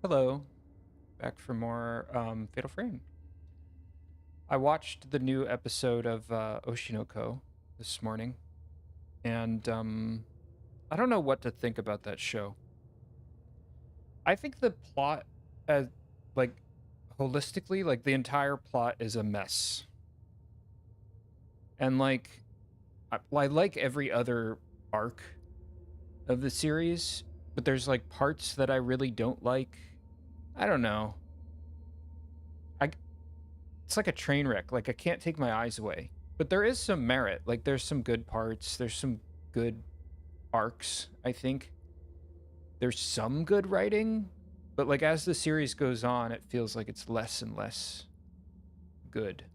Hello, back for more Fatal Frame. I watched the new episode of Oshinoko this morning, and I don't know what to think about that show. I think the plot, as like holistically, like the entire plot is a mess, and I like every other arc of the series, but there's like parts that I really don't like. I don't know. I It's like a train wreck. Like I can't take my eyes away. But there is some merit. Like there's some good parts. There's some good arcs, I think. There's some good writing, but like as the series goes on, it feels like it's less and less good.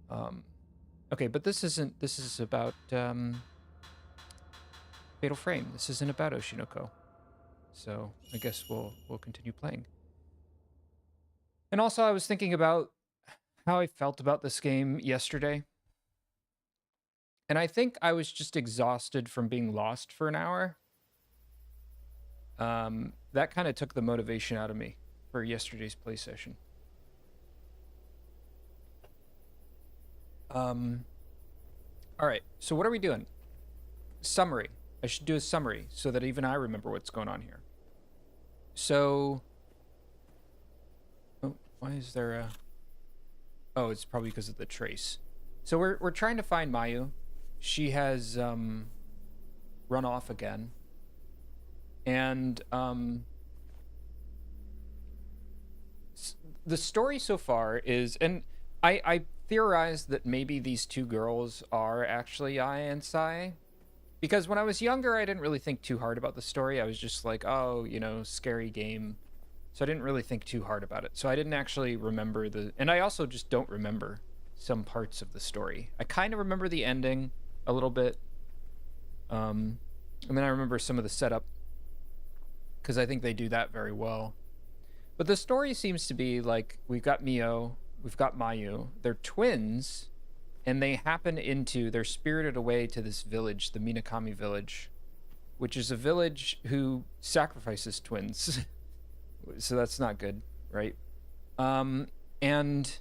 Um okay, but this is about Fatal Frame. This isn't about Oshinoko. So, I guess we'll continue playing. And also I was thinking about how I felt about this game yesterday. And I think I was just exhausted from being lost for an hour. That kind of took the motivation out of me for yesterday's play session. All right, so what are we doing? Summary. I should do a summary so that even I remember what's going on here. So, oh, why is there a? Oh, it's probably because of the trace. So we're trying to find Mayu. She has run off again, and the story so far is, and I theorized that maybe these two girls are actually Ai and Sai, because when I was younger, I didn't really think too hard about the story. I was just like, oh, scary game. So I didn't really think too hard about it. So I didn't actually remember and I also just don't remember some parts of the story. I kind of remember the ending a little bit. And then I remember some of the setup, because I think they do that very well. But the story seems to be like, we've got Mio, we've got Mayu. They're twins, and they're spirited away to this village, the Minakami village, which is a village who sacrifices twins. So that's not good, right? And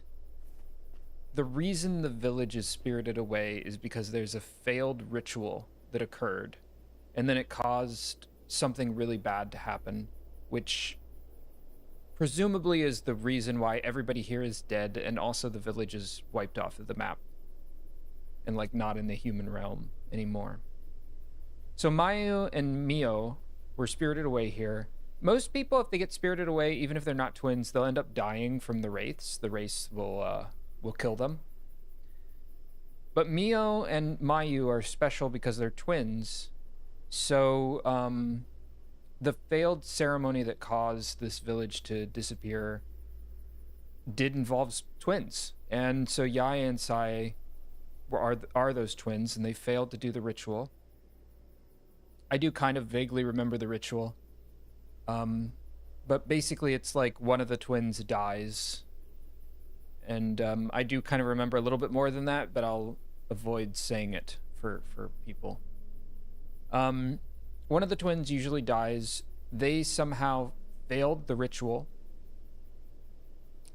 the reason the village is spirited away is because there's a failed ritual that occurred, and then it caused something really bad to happen, which presumably is the reason why everybody here is dead, and also the village is wiped off of the map and like not in the human realm anymore. So Mayu and Mio were spirited away here. Most people, if they get spirited away, even if they're not twins, they'll end up dying from the wraiths. The wraiths will kill them. But Mio and Mayu are special because they're twins. So the failed ceremony that caused this village to disappear did involve twins. And so Yai and Sai are those twins, and they failed to do the ritual. I do kind of vaguely remember the ritual. But basically it's like one of the twins dies. And I do kind of remember a little bit more than that, but I'll avoid saying it for people. One of the twins usually dies. They somehow failed the ritual.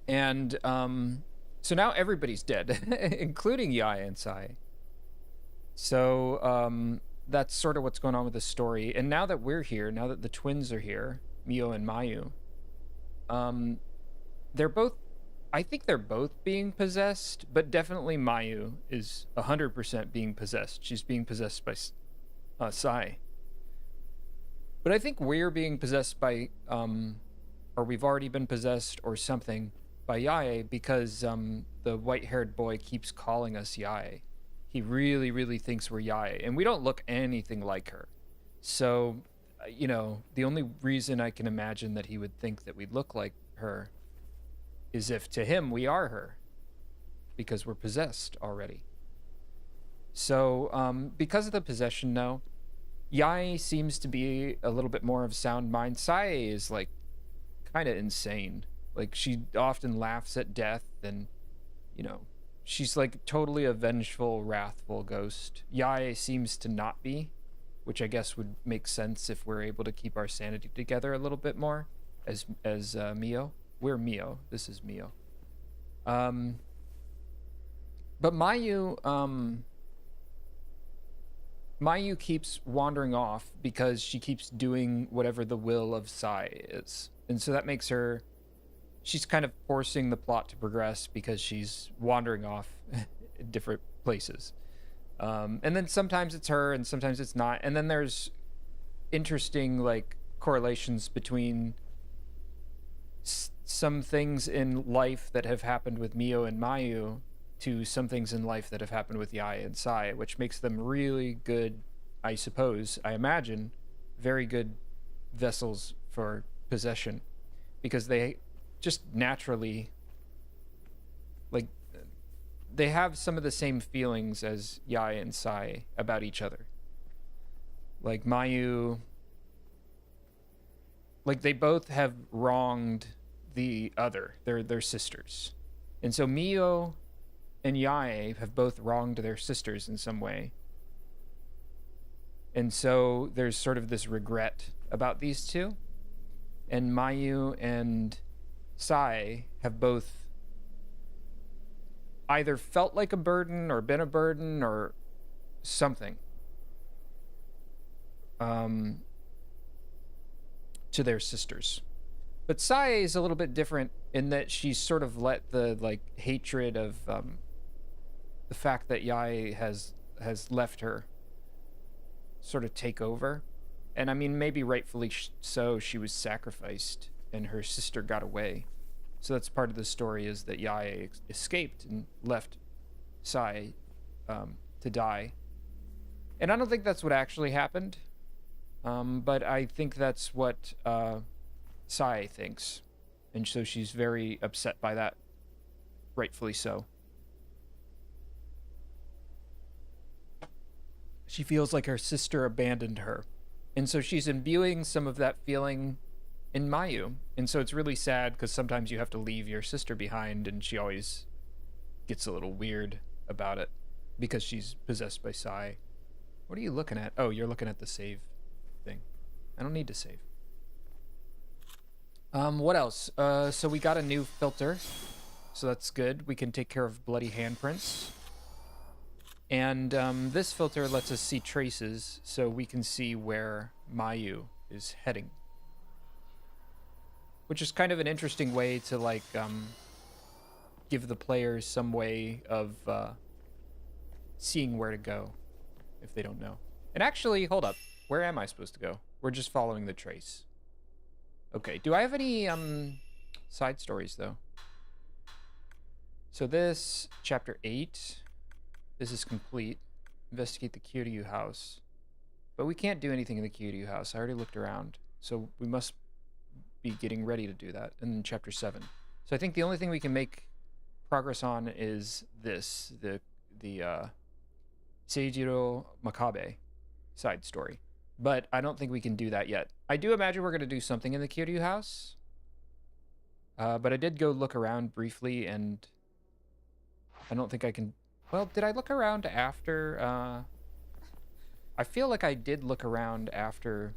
And so now everybody's dead, including Yai and Sai. So that's sort of what's going on with the story. And now that we're here, now that the twins are here, Mio and Mayu, I think they're both being possessed, but definitely Mayu is 100% being possessed. She's being possessed by Sai. But I think we're being possessed by, or we've already been possessed or something by Yae, because the white-haired boy keeps calling us Yae. He really, really thinks we're Yae, and we don't look anything like her. So, the only reason I can imagine that he would think that we look like her is if to him we are her, because we're possessed already. So, because of the possession, though, Yae seems to be a little bit more of sound mind. Sai is like kind of insane. Like she often laughs at death, and she's like totally a vengeful, wrathful ghost. Yae seems to not be, which I guess would make sense if we're able to keep our sanity together a little bit more. as Mio. We're Mio. This is Mio. But Mayu keeps wandering off because she keeps doing whatever the will of Sai is. And so that makes her, she's kind of forcing the plot to progress because she's wandering off in different places. And then sometimes it's her and sometimes it's not. And then there's interesting like correlations between some things in life that have happened with Mio and Mayu to some things in life that have happened with Yae and Sai, which makes them really good, I suppose, I imagine, very good vessels for possession, because they just naturally, like, they have some of the same feelings as Yae and Sai about each other. Like Mayu, like they both have wronged the other. They're sisters. And so Mio and Yae have both wronged their sisters in some way. And so there's sort of this regret about these two. And Mayu and Sai have both either felt like a burden or been a burden or something to their sisters. But Sai is a little bit different in that she's sort of let the like hatred of the fact that Yae has left her sort of take over. And I mean, maybe rightfully so, she was sacrificed and her sister got away. So that's part of the story, is that Yae escaped and left Sai to die. And I don't think that's what actually happened. But I think that's what Sai thinks. And so she's very upset by that. Rightfully so. She feels like her sister abandoned her. And so she's imbuing some of that feeling in Mayu. And so it's really sad because sometimes you have to leave your sister behind, and she always gets a little weird about it because she's possessed by Sai. What are you looking at? Oh, you're looking at the save thing. I don't need to save. What else? So we got a new filter. So that's good. We can take care of bloody handprints. And this filter lets us see traces, so we can see where Mayu is heading. Which is kind of an interesting way to, like, give the players some way of seeing where to go if they don't know. And actually, hold up. Where am I supposed to go? We're just following the trace. Okay, do I have any side stories, though? So this, chapter 8... This is complete. Investigate the Kiryu house. But we can't do anything in the Kiryu house. I already looked around. So we must be getting ready to do that in chapter 7. So I think the only thing we can make progress on is this, the Seijiro Makabe side story. But I don't think we can do that yet. I do imagine we're going to do something in the Kiryu house. But I did go look around briefly, and I don't think I can... Well, did I look around after, I feel like I did look around after...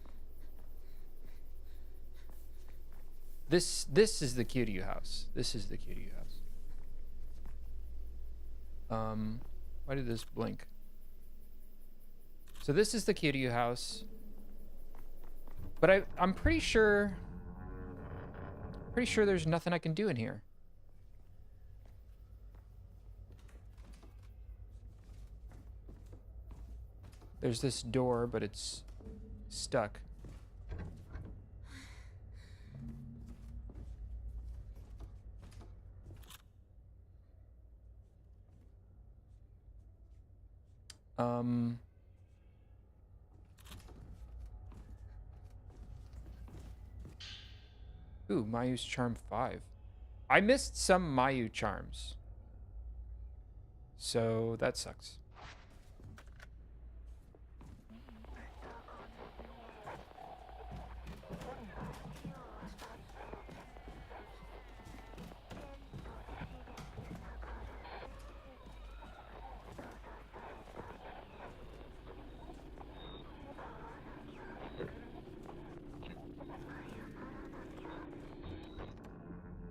This is the Kiryu house. This is the Kiryu house. Why did this blink? So this is the Kiryu house. But I'm pretty sure... Pretty sure there's nothing I can do in here. There's this door, but it's stuck. Ooh, Mayu's Charm 5. I missed some Mayu charms. So that sucks.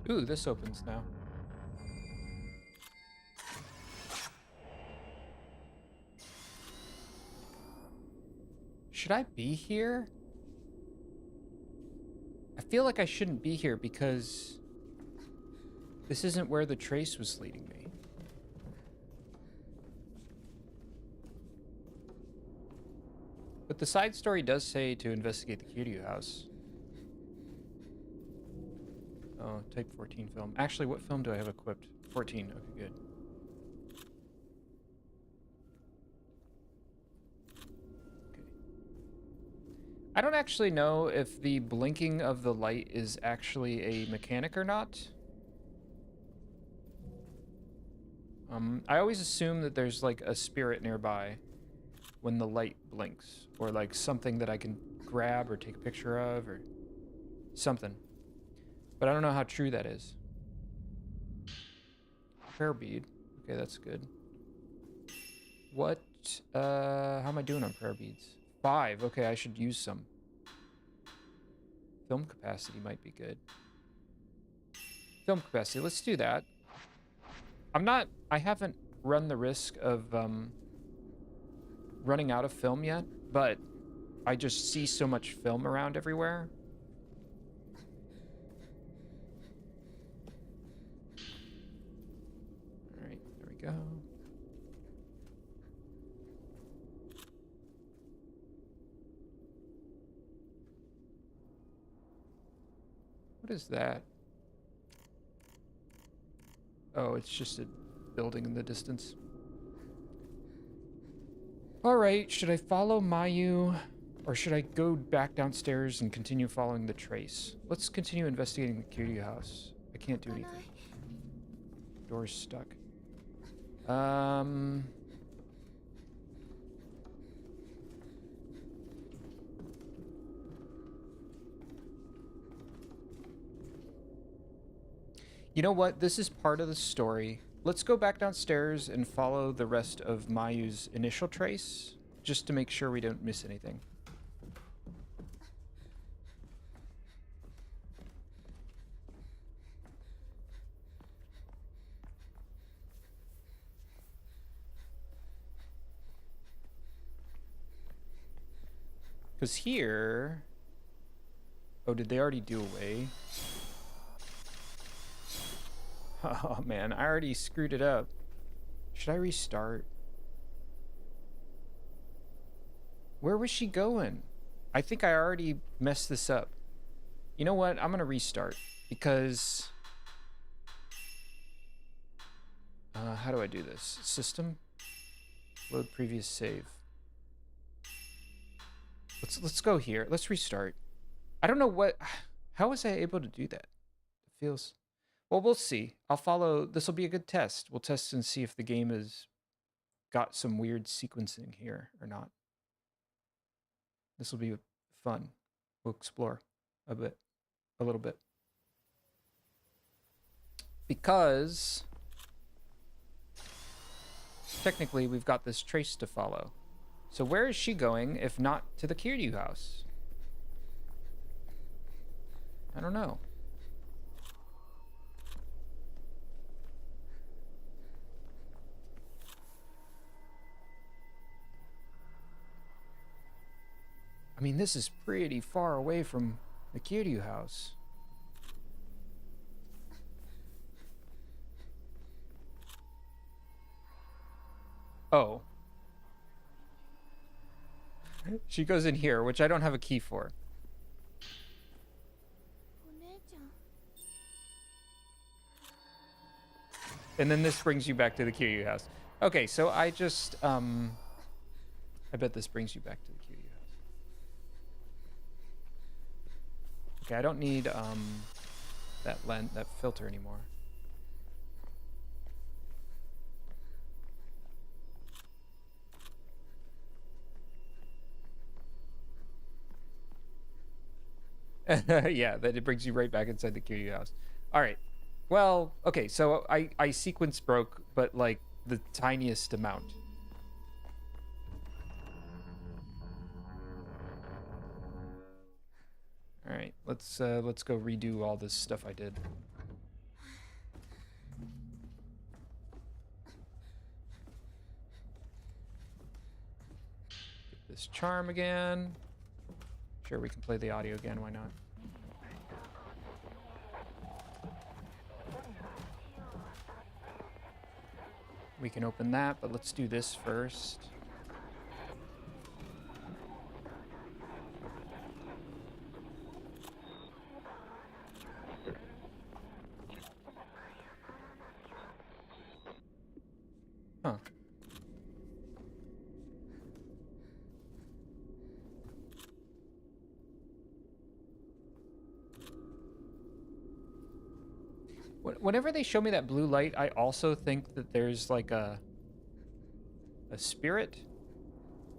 Ooh, this opens now. Should I be here? I feel like I shouldn't be here because this isn't where the trace was leading me. But the side story does say to investigate the Kiryu house. Oh, type 14 film. Actually, what film do I have equipped? 14. Okay, good. Okay. I don't actually know if the blinking of the light is actually a mechanic or not. I always assume that there's like a spirit nearby when the light blinks, or like something that I can grab or take a picture of or something. But I don't know how true that is. Prayer bead. Okay, that's good. What, how am I doing on prayer beads? 5. Okay, I should use some. Film capacity might be good. Film capacity, let's do that. I haven't run the risk of running out of film yet, but I just see so much film around everywhere. All right, there we go. What is that? Oh, it's just a building in the distance. All right, should I follow Mayu, or should I go back downstairs and continue following the trace? Let's continue investigating the Kiryu house. I can't do anything. Door's stuck. You know what? This is part of the story. Let's go back downstairs and follow the rest of Mayu's initial trace, just to make sure we don't miss anything. Because here... Oh, did they already do away? Oh, man. I already screwed it up. Should I restart? Where was she going? I think I already messed this up. You know what? I'm going to restart. Because... how do I do this? System? Load previous save. Let's go here. Let's restart. I don't know what... How was I able to do that? It feels... Well, we'll see. I'll follow... This will be a good test. We'll test and see if the game has got some weird sequencing here or not. This will be fun. We'll explore a little bit. Because... technically, we've got this trace to follow. So where is she going, if not to the Kiryu house? I don't know. I mean, this is pretty far away from the Kiryu house. Oh. She goes in here, which I don't have a key for. And then this brings you back to the Kiryu house. Okay, so I just, I bet this brings you back to the Kiryu house. Okay, I don't need, that filter anymore. Yeah, that it brings you right back inside the Kiryu house. All right. Well, okay, so I sequence broke, but like the tiniest amount. All right, let's go redo all this stuff I did. this charm again. Sure, we can play the audio again, why not? We can open that, but let's do this first. Huh. Whenever they show me that blue light, I also think that there's like a spirit.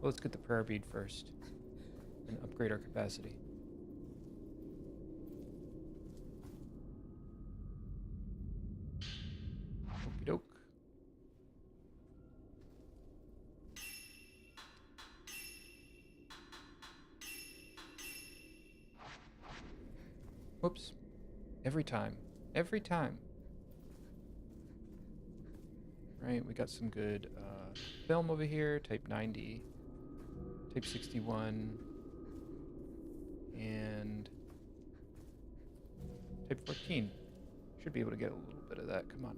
Well, let's get the prayer bead first and upgrade our capacity. Okie doke. Whoops. Every time. Every time. Right, we got some good film over here. Type 90. Type 61. And type 14. Should be able to get a little bit of that. Come on.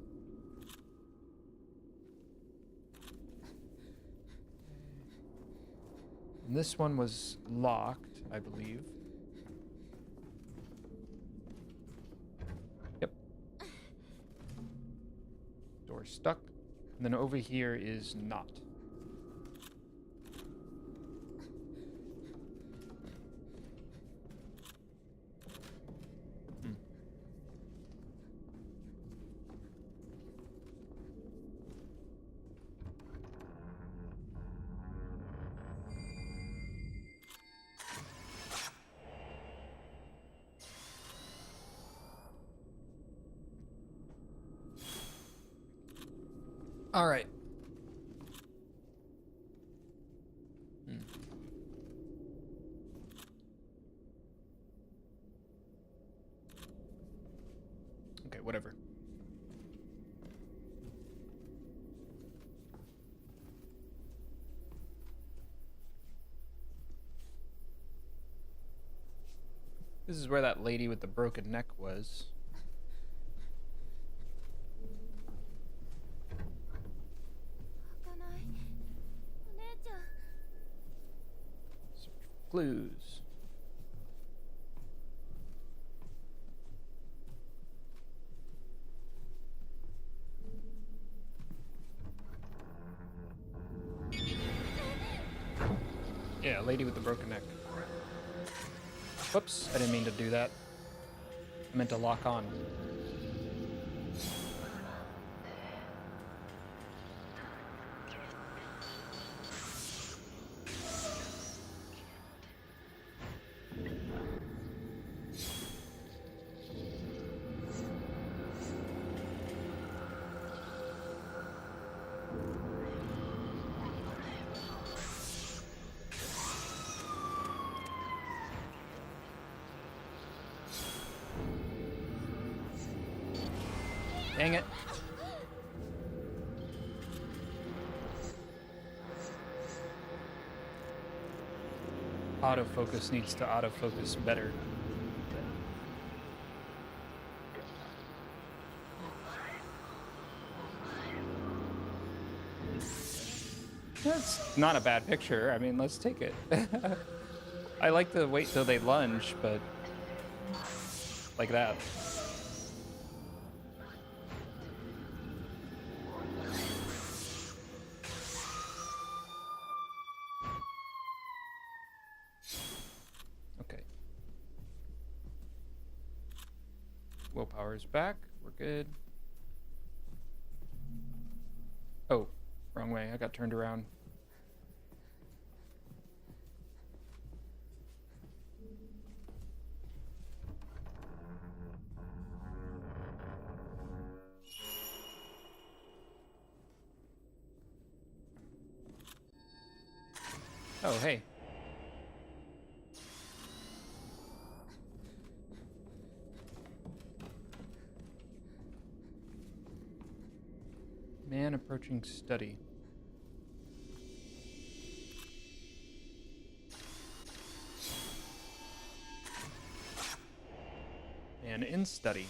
And this one was locked, I believe. Yep. Door stuck. And then over here is not. All right. Okay, whatever. This is where that lady with the broken neck was. Clues. Yeah, lady with the broken neck. Whoops, I didn't mean to do that. I meant to lock on. Dang it. Autofocus needs to autofocus better. That's not a bad picture. I mean, let's take it. I like to wait till they lunge, but like that. Okay. Willpower's back. We're good. Oh, wrong way. I got turned around. Oh, hey. Man approaching study. and in study.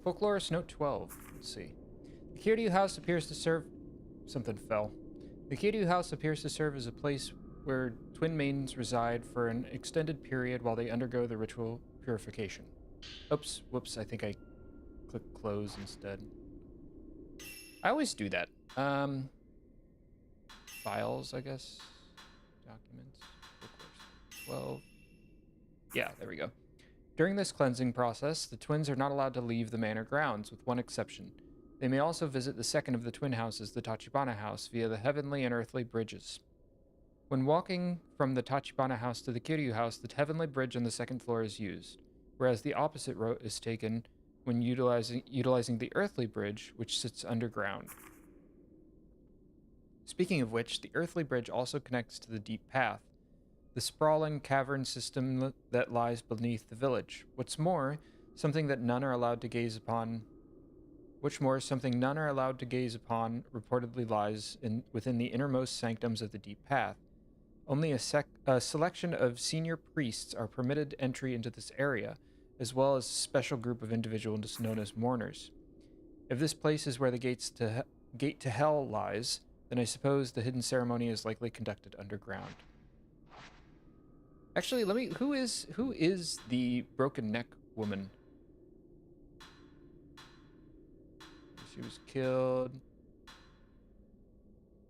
Folklorist Note 12. Let's see. The Kiryu House appears to serve... Something fell. The Kiryu House appears to serve as a place where twin maidens reside for an extended period while they undergo the ritual purification. Oops, whoops, I think I clicked close instead. I always do that. Files, I guess. Documents. 12. Yeah, there we go. During this cleansing process, the twins are not allowed to leave the manor grounds, with one exception. They may also visit the second of the twin houses, the Tachibana House, via the heavenly and earthly bridges. When walking from the Tachibana House to the Kiryu House, the heavenly bridge on the second floor is used, whereas the opposite route is taken when utilizing the earthly bridge, which sits underground. Speaking of which, the earthly bridge also connects to the deep path, the sprawling cavern system that lies beneath the village. What's more, something none are allowed to gaze upon reportedly lies within the innermost sanctums of the deep path. Only a selection of senior priests are permitted entry into this area, as well as a special group of individuals known as mourners. If this place is where the gate to hell lies, then I suppose the hidden ceremony is likely conducted underground. Actually, who is the broken neck woman? She was killed.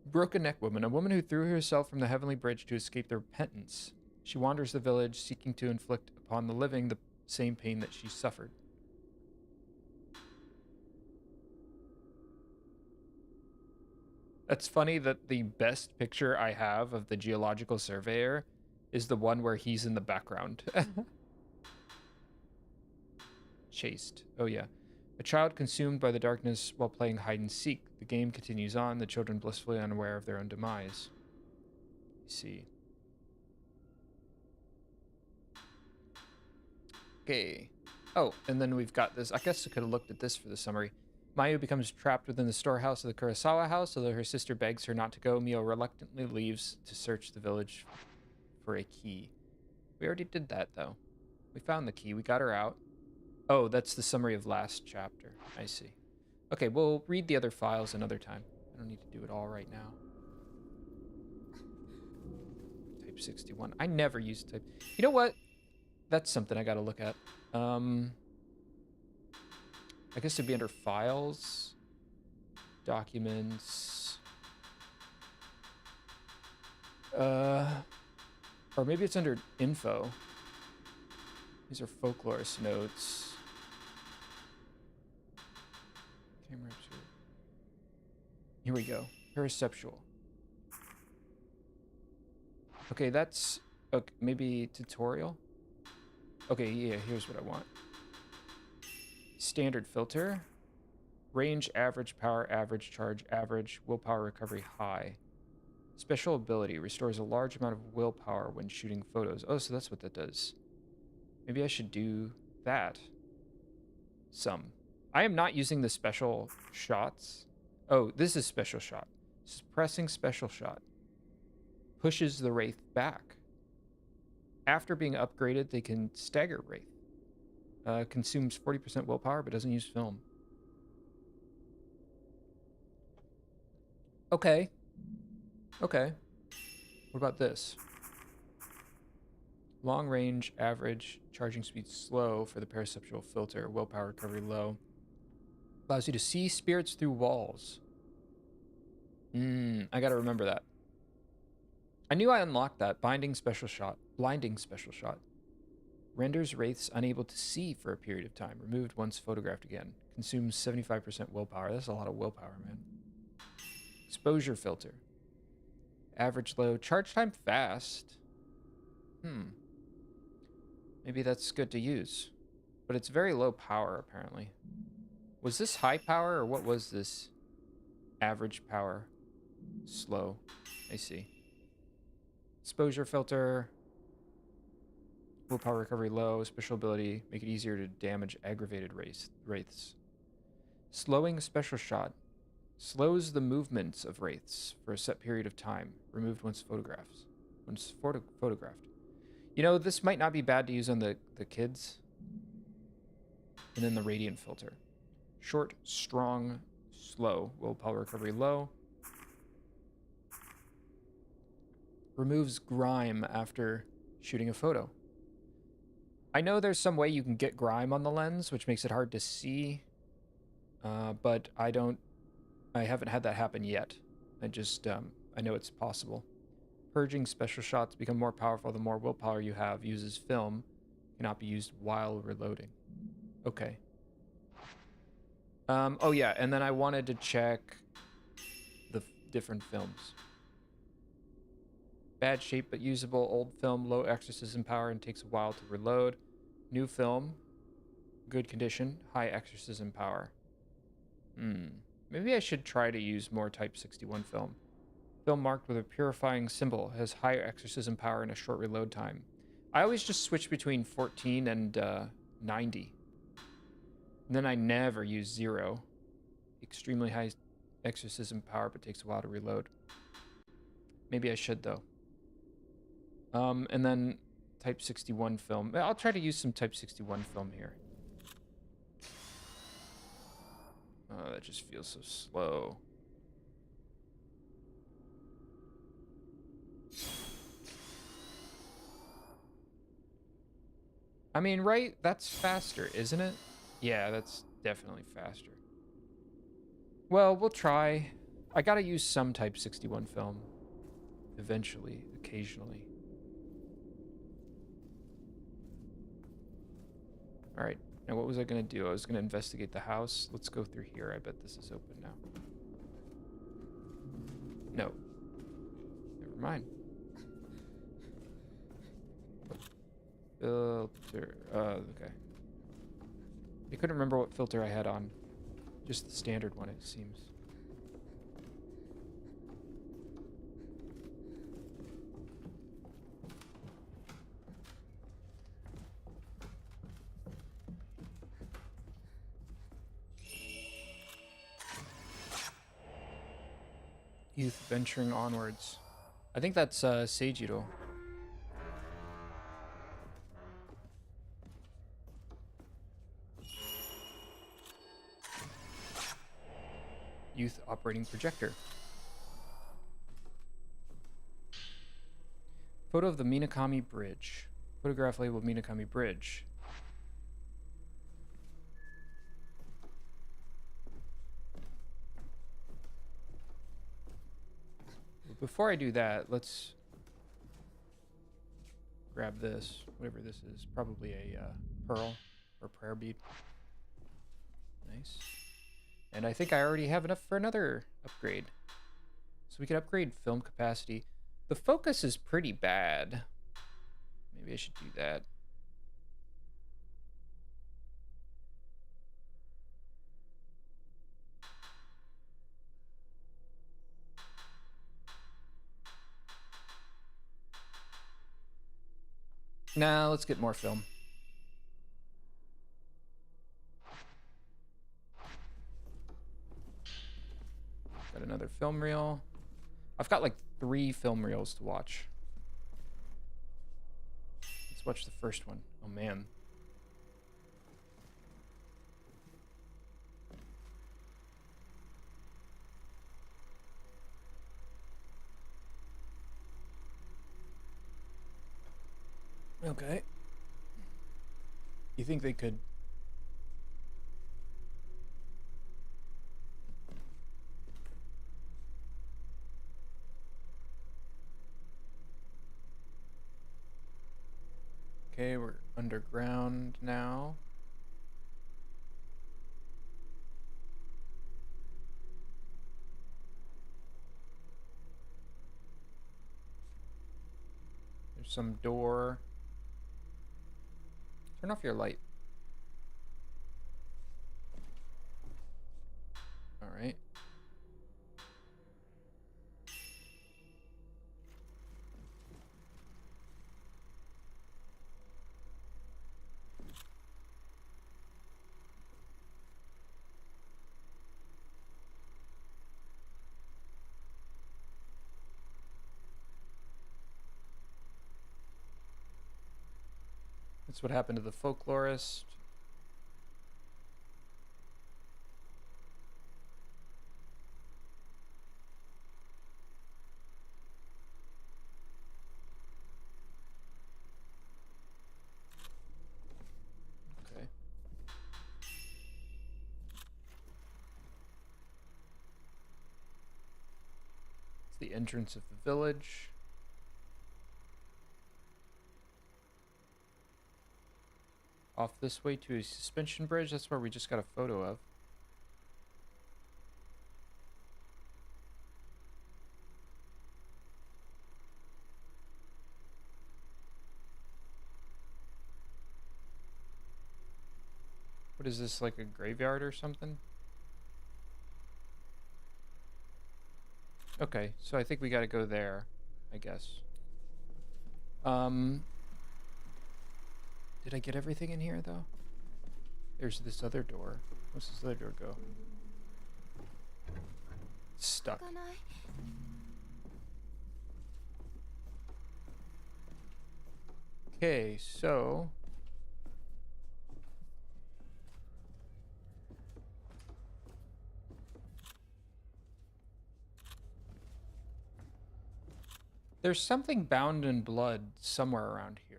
Broken neck woman, a woman who threw herself from the heavenly bridge to escape their repentance. She wanders the village, seeking to inflict upon the living the same pain that she suffered. That's funny that the best picture I have of the geological surveyor is the one where he's in the background. Chased. Oh, yeah. A child consumed by the darkness while playing hide and seek. The game continues on, the children blissfully unaware of their own demise. You see. Okay. Oh, and then we've got this. I guess I could have looked at this for the summary. Mayu becomes trapped within the storehouse of the Kurosawa house. Although her sister begs her not to go, Mio reluctantly leaves to search the village for a key. We already did that, though. We found the key. We got her out. Oh, that's the summary of last chapter. I see. Okay, we'll read the other files another time. I don't need to do it all right now. Type 61. I never use type... You know what? That's something I gotta look at. I guess it'd be under files, documents, or maybe it's under info. These are folklorist notes. Camera observe. Here we go. Perceptual. Okay, that's okay, maybe tutorial. Okay, yeah, here's what I want. Standard filter. Range, average, power, average, charge, average, willpower recovery, high. Special ability. Restores a large amount of willpower when shooting photos. Oh, so that's what that does. Maybe I should do that. Some. I am not using the special shots. Oh, this is special shot. Suppressing special shot. Pushes the Wraith back. After being upgraded, they can stagger Wraith. Consumes 40% willpower, but doesn't use film. Okay. Okay. What about this? Long range, average, charging speed slow for the perceptual filter, willpower recovery low. Allows you to see spirits through walls. I gotta remember that. I knew I unlocked that. Blinding special shot. Renders wraiths unable to see for a period of time. Removed once photographed again. Consumes 75% willpower. That's a lot of willpower, man. Exposure filter. Average low. Charge time fast. Maybe that's good to use. But it's very low power, apparently. Was this high power, or what was this? Average power. Slow. I see. Exposure filter. Willpower recovery low. Special ability. Make it easier to damage aggravated wraiths. Slowing special shot. Slows the movements of wraiths for a set period of time. Removed once photographs. Once photographed. You know, this might not be bad to use on the kids. And then the radiant filter. Short, strong, slow. Willpower recovery low. Removes grime after shooting a photo. I know there's some way you can get grime on the lens, which makes it hard to see. But I haven't had that happen yet. I know it's possible. Purging special shots become more powerful the more willpower you have. Uses film. Cannot be used while reloading. Okay. Oh yeah, and then I wanted to check the different films. Bad shape but usable. Old film, low exorcism power and takes a while to reload. New film, good condition, high exorcism power. Maybe I should try to use more Type 61 film. Film marked with a purifying symbol has higher exorcism power and a short reload time. I always just switch between 14 and 90. And then I never use 0. Extremely high exorcism power, but takes a while to reload. Maybe I should, though. And then Type 61 film. I'll try to use some Type 61 film here. Oh, that just feels so slow. I mean, right? That's faster, isn't it? Yeah, that's definitely faster. Well, we'll try. I gotta use some Type 61 film. Eventually, occasionally. Alright, now what was I gonna do? I was gonna investigate the house. Let's go through here. I bet this is open now. No. Never mind. Filter. Okay. I couldn't remember what filter I had on. Just the standard one, it seems. Youth venturing onwards. I think that's Seijiro. Youth operating projector. Photo of the Minakami Bridge. Photograph labeled Minakami Bridge. Before I do that, let's grab this, whatever this is. Probably a pearl or prayer bead. Nice. And I think I already have enough for another upgrade. So we can upgrade film capacity. The focus is pretty bad. Maybe I should do that. Nah, let's get more film. Got another film reel. I've got like 3 film reels to watch. Let's watch the first one. Oh man. Okay. You think they could... Okay, we're underground now. There's some door. Turn off your light. All right. That's what happened to the folklorist. Okay. It's the entrance of the village. Off this way to a suspension bridge. That's where we just got a photo of. What is this, like a graveyard or something? Okay, so I think we gotta go there, I guess. Did I get everything in here, though? There's this other door. What's this other door go? It's stuck. Okay, so... there's something bound in blood somewhere around here.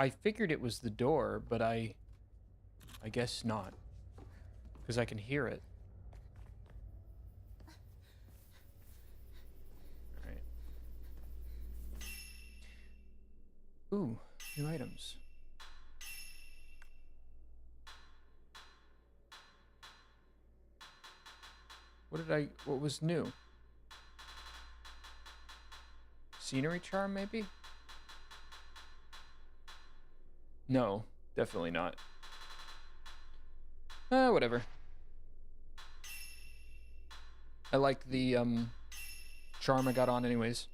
I figured it was the door, but I guess not. Because I can hear it. Alright. Ooh, new items. What was new? Scenery charm, maybe? No, definitely not. Whatever. I like the, charm I got on anyways.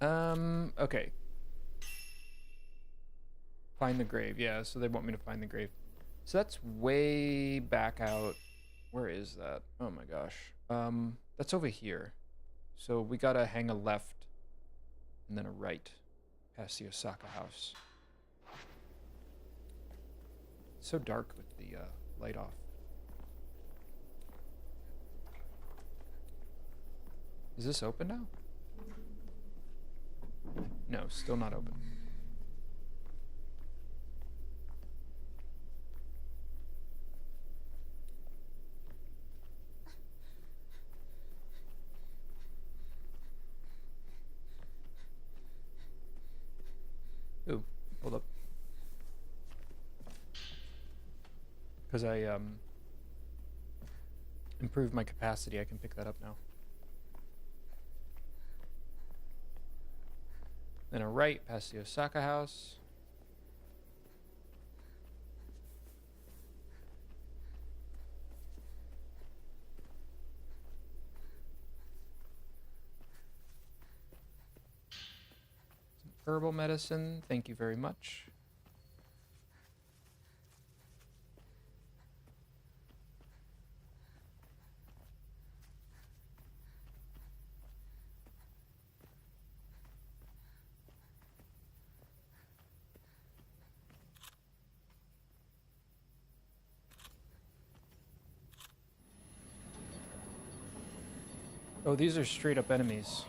Okay. Find the grave, yeah, so they want me to find the grave. So that's way back out. Where is that? Oh my gosh. That's over here. So we gotta hang a left and then a right past the Osaka house. It's so dark with the light off. Is this open now? No, still not open. Ooh, hold up. Because I improved my capacity, I can pick that up now. Then a right past the Osaka house. Some herbal medicine, thank you very much. Oh, these are straight up enemies.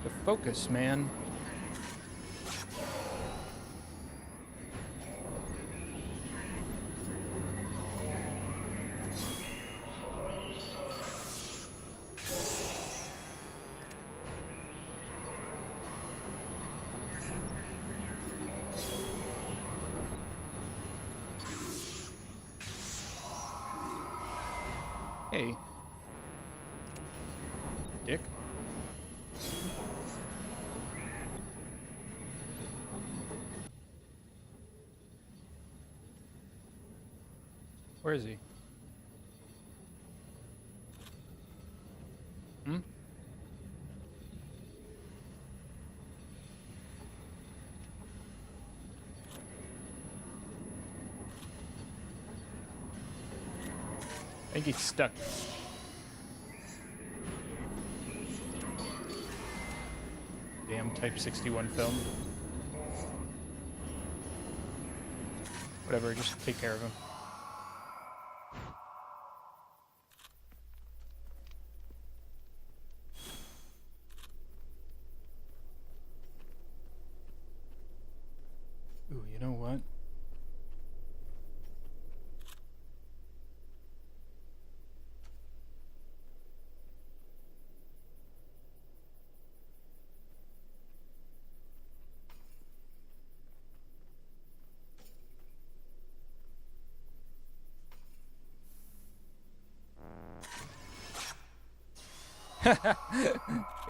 The focus, man. Hey. Dick. Where is he? I think he's stuck. Damn Type 61 film. Whatever, just take care of him. Ooh, you know what?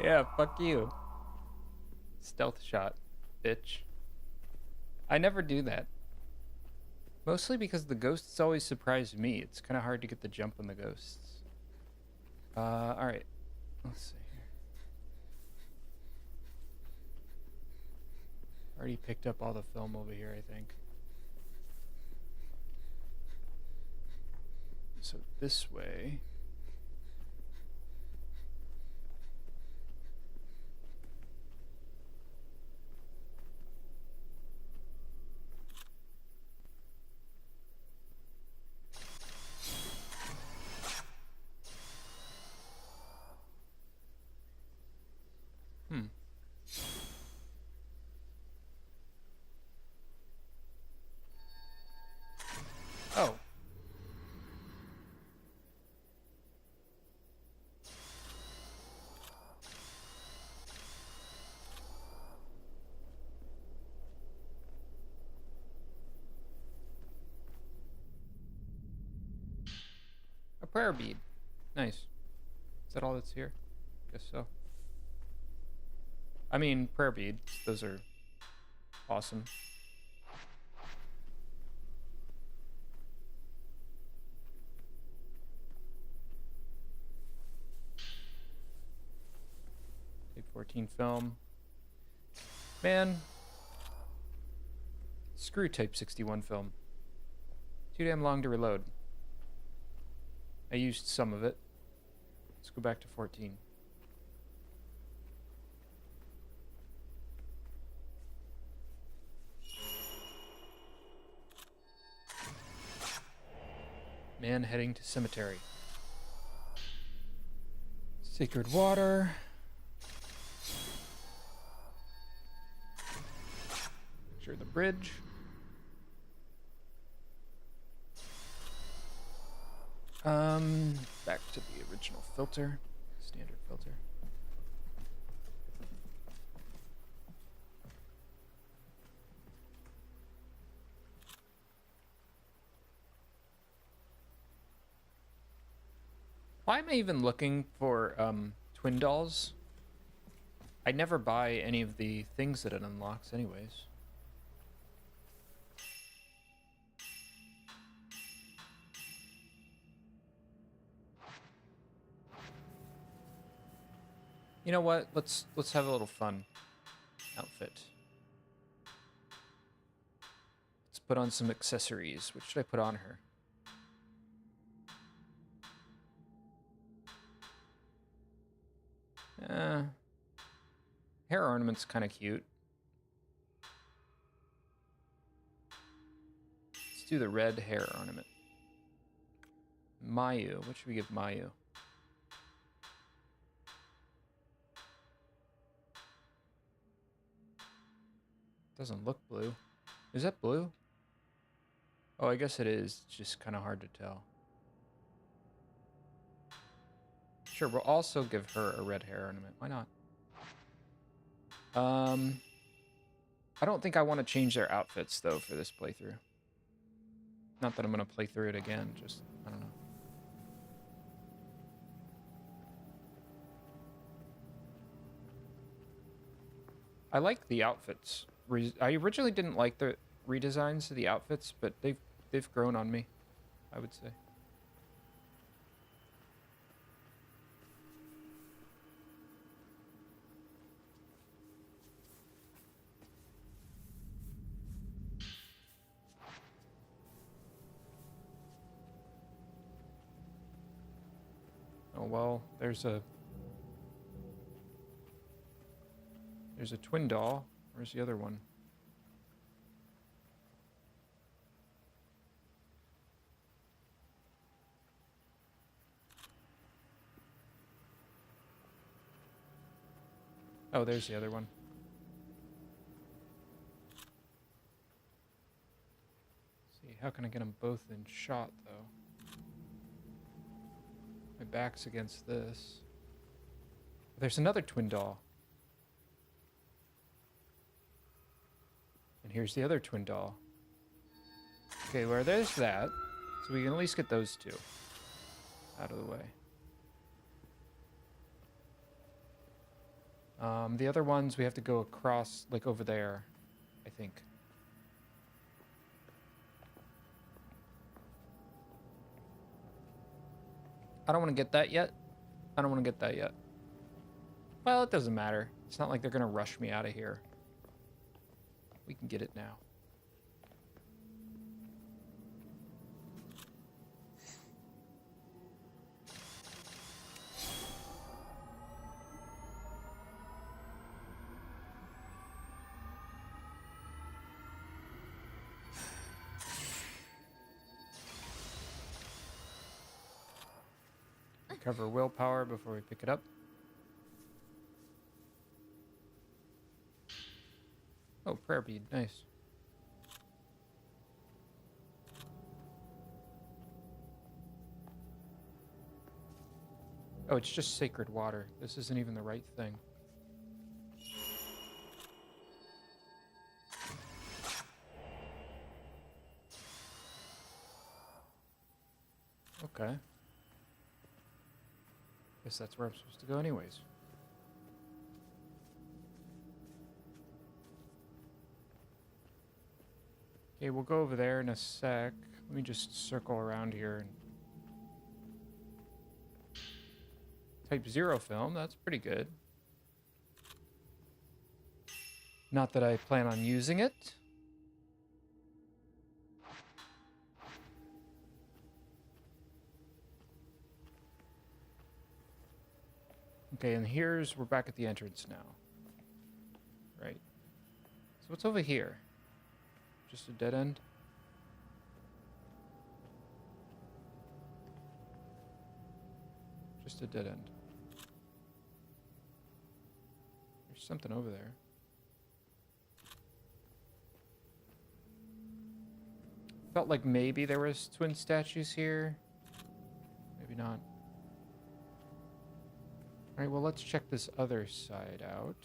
Yeah, fuck you. Stealth shot, bitch. I never do that. Mostly because the ghosts always surprise me. It's kind of hard to get the jump on the ghosts. Alright. Let's see here. Already picked up all the film over here, I think. So this way. Oh. A prayer bead. Nice. Is that all that's here? Guess so. I mean, prayer beads. Those are awesome. Tape 14 film. Man. Screw Type 61 film. Too damn long to reload. I used some of it. Let's go back to 14. Man heading to cemetery. Sacred water. Picture the bridge. Back to the original filter. Standard filter. Why am I even looking for twin dolls? I never buy any of the things that it unlocks anyways. You know what? Let's have a little fun. Outfit. Let's put on some accessories. What should I put on her? Hair ornament's kind of cute. Let's do the red hair ornament. Mayu. What should we give Mayu? Doesn't look blue. Is that blue? Oh, I guess it is. It's just kind of hard to tell. Sure, we'll also give her a red hair ornament. Why not? I don't think I want to change their outfits, though, for this playthrough. Not that I'm going to play through it again, just, I don't know. I like the outfits. I originally didn't like the redesigns of the outfits, but they've grown on me, I would say. Oh, well, there's a twin doll. Where's the other one? Oh, there's the other one. Let's see, how can I get them both in shot, though? My back's against this. There's another twin doll. And here's the other twin doll. Okay, well, there's that. So we can at least get those two out of the way. The other ones, we have to go across, like, over there, I think. I don't want to get that yet. I don't want to get that yet. Well, it doesn't matter. It's not like they're going to rush me out of here. We can get it now. Recover willpower before we pick it up. Oh, prayer bead. Nice. Oh, it's just sacred water. This isn't even the right thing. Okay. Guess that's where I'm supposed to go anyways. Okay, we'll go over there in a sec. Let me just circle around here. Type 0 film, that's pretty good. Not that I plan on using it. Okay, and we're back at the entrance now. Right. So what's over here? Just a dead end? Just a dead end. There's something over there. Felt like maybe there was twin statues here. Maybe not. Alright, well, let's check this other side out.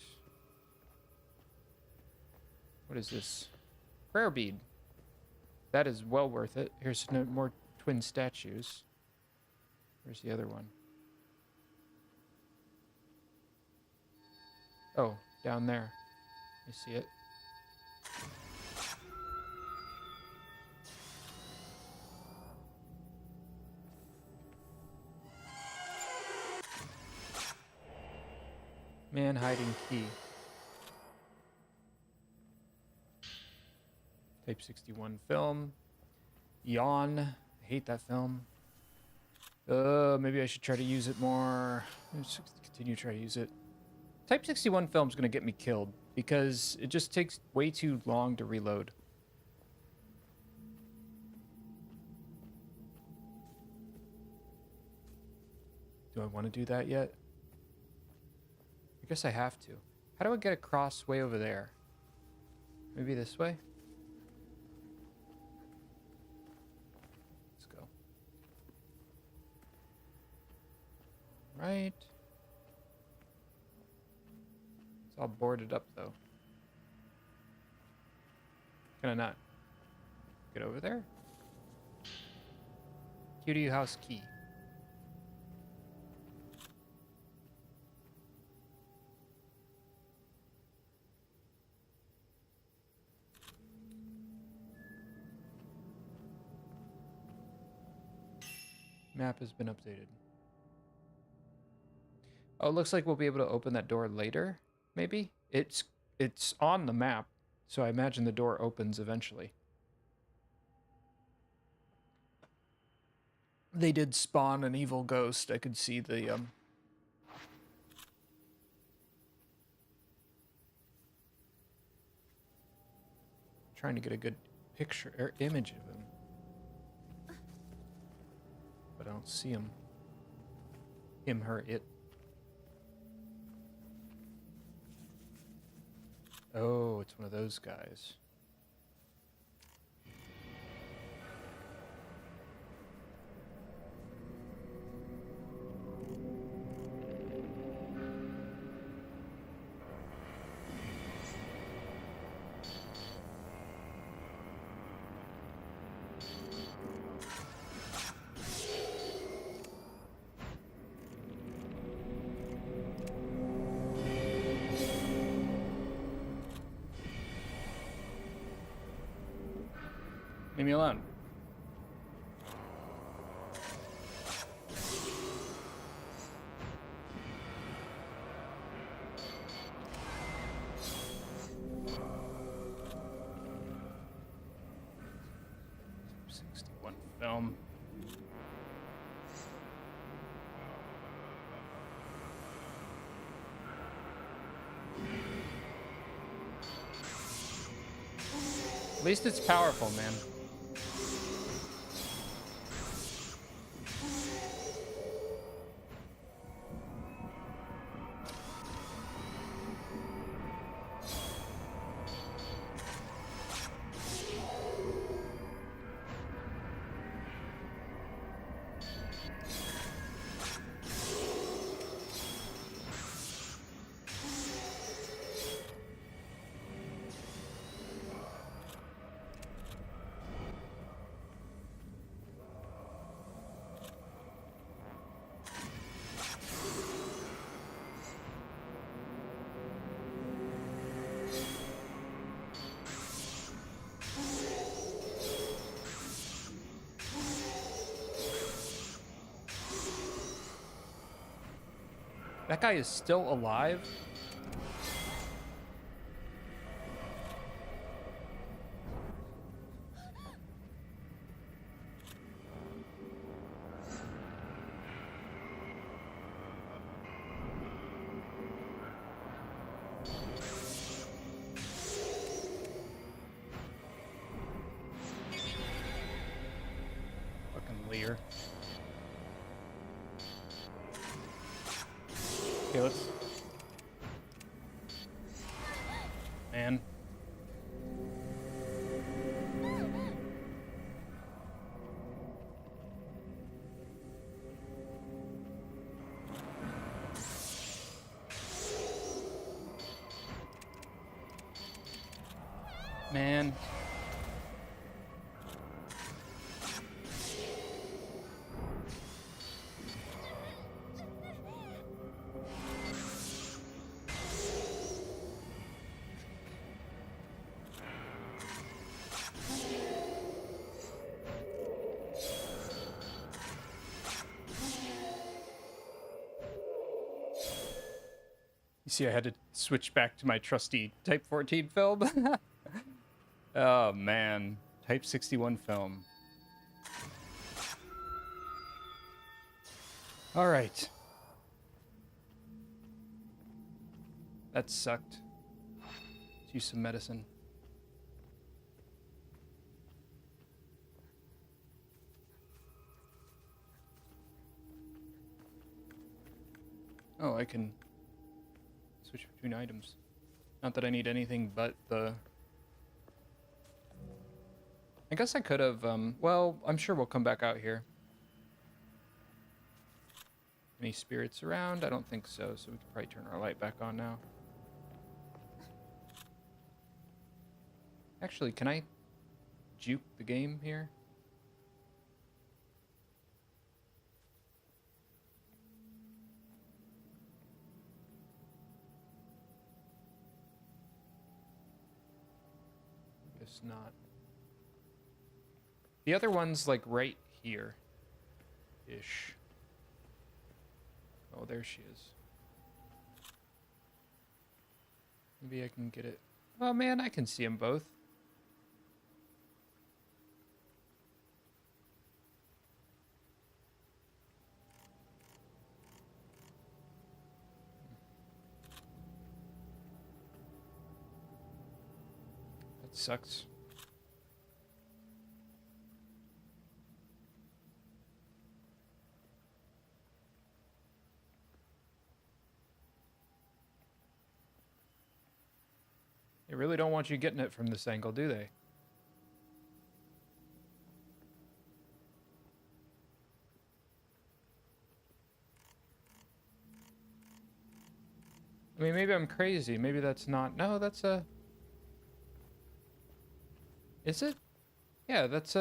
What is this? Prayer bead. That is well worth it. Here's no more twin statues. Where's the other one? Oh, down there. I see it. Man hiding key. Type 61 film. Yawn. I hate that film. Maybe I should try to use it more. Let's continue to try to use it. Type 61 film's gonna get me killed because it just takes way too long to reload. Do I want to do that yet? I guess I have to. How do I get across way over there? Maybe this way? Let's go. Right. It's all boarded up, though. Can I not get over there? Cutie house key. Map has been updated. Oh, it looks like we'll be able to open that door later, maybe? It's on the map, so I imagine the door opens eventually. they did spawn an evil ghost, I could see the trying to get a good picture or image of him, but I don't see him. Him, her, it. Oh, it's one of those guys. Leave me alone. '61 film. At least it's powerful, man. That guy is still alive? Fucking Lear. Okay, let's... Man. Man. You see, I had to switch back to my trusty Type 14 film. Oh, man. Type 61 film. All right. That sucked. Let's use some medicine. Oh, I can switch between items. Not that I need anything but the... I guess I could have, well, I'm sure we'll come back out here. Any spirits around? I don't think so, so we can probably turn our light back on now. Actually, can I juke the game here? Guess not. The other one's like right here ish. Oh, there she is. Maybe I can get it. Oh man, I can see them both. That sucks. They really don't want you getting it from this angle, do they? I mean, maybe I'm crazy. Maybe that's not... No, that's a... Is it? Yeah, that's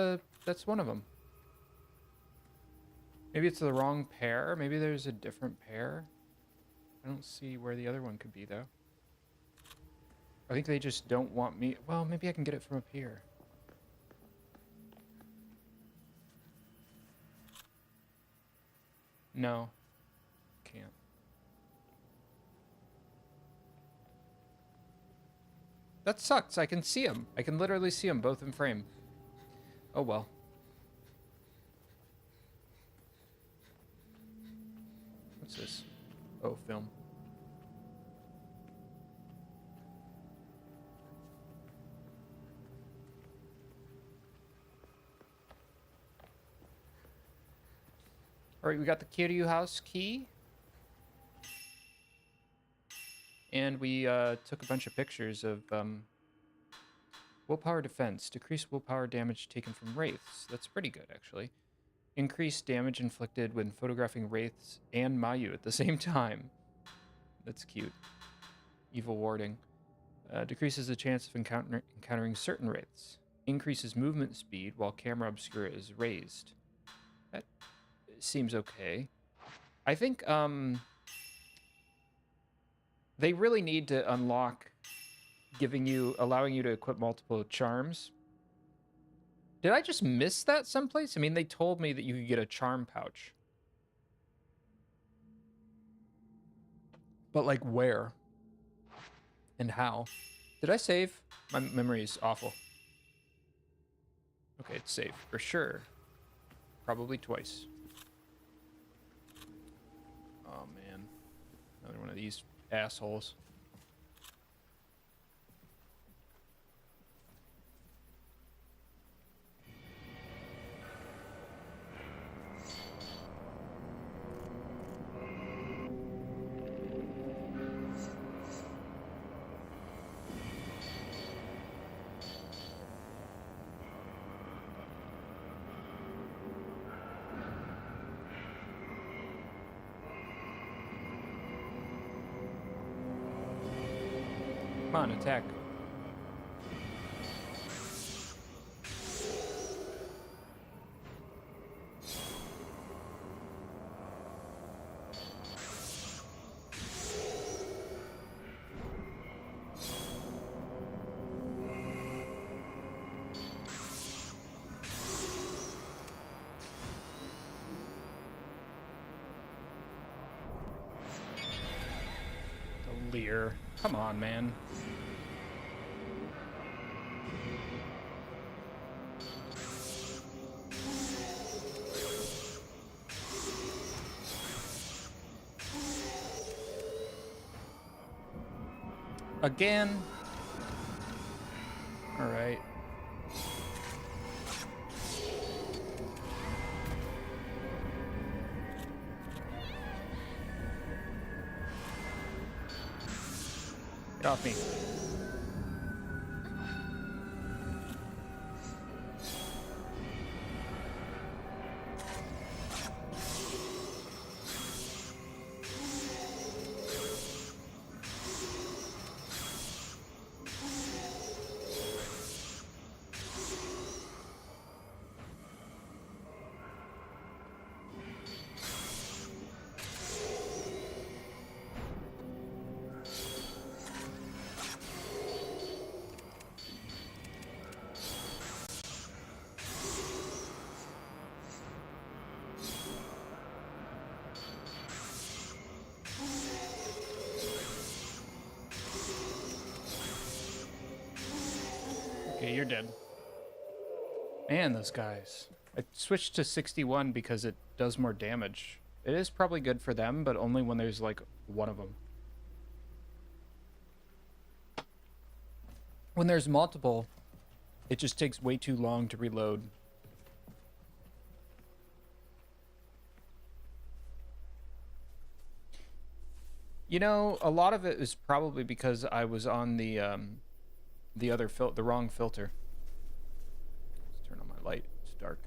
one of them. Maybe it's the wrong pair. Maybe there's a different pair. I don't see where the other one could be, though. I think they just don't want me... Well, maybe I can get it from up here. No. Can't. That sucks. I can see them. I can literally see them both in frame. Oh, well. What's this? Oh, film. All right, we got the Kiryu house key. And we took a bunch of pictures of willpower defense. Decreased willpower damage taken from wraiths. That's pretty good, actually. Increased damage inflicted when photographing wraiths and Mayu at the same time. That's cute. Evil warding. Decreases the chance of encountering certain wraiths. Increases movement speed while camera obscura is raised. That seems okay. I think they really need to unlock allowing you to equip multiple charms. Did I just miss that someplace? I mean, they told me that you could get a charm pouch. But, like, where? And how? Did I save? My memory is awful. Okay, it's saved. For sure. Probably twice. Oh, man. Another one of these assholes. Come on, attack. The leer. Come on, man. Again. All right. Get off me. Okay, you're dead. Man, those guys. I switched to 61 because it does more damage. It is probably good for them, but only when there's, like, one of them. When there's multiple, It just takes way too long to reload. You know, a lot of it is probably because I was on the the wrong filter. Let's turn on my light. It's dark.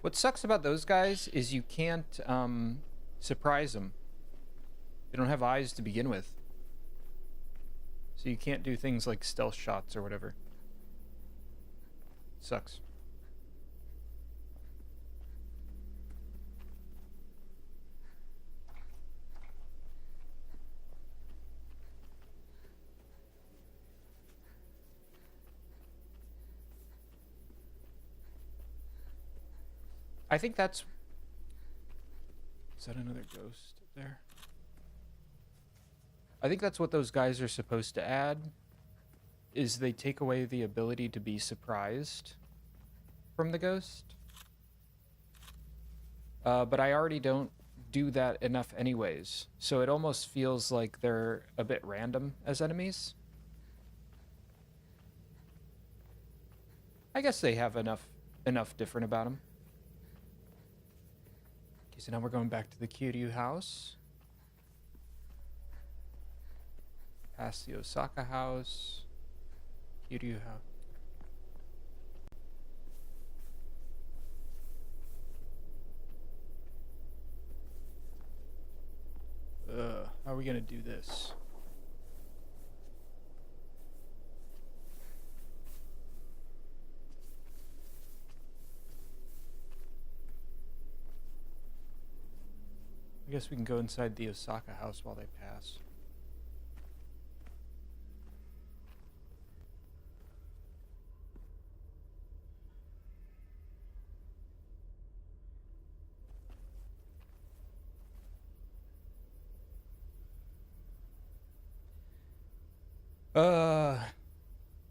What sucks about those guys is you can't surprise them. They don't have eyes to begin with. So you can't do things like stealth shots or whatever. Sucks. I think that's... Is that another ghost there? I think that's what those guys are supposed to add, is they take away the ability to be surprised from the ghost. But I already don't do that enough anyways, so it almost feels like they're a bit random as enemies. I guess they have enough different about them. Okay, so now we're going back to the Kiryu house. Past the Osaka house. Kiryu house. How are we gonna do this? I guess we can go inside the Osaka house while they pass.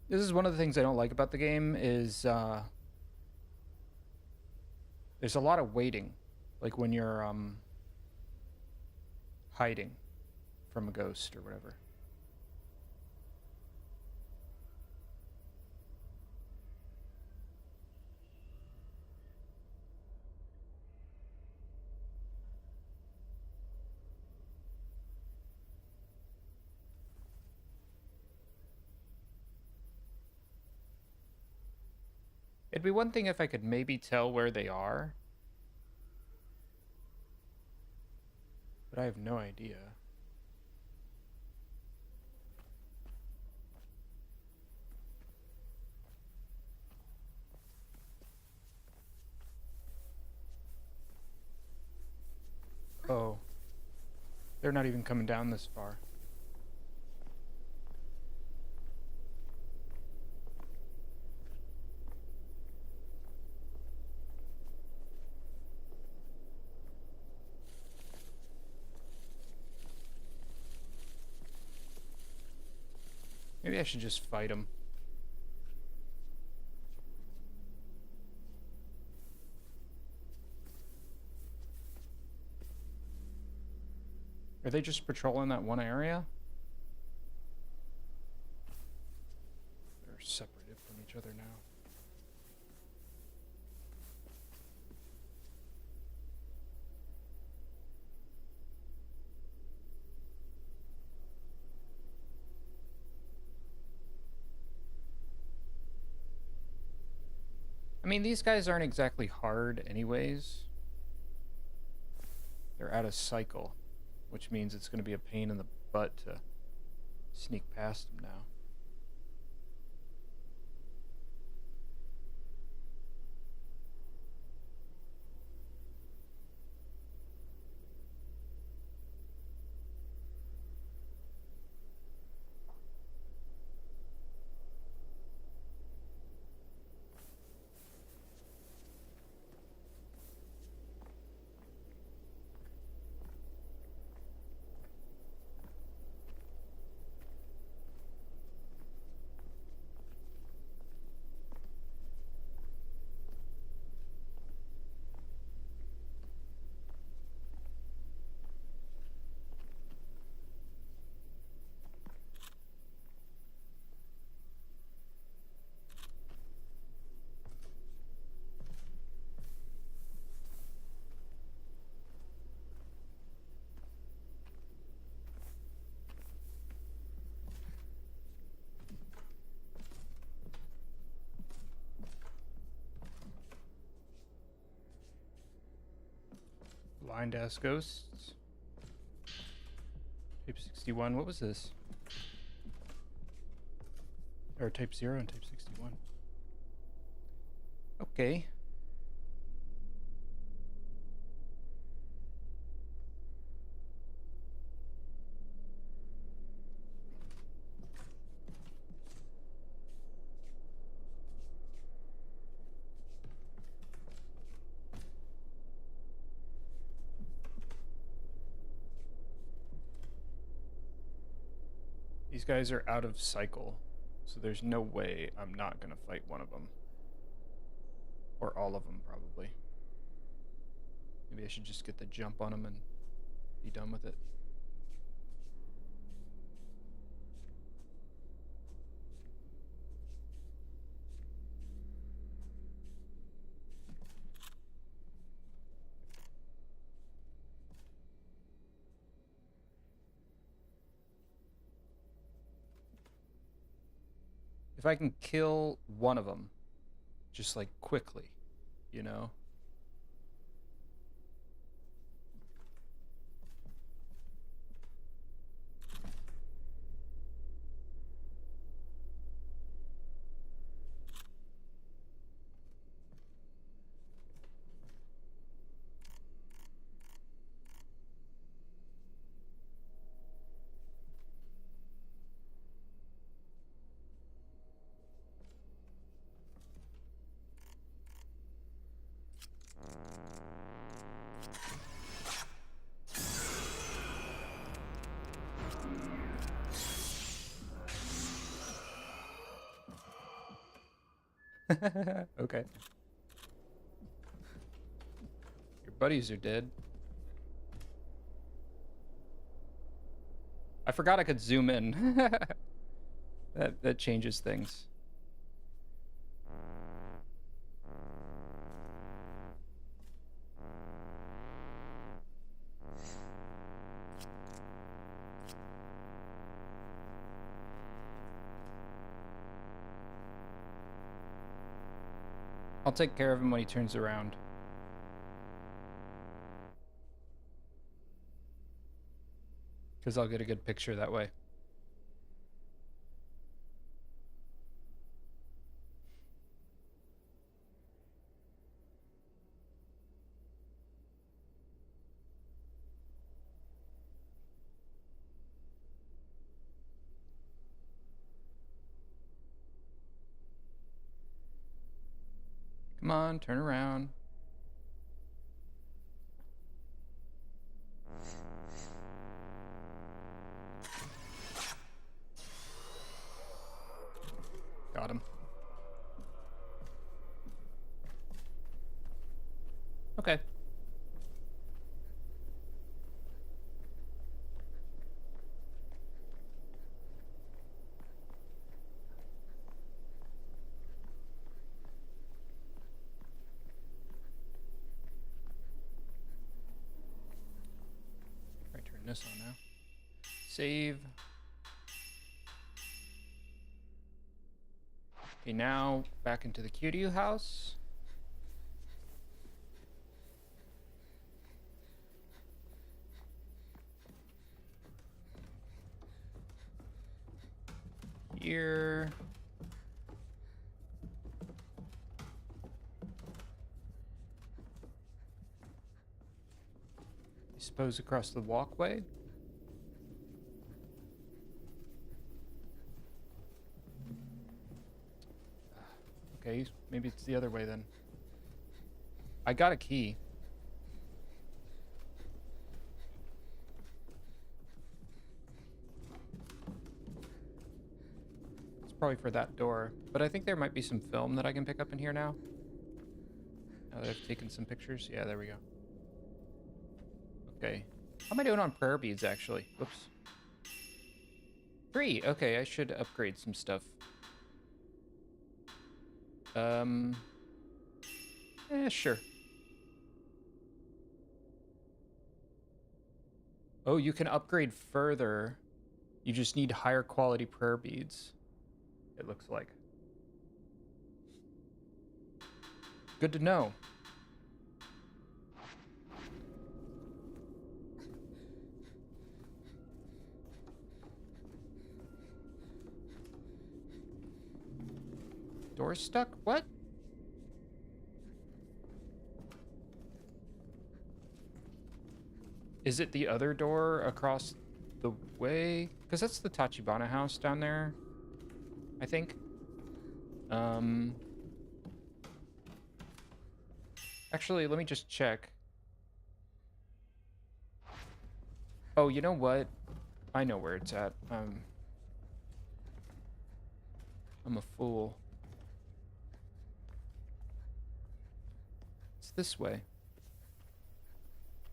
This is one of the things I don't like about the game is there's a lot of waiting, like when you're hiding from a ghost or whatever. It'd be one thing if I could maybe tell where they are, but I have no idea. Oh, they're not even coming down this far. Maybe I should just fight them. Are they just patrolling that one area? They're separated from each other now. I mean, these guys aren't exactly hard anyways. They're out of cycle, which means it's going to be a pain in the butt to sneak past them now. Blind ass ghosts. Type 61. What was this? Or type 0 and type 61. Okay. These guys are out of cycle, so there's no way I'm not gonna fight one of them. Or all of them, probably. Maybe I should just get the jump on them and be done with it. If I can kill one of them, just like quickly, you know? Okay. Your buddies are dead. I forgot I could zoom in. That changes things. I'll take care of him when he turns around. Because I'll get a good picture that way. Come on, turn around. Got him. Okay. Try turn this on now. Save. Okay, now back into the Q house. Here. I suppose across the walkway. Okay, maybe it's the other way then. I got a key. It's probably for that door, but I think there might be some film that I can pick up in here now. Now that I've taken some pictures. Yeah, there we go. Okay. How am I doing on prayer beads, actually? Whoops. 3. Okay, I should upgrade some stuff. Sure. Oh, you can upgrade further. You just need higher quality prayer beads, it looks like. Good to know. Door's stuck? What? Is it the other door across the way? Because that's the Tachibana house down there, I think. Actually, let me just check. Oh, you know what? I know where it's at. I'm a fool. It's this way.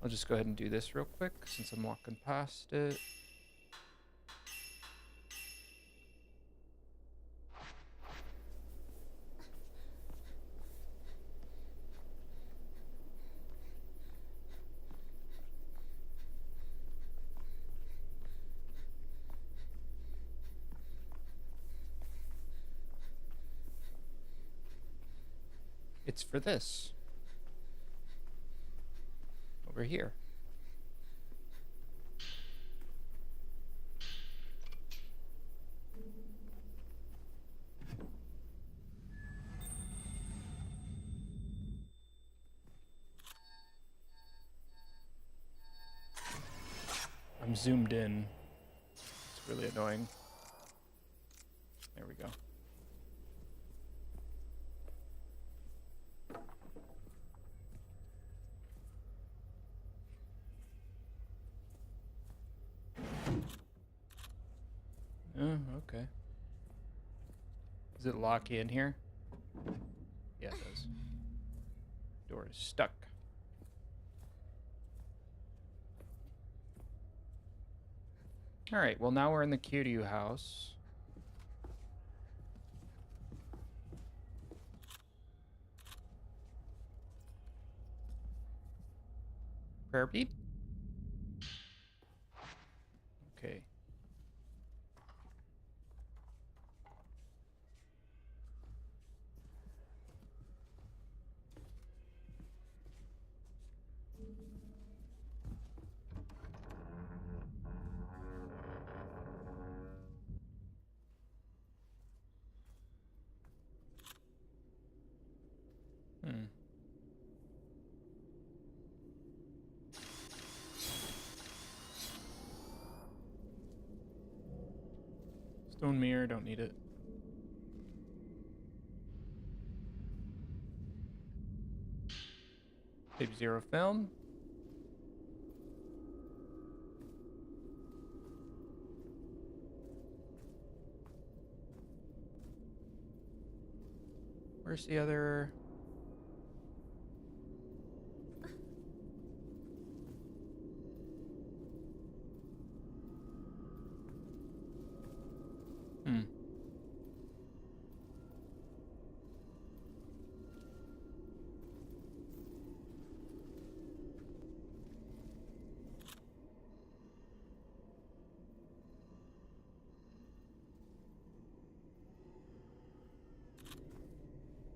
I'll just go ahead and do this real quick since I'm walking past it. It's for this. Over here. I'm zoomed in. It's really annoying. There we go. Oh, okay. Does it lock in here? Yeah, it does. Door is stuck. Alright, well now we're in the Kiryu house. Prayer bead? Okay. Hmm. Stone mirror, don't need it. Tape 0 film. Where's the other? Hmm.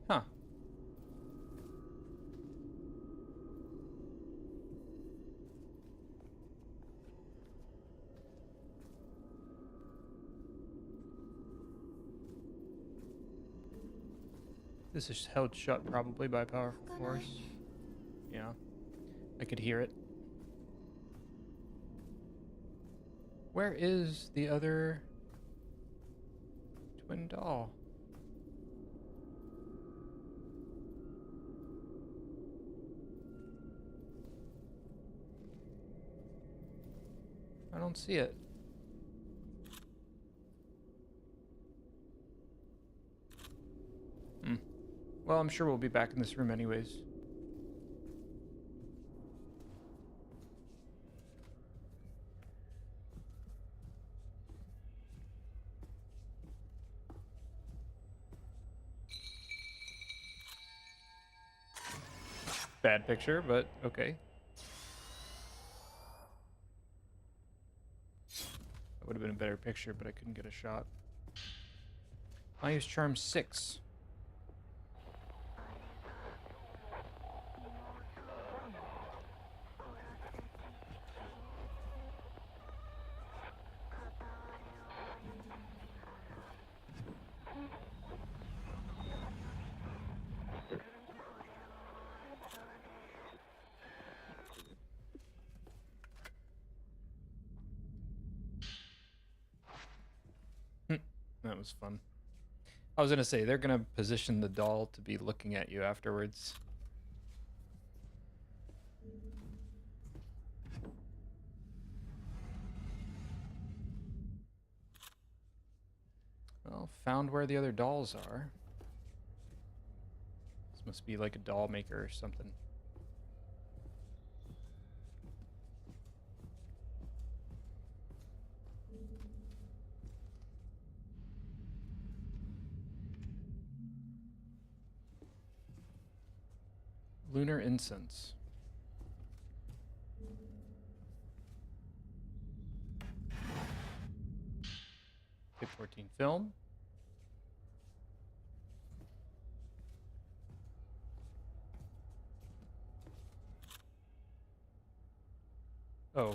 Huh. This is held shut probably by powerful force. Yeah. I could hear it. Where is the other twin doll? I don't see it. Hmm. Well, I'm sure we'll be back in this room anyways. Bad picture, but okay. That would have been a better picture, but I couldn't get a shot. I use charm 6. That was fun. I was gonna say, they're gonna position the doll to be looking at you afterwards. Well, found where the other dolls are. This must be like a doll maker or something. Lunar incense. Tape 14 film. Oh.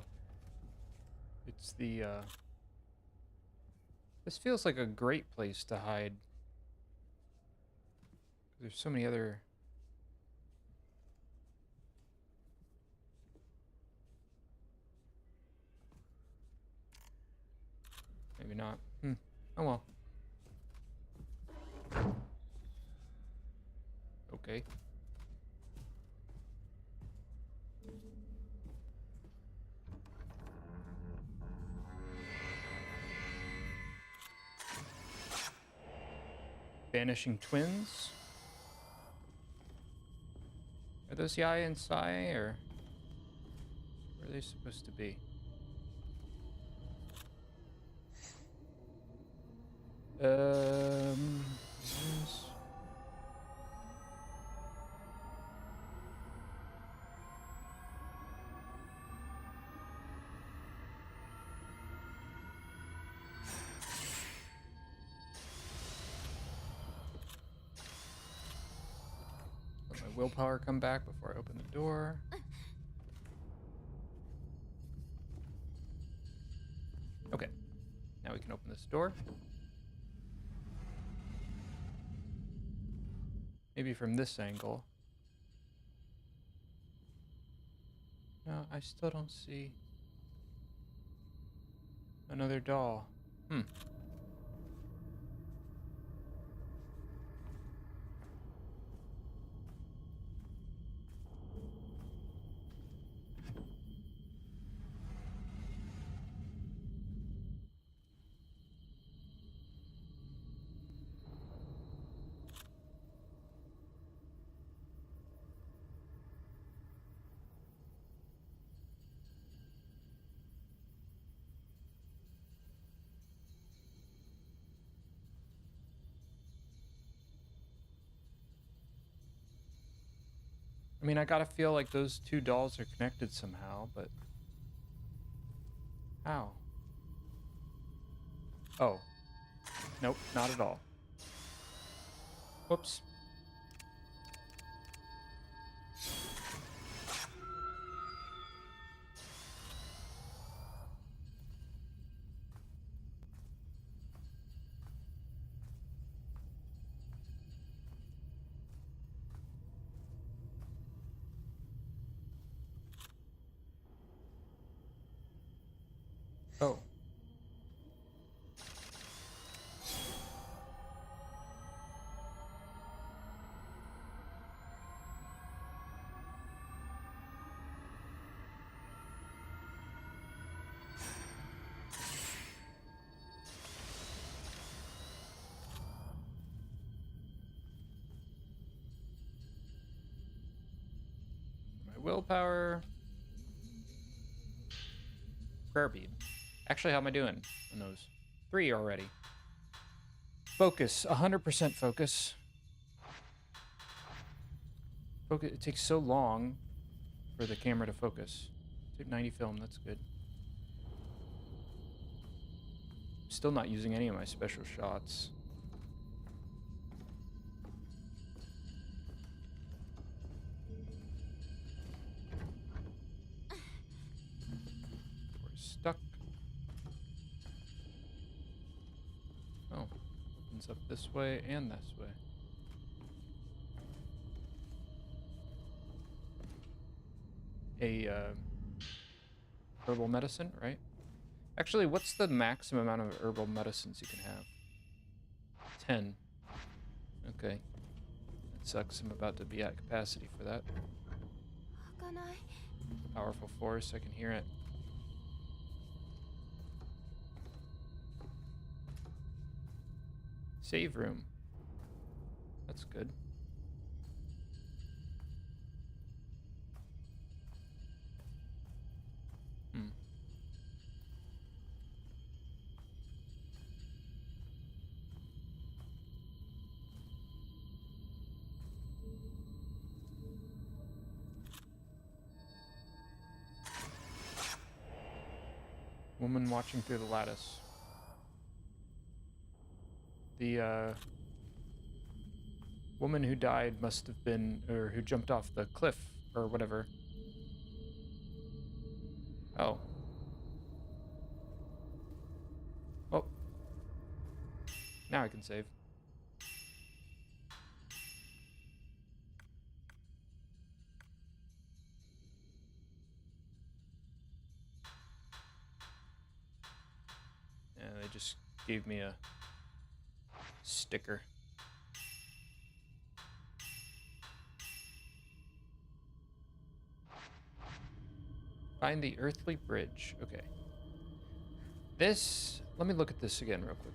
It's the, This feels like a great place to hide. There's so many other... Maybe not. Oh well. Okay. Vanishing twins. Are those Yai and Sai, or where are they supposed to be? Yes. Let my willpower come back before I open the door. Okay. Now we can open this door. Maybe from this angle. No, I still don't see another doll. I mean, I gotta feel like those two dolls are connected somehow, but... How? Oh. Nope, not at all. Whoops. Oh. My willpower. Prayer bead. Actually, how am I doing on those? 3 already. Focus. 100% focus. Focus. It takes so long for the camera to focus. Take 90 film. That's good. Still not using any of my special shots. We're stuck. Oh, opens up this way and this way. A herbal medicine, right? Actually, what's the maximum amount of herbal medicines you can have? 10. Okay. That sucks. I'm about to be at capacity for that. Powerful force. I can hear it. Save room. That's good. Hmm. Woman watching through the lattice. The woman who died must have been, or who jumped off the cliff or whatever. Oh. Oh. Now I can save. Yeah, they just gave me a sticker. Find the earthly bridge. Okay. This, let me look at this again real quick.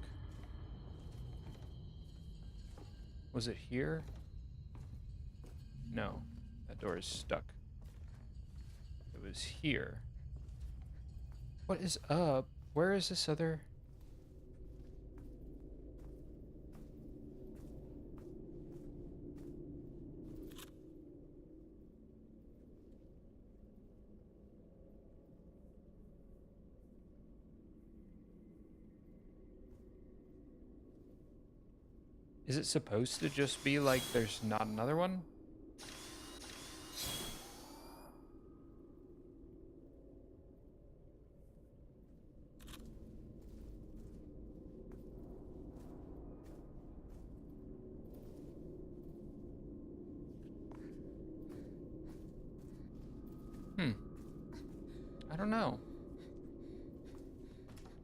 Was it here? No, that door is stuck. It was here. What is up? Where is this other? Is it supposed to just be like there's not another one? I don't know.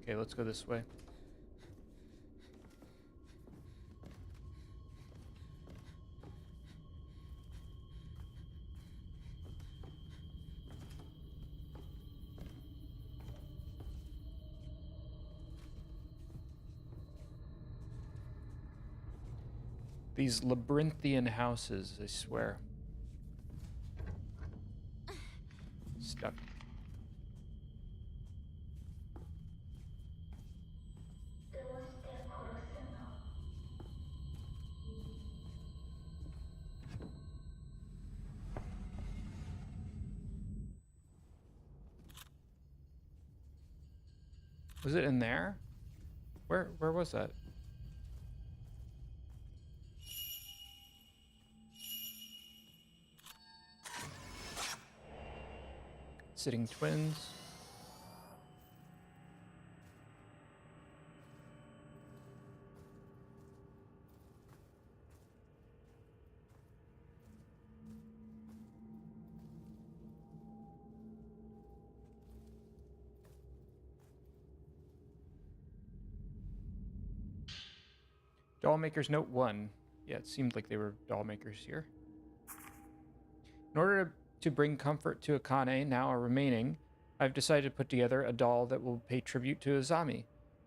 Okay, let's go this way. These labyrinthian houses, I swear. Stuck. Was it in there? Where was that? Sitting twins. Doll makers note 1. Yeah, it seemed like they were doll makers here. In order to bring comfort to Akane, now remaining, I've decided to put together a doll that will pay tribute to Azami.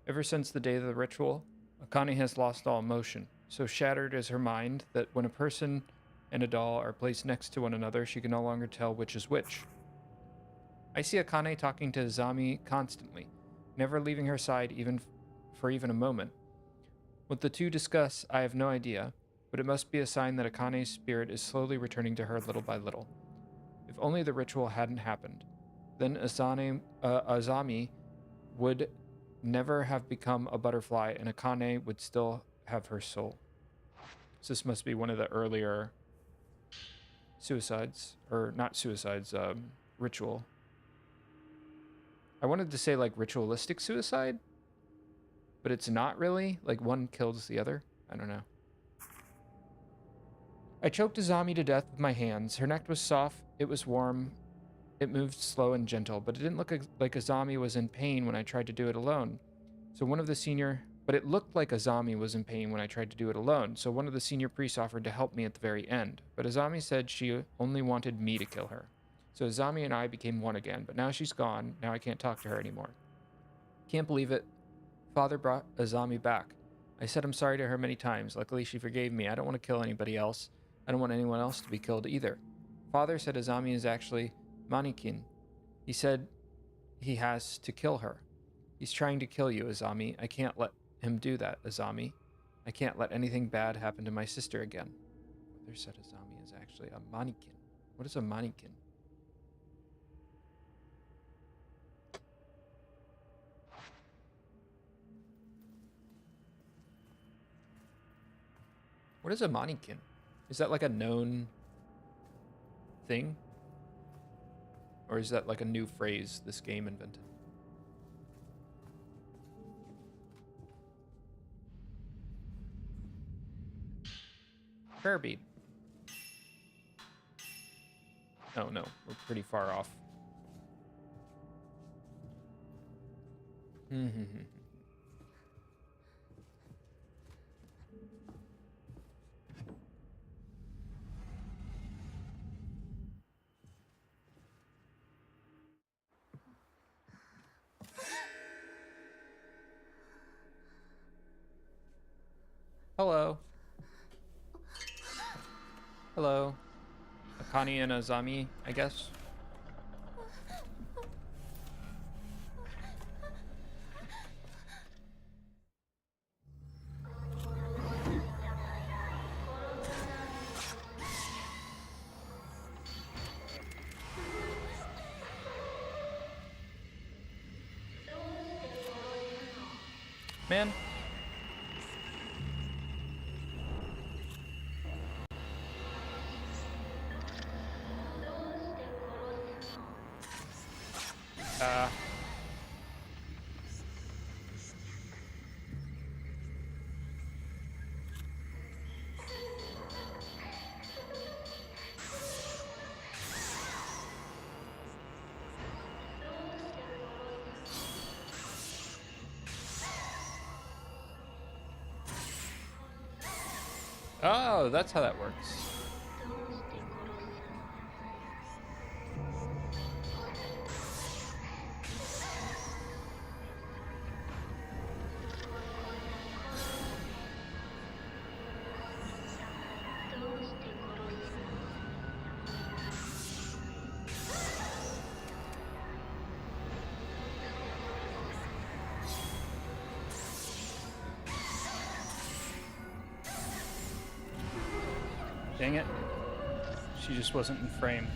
Ever since the day of the ritual, Akane has lost all emotion. So shattered is her mind that when a person and a doll are placed next to one another, she can no longer tell which is which. I see Akane talking to Azami constantly, never leaving her side for even a moment. What the two discuss, I have no idea, but it must be a sign that Akane's spirit is slowly returning to her little by little. If only the ritual hadn't happened, then Azami would never have become a butterfly and Akane would still have her soul. So this must be one of the earlier suicides, or not suicides, ritual. I wanted to say like ritualistic suicide, but it's not really. Like one kills the other. I don't know. I choked Azami to death with my hands. Her neck was soft. It was warm. It moved slow and gentle, but it didn't look like Azami was in pain when I tried to do it alone. So one of the senior But it looked like Azami was in pain when I tried to do it alone, so one of the senior priests offered to help me at the very end. But Azami said she only wanted me to kill her. So Azami and I became one again, but now she's gone. Now I can't talk to her anymore. Can't believe it. Father brought Azami back. I said I'm sorry to her many times. Luckily, she forgave me. I don't want to kill anybody else. I don't want anyone else to be killed either. Father said Azami is actually Manikin. He said he has to kill her. He's trying to kill you, Azami. I can't let him do that, Azami. I can't let anything bad happen to my sister again. Father said Azami is actually a Manikin. What is a Manikin? What is a Manikin? Is that like a known thing? Or is that like a new phrase this game invented? Prayer bead. Oh no, we're pretty far off. Hello. Hello. Akani and Azami, I guess. Man. Oh, that's how that works. Dang it. She just wasn't in frame.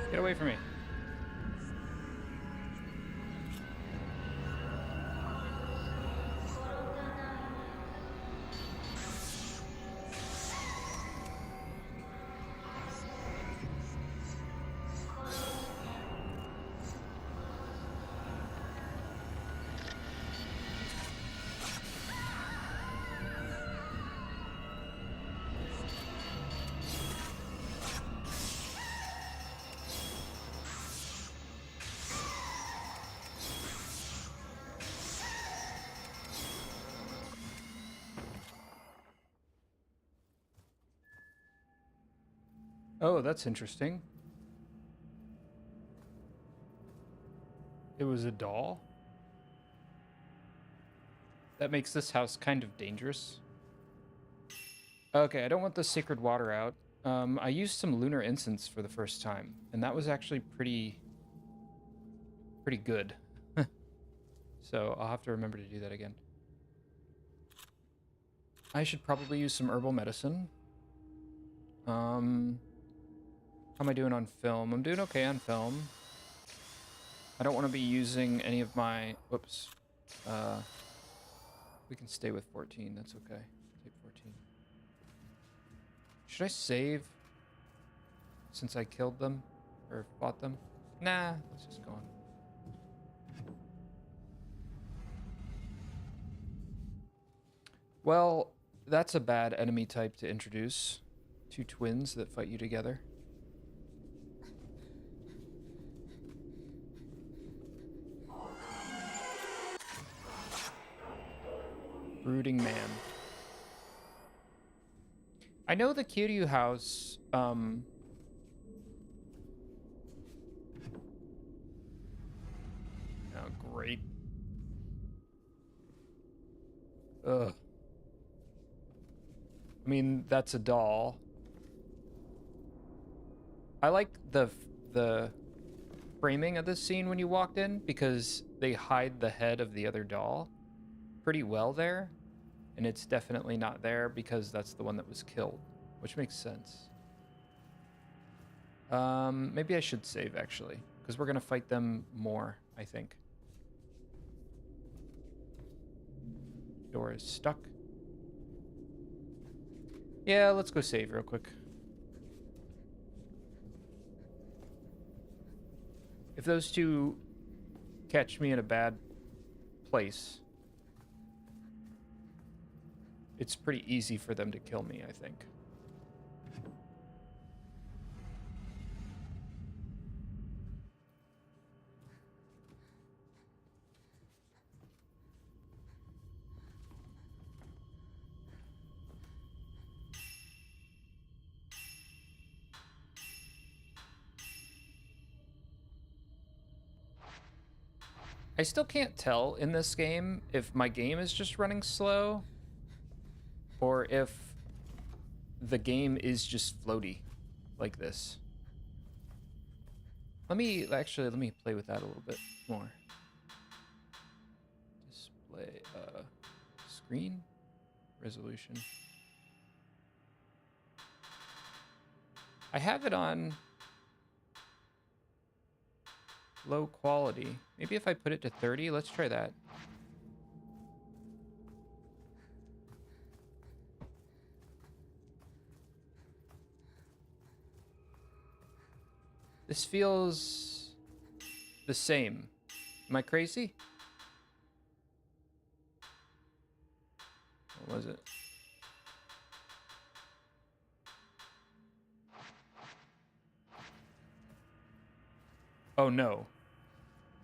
Get away from me. Oh, that's interesting. It was a doll? That makes this house kind of dangerous. Okay, I don't want the sacred water out. I used some lunar incense for the first time, and that was actually pretty good. So I'll have to remember to do that again. I should probably use some herbal medicine. How am I doing on film? I'm doing okay on film. I don't want to be using any of my... Whoops. We can stay with 14. That's okay. Take 14. Should I save since I killed them? Or fought them? Nah, let's just go on. Well, that's a bad enemy type to introduce. Two twins that fight you together. Brooding man. I know the Kiryu house, oh, great. Ugh. I mean, that's a doll. I like the framing of this scene when you walked in because they hide the head of the other doll pretty well there. And it's definitely not there because that's the one that was killed, which makes sense. Maybe I should save actually, because we're gonna fight them more, I think. Door is stuck. Yeah, let's go save real quick. If those two catch me in a bad place, it's pretty easy for them to kill me, I think. I still can't tell in this game if my game is just running slow or if the game is just floaty like this. Let me play with that a little bit more. Display screen resolution. I have it on low quality. Maybe if I put it to 30, let's try that. This feels the same. Am I crazy? What was it? Oh no.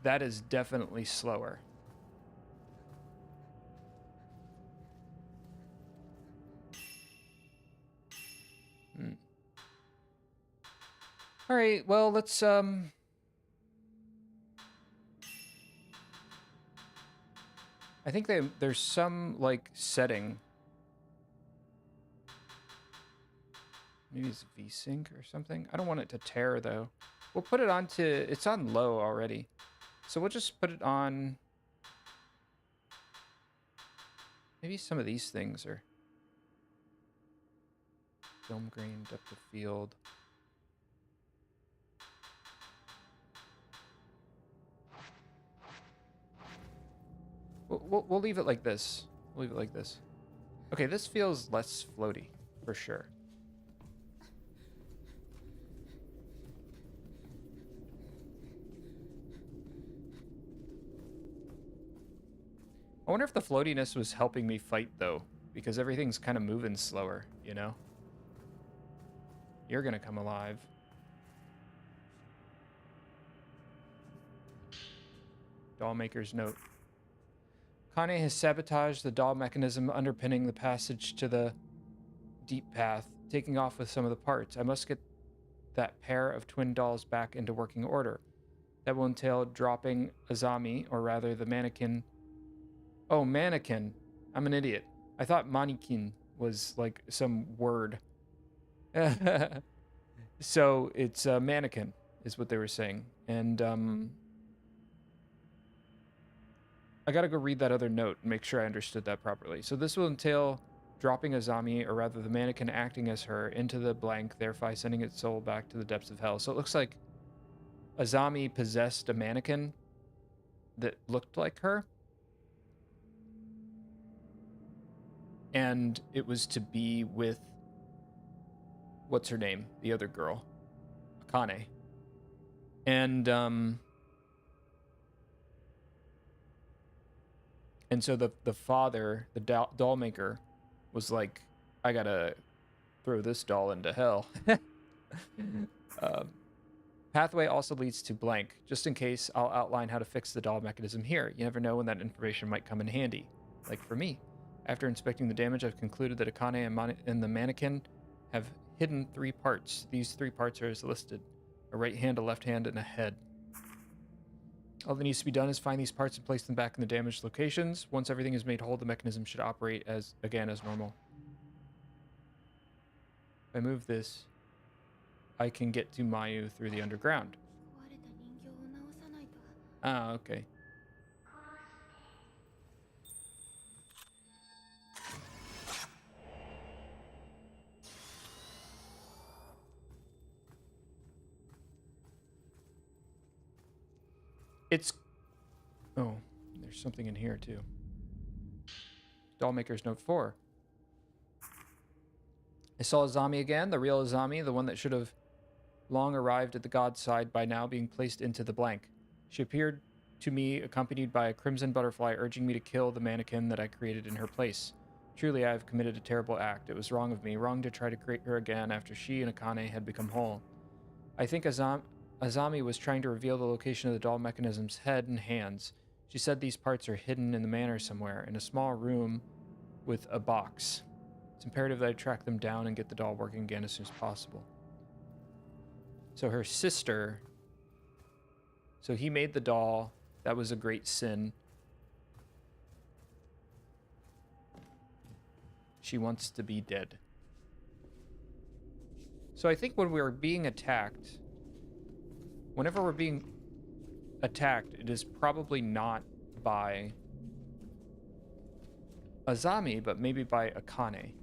That is definitely slower. All right, well, let's I think there's some like setting. Maybe it's VSync or something. I don't want it to tear though. We'll put it on to, it's on low already. So we'll just put it on. Maybe some of these things are film grain, depth of field. We'll leave it like this. We'll leave it like this. Okay, this feels less floaty for sure. I wonder if the floatiness was helping me fight though, because everything's kind of moving slower, you know? You're gonna come alive. Dollmaker's note. Kane has sabotaged the doll mechanism underpinning the passage to the deep path, taking off with some of the parts. I must get that pair of twin dolls back into working order. That will entail dropping Azami, or rather the mannequin. Oh, mannequin. I'm an idiot. I thought mannequin was like some word. So it's a mannequin is what they were saying. And I gotta go read that other note and make sure I understood that properly. So this will entail dropping Azami, or rather the mannequin acting as her, into the blank, thereby sending its soul back to the depths of hell. So it looks like Azami possessed a mannequin that looked like her. And it was to be with, what's her name? The other girl, Akane. And so the father, the doll maker, was like, I gotta throw this doll into hell. Pathway also leads to blank. Just in case, I'll outline how to fix the doll mechanism here. You never know when that information might come in handy. Like for me. After inspecting the damage, I've concluded that Akane and the mannequin have hidden 3 parts. These 3 parts are as listed. A right hand, a left hand, and a head. All that needs to be done is find these parts and place them back in the damaged locations. Once everything is made whole, the mechanism should operate as normal. If I move this, I can get to Mayu through the underground. Ah, okay. It's... Oh, there's something in here, too. Dollmaker's Note 4. I saw Azami again, the real Azami, the one that should have long arrived at the god's side by now, being placed into the blank. She appeared to me accompanied by a crimson butterfly urging me to kill the mannequin that I created in her place. Truly, I have committed a terrible act. It was wrong of me, wrong to try to create her again after she and Akane had become whole. I think Azami was trying to reveal the location of the doll mechanism's head and hands. She said these parts are hidden in the manor somewhere, in a small room with a box. It's imperative that I track them down and get the doll working again as soon as possible. So her sister... So he made the doll. That was a great sin. She wants to be dead. So I think when we're being attacked... Whenever we're being attacked, it is probably not by Azami, but maybe by Akane.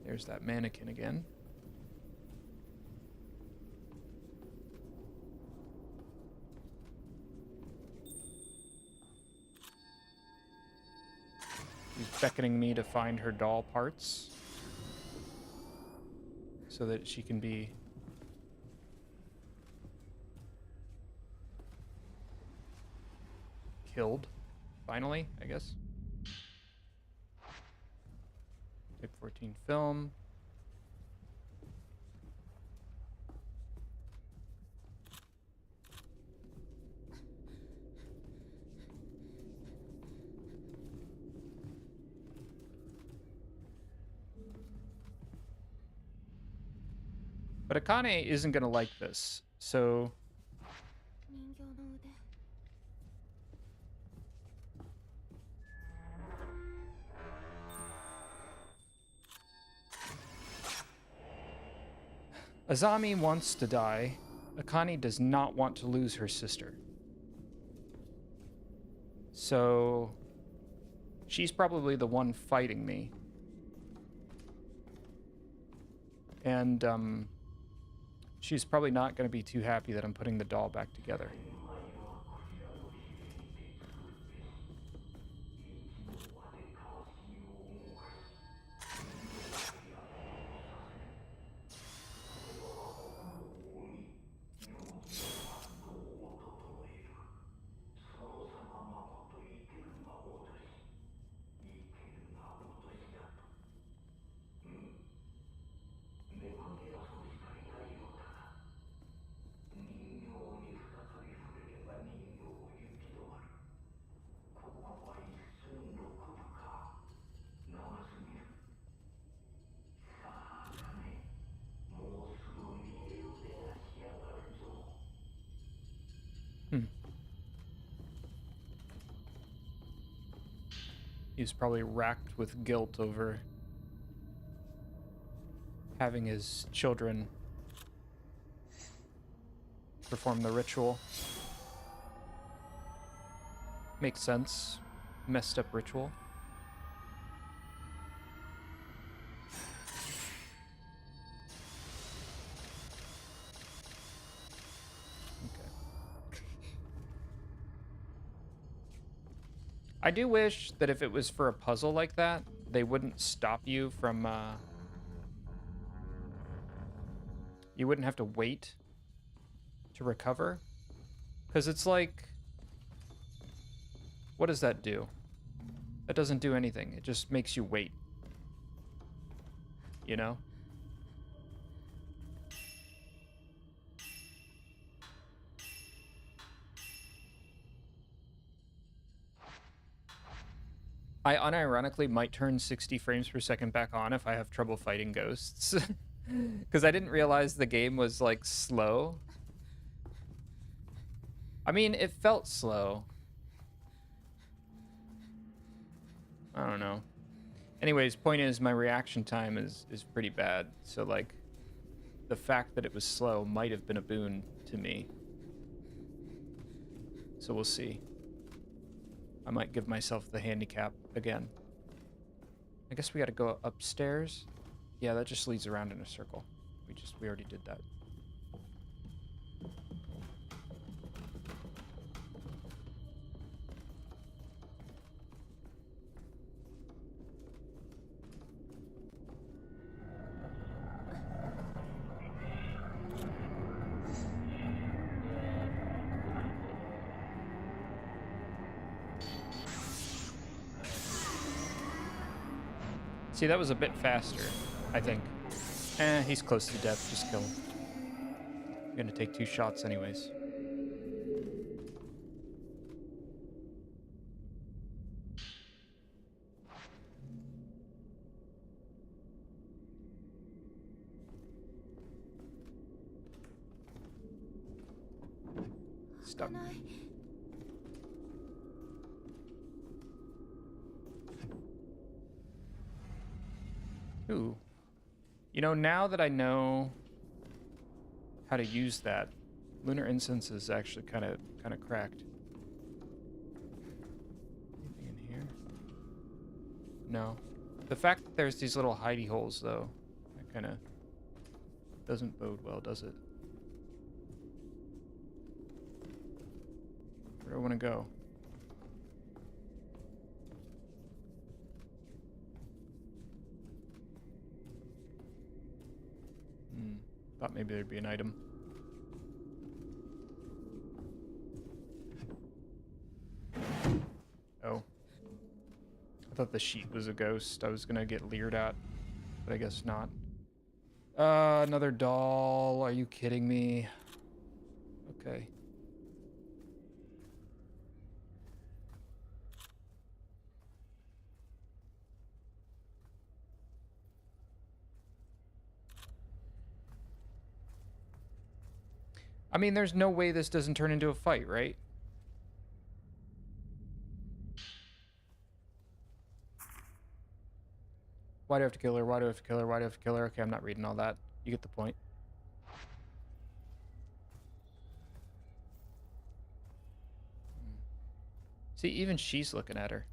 There's that mannequin again. She's beckoning me to find her doll parts so that she can be killed, finally, I guess. Type 14 film. But Akane isn't going to like this, so... Azami wants to die. Akane does not want to lose her sister. So... she's probably the one fighting me. And, she's probably not going to be too happy that I'm putting the doll back together. He's probably racked with guilt over having his children perform the ritual. Makes sense. Messed up ritual. I do wish that if it was for a puzzle like that, they wouldn't stop you from, you wouldn't have to wait to recover. Because it's like, what does that do? That doesn't do anything. It just makes you wait. You know? I unironically might turn 60 frames per second back on if I have trouble fighting ghosts. Because I didn't realize the game was, like, slow. I mean, it felt slow. I don't know. Anyways, point is, my reaction time is pretty bad. So, like, the fact that it was slow might have been a boon to me. So we'll see. I might give myself the handicap again. I guess we gotta go upstairs. Yeah, that just leads around in a circle. We already did that. See, that was a bit faster, I think. He's close to death. Just kill him. I'm gonna take 2 shots anyways. Stuck. Ooh. You know, now that I know how to use that, Lunar Incense is actually kind of cracked. Anything in here? No. The fact that there's these little hidey holes, though, that kind of doesn't bode well, does it? Where do I want to go? Thought maybe there'd be an item. Oh. I thought the sheet was a ghost. I was gonna get leered at, but I guess not. Another doll. Are you kidding me? Okay. I mean, there's no way this doesn't turn into a fight, right? Why do I have to kill her? Why do I have to kill her? Why do I have to kill her? Okay, I'm not reading all that. You get the point. See, even she's looking at her.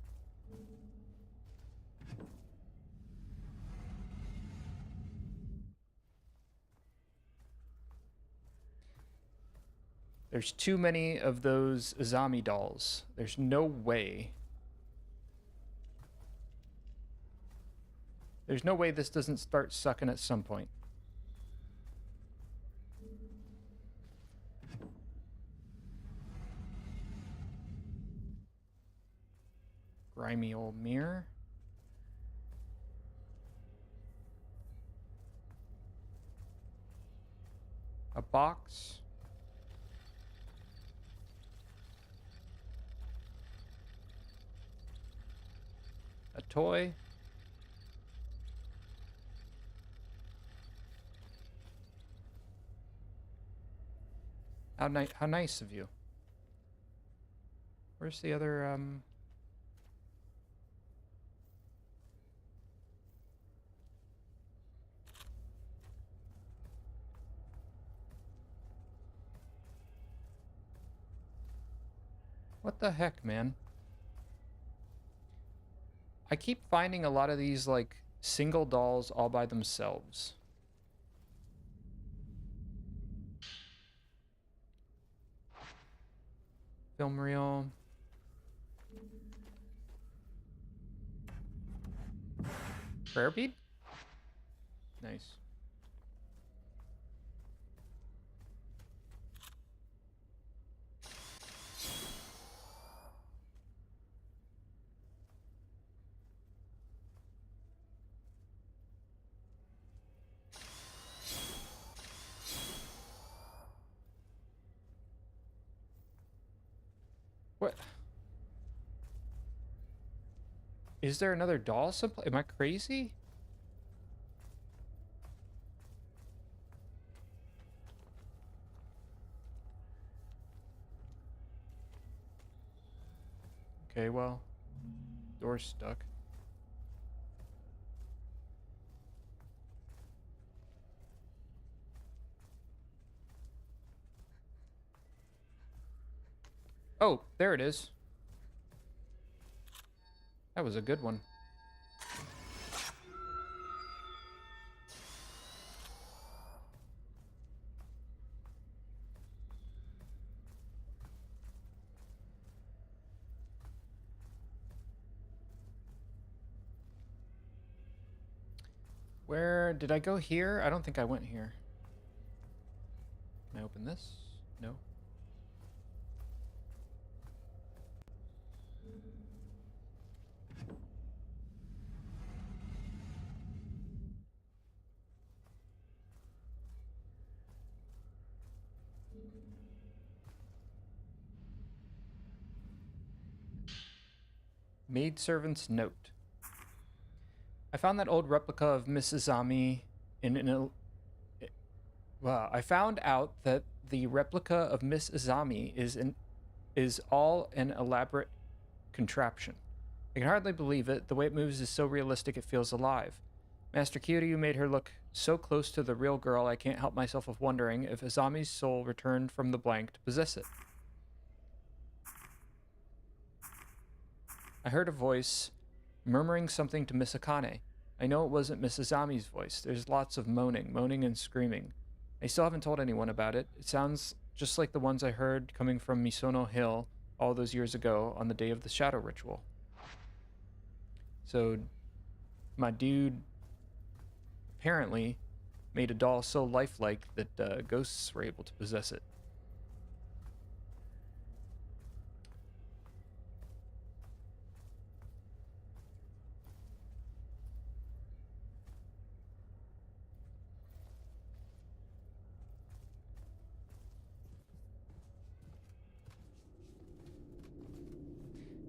There's too many of those Azami dolls. There's no way. There's no way this doesn't start sucking at some point. Grimy old mirror. A box. A toy. How nice of you. Where's the other, What the heck, man? I keep finding a lot of these, like, single dolls all by themselves. Film reel. Prayer bead? Nice. What? Is there another doll someplace? Am I crazy? Okay, well, door's stuck. Oh, there it is. That was a good one. Where did I go here? I don't think I went here. Can I open this? No. Maidservant's note. I found that old replica of Miss Izami well, I found out that the replica of Miss Izami is all an elaborate contraption. I can hardly believe it. The way it moves is so realistic it feels alive. Master Kiryu made her look so close to the real girl I can't help myself of wondering if Izami's soul returned from the blank to possess it. I heard a voice murmuring something to Miss Akane. I know it wasn't Miss Izami's voice. There's lots of moaning and screaming. I still haven't told anyone about it. It sounds just like the ones I heard coming from Misono Hill all those years ago on the day of the shadow ritual. So, my dude apparently made a doll so lifelike that ghosts were able to possess it.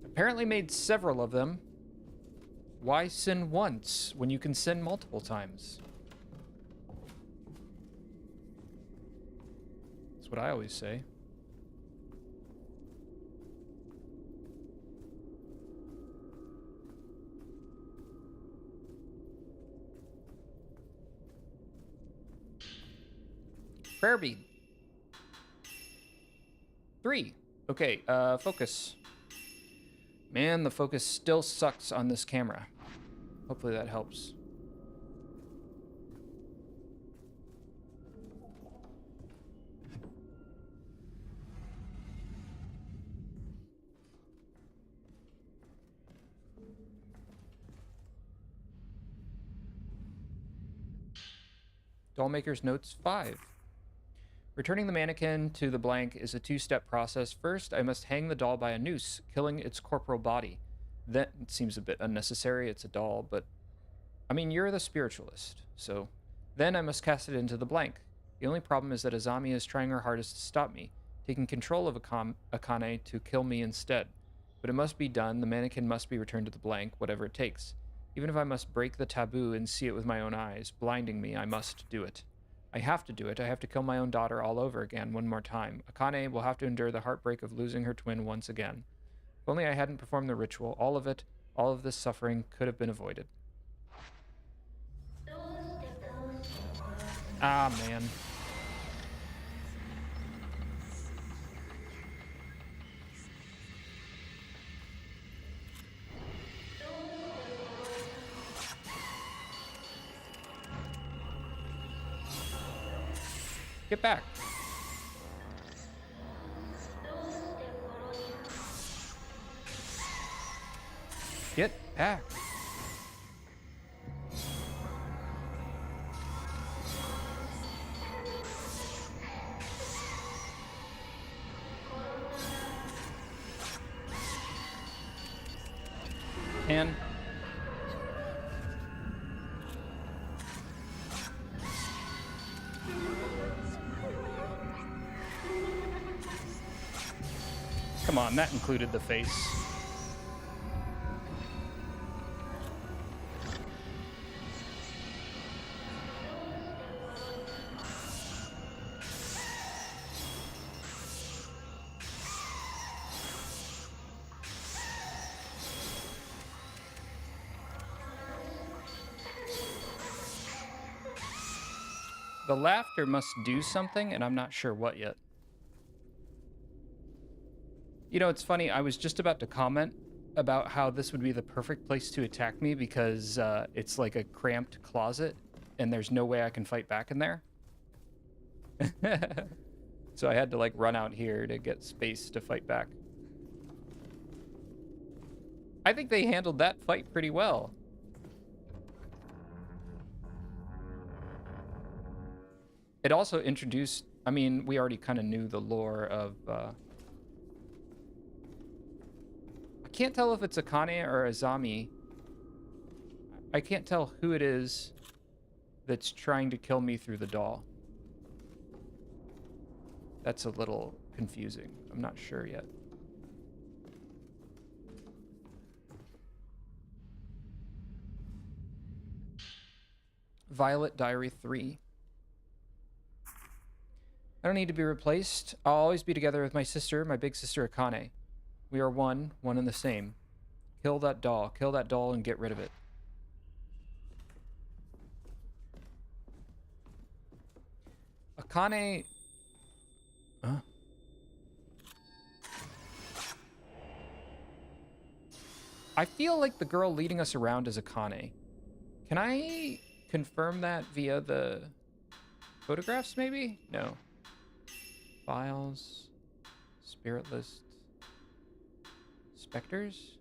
Apparently made several of them. Why sin once when you can sin multiple times? That's what I always say. Prayer bead. 3. Okay, focus. Man, the focus still sucks on this camera. Hopefully that helps. Dollmaker's Notes 5. Returning the mannequin to the blank is a two-step process. First, I must hang the doll by a noose, killing its corporal body. That seems a bit unnecessary. It's a doll, but... I mean, you're the spiritualist, so... Then I must cast it into the blank. The only problem is that Azami is trying her hardest to stop me, taking control of Akane to kill me instead. But it must be done. The mannequin must be returned to the blank, whatever it takes. Even if I must break the taboo and see it with my own eyes, blinding me, I must do it. I have to do it. I have to kill my own daughter all over again one more time. Akane will have to endure the heartbreak of losing her twin once again. If only I hadn't performed the ritual, all of this suffering could have been avoided. Ah, man. Get back. Get back. And come on, that included the face. The laughter must do something, and I'm not sure what yet. You know, it's funny, I was just about to comment about how this would be the perfect place to attack me because it's like a cramped closet, and there's no way I can fight back in there. So I had to, like, run out here to get space to fight back. I think they handled that fight pretty well. It also introduced, I mean, we already kind of knew the lore of, I can't tell if it's Akane or Azami. I can't tell who it is that's trying to kill me through the doll. That's a little confusing. I'm not sure yet. Violet Diary 3. I don't need to be replaced. I'll always be together with my sister, my big sister Akane. We are one and the same. Kill that doll and get rid of it. Akane... Huh? I feel like the girl leading us around is Akane. Can I confirm that via the photographs, maybe? No. Files. Spirit list. Specters?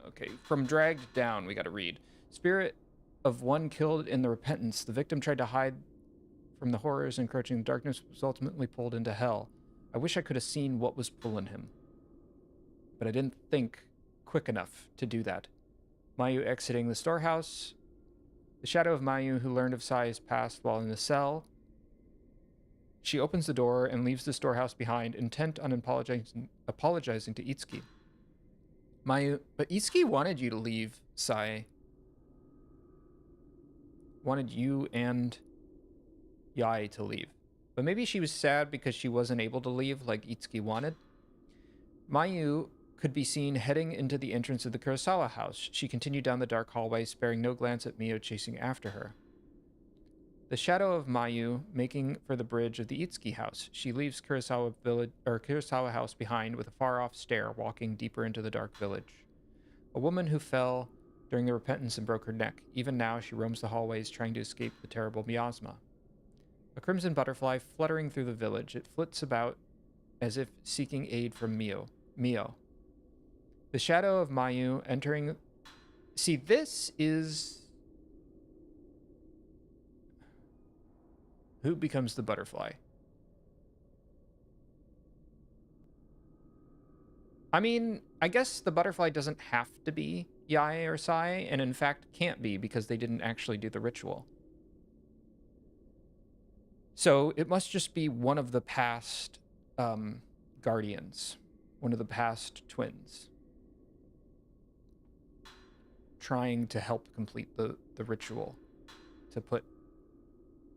Okay, from dragged down, we gotta read. Spirit of one killed in the repentance. The victim tried to hide from the horrors encroaching darkness, was ultimately pulled into hell. I wish I could have seen what was pulling him, but I didn't think quick enough to do that. Mayu exiting the storehouse. The shadow of Mayu, who learned of Sai's past while in the cell. She opens the door and leaves the storehouse behind, intent on apologizing to Itsuki. Mayu, but Itsuki wanted you to leave, Sai. Wanted you and Yae to leave. But maybe she was sad because she wasn't able to leave like Itsuki wanted. Mayu could be seen heading into the entrance of the Kurosawa house. She continued down the dark hallway, sparing no glance at Mio chasing after her. The shadow of Mayu making for the bridge of the Itsuki house. She leaves Kurosawa house behind with a far-off stare, walking deeper into the dark village. A woman who fell during the repentance and broke her neck. Even now, she roams the hallways trying to escape the terrible miasma. A crimson butterfly fluttering through the village. It flits about as if seeking aid from Mio. The shadow of Mayu entering... See, this is... Who becomes the butterfly? I mean, I guess the butterfly doesn't have to be Yae or Sai, and in fact can't be because they didn't actually do the ritual. So it must just be one of the past guardians, one of the past twins, trying to help complete the ritual to put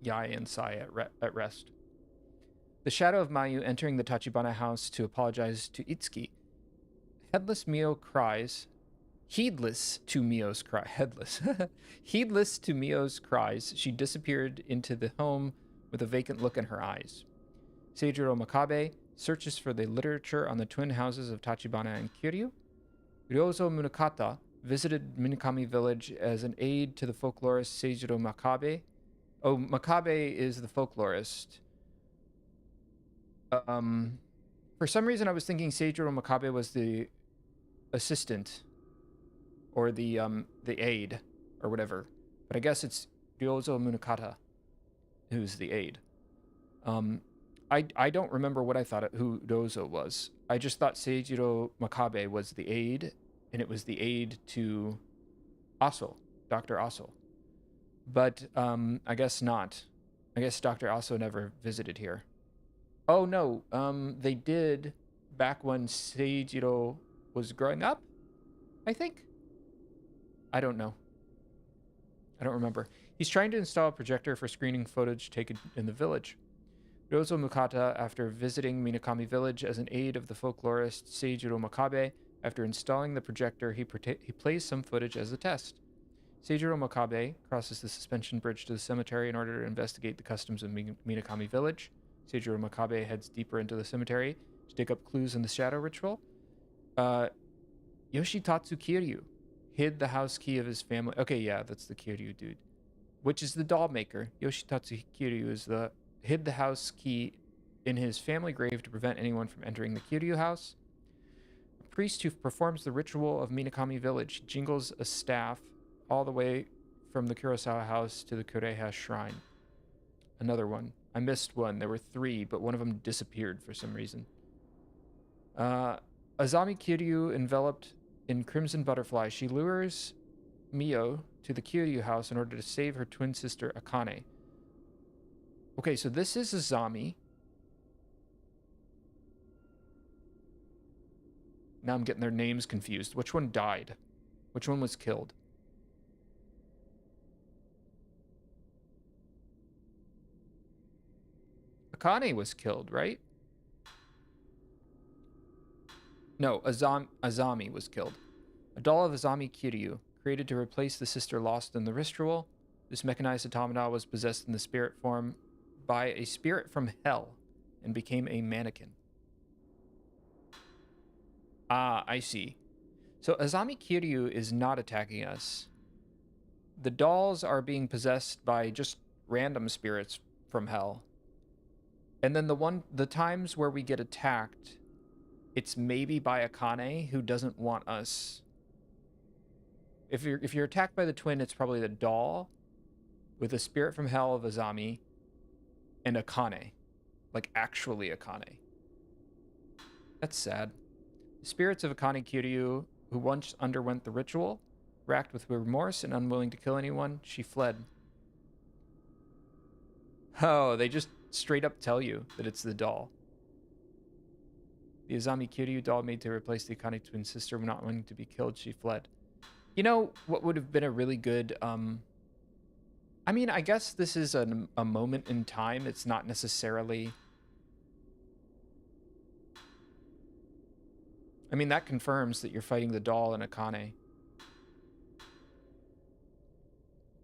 Yae and Sai at rest. The shadow of Mayu entering the Tachibana house to apologize to Itsuki. Heedless to Mio's cries. Heedless to Mio's cries, she disappeared into the home with a vacant look in her eyes. Seijiro Makabe searches for the literature on the twin houses of Tachibana and Kiryu. Ryozo Munakata visited Minakami village as an aide to the folklorist Seijiro Makabe. Oh, Makabe is the folklorist. For some reason, I was thinking Seijiro Makabe was the assistant or the aide or whatever, but I guess it's Ryozo Munakata who's the aide. I don't remember what I thought who Dozo was. I just thought Seijiro Makabe was the aide, and it was the aide to Aso, Dr. Aso. But I guess not. I guess Dr. Aso never visited here. Oh no, they did back when Seijiro was growing up, I think. I don't know. I don't remember. He's trying to install a projector for screening footage taken in the village. Ryozo Mukata, after visiting Minakami Village as an aide of the folklorist Seijiro Makabe, after installing the projector, he plays some footage as a test. Seijiro Makabe crosses the suspension bridge to the cemetery in order to investigate the customs of Minakami Village. Seijiro Makabe heads deeper into the cemetery to dig up clues in the shadow ritual. Yoshitatsu Kiryu hid the house key of his family. Okay, yeah, that's the Kiryu dude. Which is the doll maker. Yoshitatsu Kiryu hid the house key in his family grave to prevent anyone from entering the Kiryu house. A priest who performs the ritual of Minakami Village jingles a staff all the way from the Kurosawa house to the Kureha shrine. Another one. I missed one. There were 3, but one of them disappeared for some reason. Azami Kiryu enveloped in crimson butterfly. She lures Mio to the Kiryu house in order to save her twin sister Akane. Okay, so this is Azami. Now I'm getting their names confused. Which one died? Which one was killed? Akane was killed, right? No, Azami was killed. A doll of Azami Kiryu, created to replace the sister lost in the ritual. This mechanized automata was possessed in the spirit form by a spirit from hell and became a mannequin. Ah, I see. So Azami Kiryu is not attacking us. The dolls are being possessed by just random spirits from hell. And then the times where we get attacked, it's maybe by Akane who doesn't want us. If you're attacked by the twin, it's probably the doll with a spirit from hell of Azami and Akane. Like actually Akane. That's sad. The spirits of Akane Kiryu, who once underwent the ritual, racked with remorse and unwilling to kill anyone, she fled. Oh, they just straight up tell you that it's the doll. The Azami Kiryu doll made to replace the Akane twin sister, not wanting to be killed, she fled. You know what would have been a really good, I mean, I guess this is a moment in time. It's not necessarily... I mean, that confirms that you're fighting the doll and Akane.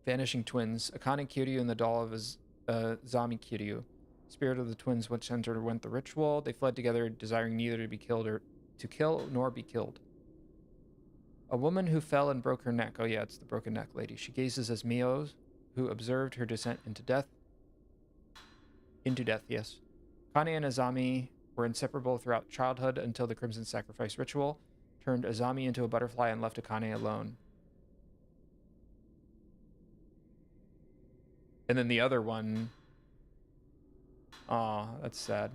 Vanishing twins. Akane Kiryu and the doll of Azami Kiryu. Spirit of the twins which underwent the ritual. They fled together, desiring neither to be killed or to kill nor be killed. A woman who fell and broke her neck. Oh yeah, it's the broken neck lady. She gazes as Mio, who observed her descent into death. Into death, yes. Kane and Azami were inseparable throughout childhood until the Crimson Sacrifice ritual turned Azami into a butterfly and left Akane alone. And then the other one... Aw, that's sad.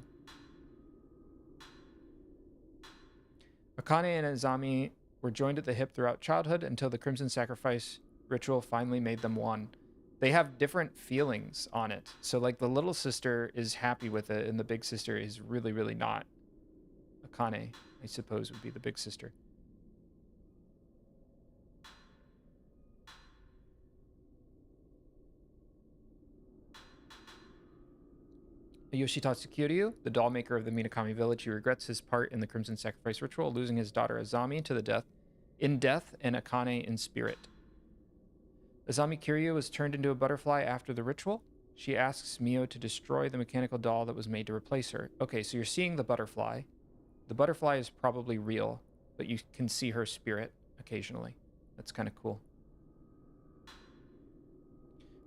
Akane and Azami were joined at the hip throughout childhood until the Crimson Sacrifice ritual finally made them one. They have different feelings on it. So, like, the little sister is happy with it, and the big sister is really, really not. Akane, I suppose, would be the big sister. Yoshitatsu Kiryu, the doll maker of the Minakami village, he regrets his part in the Crimson Sacrifice ritual, losing his daughter Azami to the death and Akane in spirit. Azami Kiryu was turned into a butterfly after the ritual. She asks Mio to destroy the mechanical doll that was made to replace her. Okay, so you're seeing the butterfly. The butterfly is probably real, but you can see her spirit occasionally. That's kind of cool.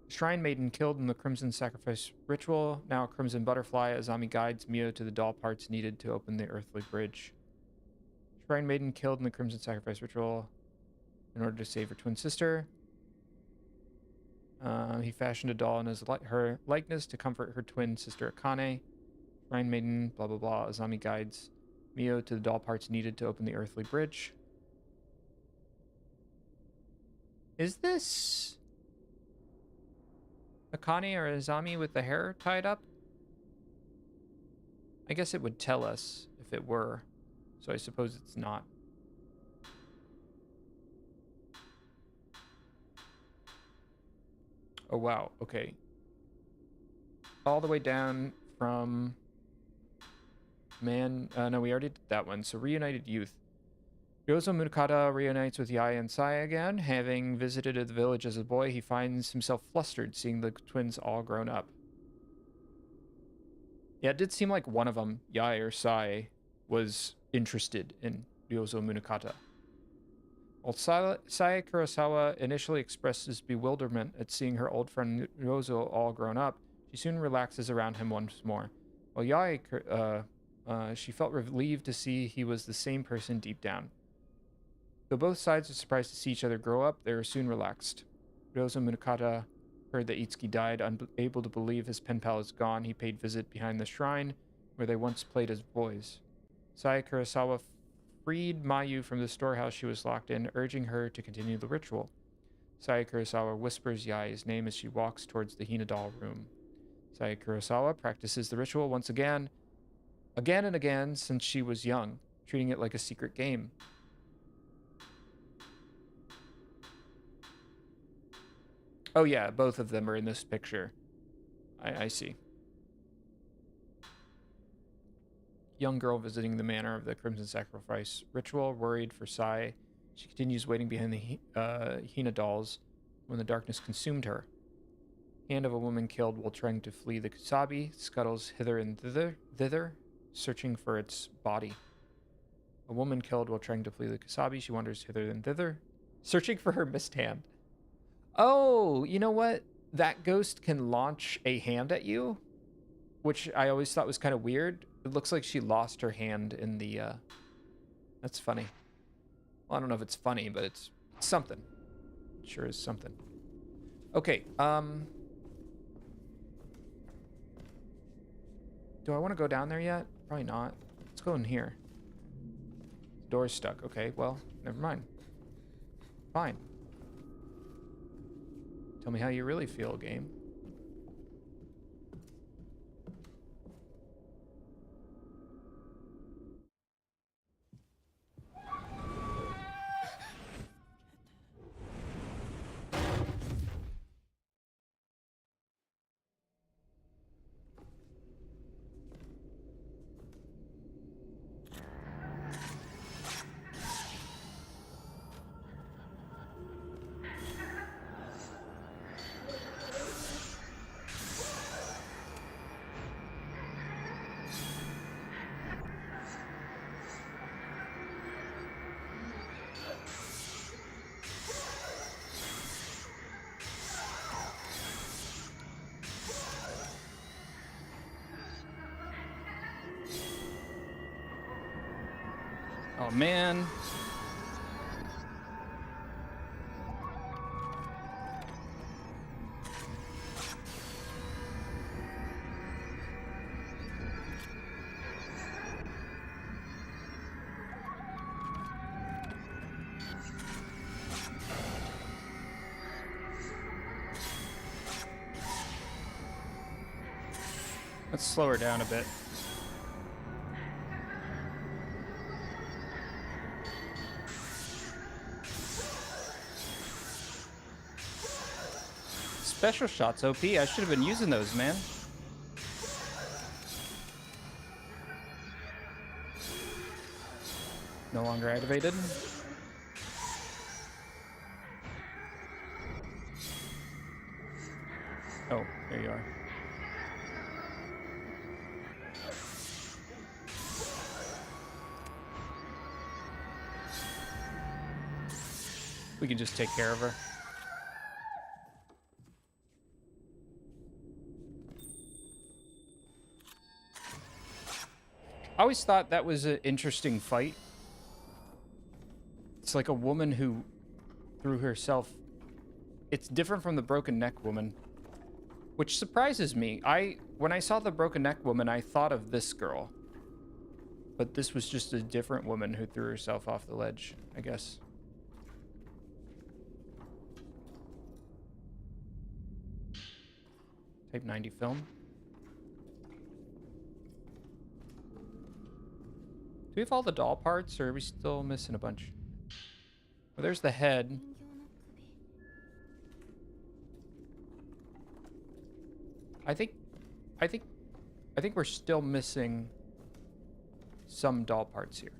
Shrine Maiden killed in the Crimson Sacrifice ritual. Now a Crimson Butterfly, Azami guides Mio to the doll parts needed to open the earthly bridge. Shrine Maiden killed in the Crimson Sacrifice ritual in order to save her twin sister. He fashioned a doll in her likeness to comfort her twin sister Akane. Shrine Maiden, blah blah blah. Azami guides Mio to the doll parts needed to open the earthly bridge. Is this Akane or Azami with the hair tied up? I guess it would tell us if it were, so I suppose it's not. Oh, wow. Okay. All the way down from... no, we already did that one. So, Reunited Youth. Ryozo Munakata reunites with Yae and Sai again. Having visited the village as a boy, he finds himself flustered seeing the twins all grown up. Yeah, it did seem like one of them, Yae or Sai, was interested in Ryozo Munakata. While Sai Kurosawa initially expresses bewilderment at seeing her old friend Ryozo all grown up, she soon relaxes around him once more. While Yae, she felt relieved to see he was the same person deep down. Though both sides are surprised to see each other grow up, they are soon relaxed. Ryozo Munakata heard that Itsuki died, unable to believe his pen pal is gone. He paid visit behind the shrine where they once played as boys. Sai Kurosawa freed Mayu from the storehouse she was locked in, urging her to continue the ritual. Sai Kurosawa whispers Yae's name as she walks towards the Hina doll room. Sai Kurosawa practices the ritual once again and again since she was young, treating it like a secret game. Oh yeah, both of them are in this picture. I see. Young girl visiting the manor of the Crimson Sacrifice ritual, worried for Sai. She continues waiting behind the Hina dolls when the darkness consumed her. Hand of a woman killed while trying to flee the Kusabi scuttles hither and thither, searching for its body. A woman killed while trying to flee the Kusabi. She wanders hither and thither, searching for her missed hand. Oh, you know what? That ghost can launch a hand at you, which I always thought was kind of weird. It looks like she lost her hand in the, That's funny. Well, I don't know if it's funny, but it's something. It sure is something. Okay, do I want to go down there yet? Probably not. Let's go in here. The door's stuck. Okay, well, never mind. Fine. Tell me how you really feel, game. Oh, man. Let's slow her down a bit. Special shots, OP. I should have been using those, man. No longer activated. Oh, there you are. We can just take care of her. I always thought that was an interesting fight. It's like a woman who threw herself It's different from the broken neck woman, which surprises me. When I saw the broken neck woman, I thought of this girl. But this was just a different woman who threw herself off the ledge, I guess. Type 90 film. Do we have all the doll parts, or are we still missing a bunch? Well, there's the head. I think we're still missing some doll parts here.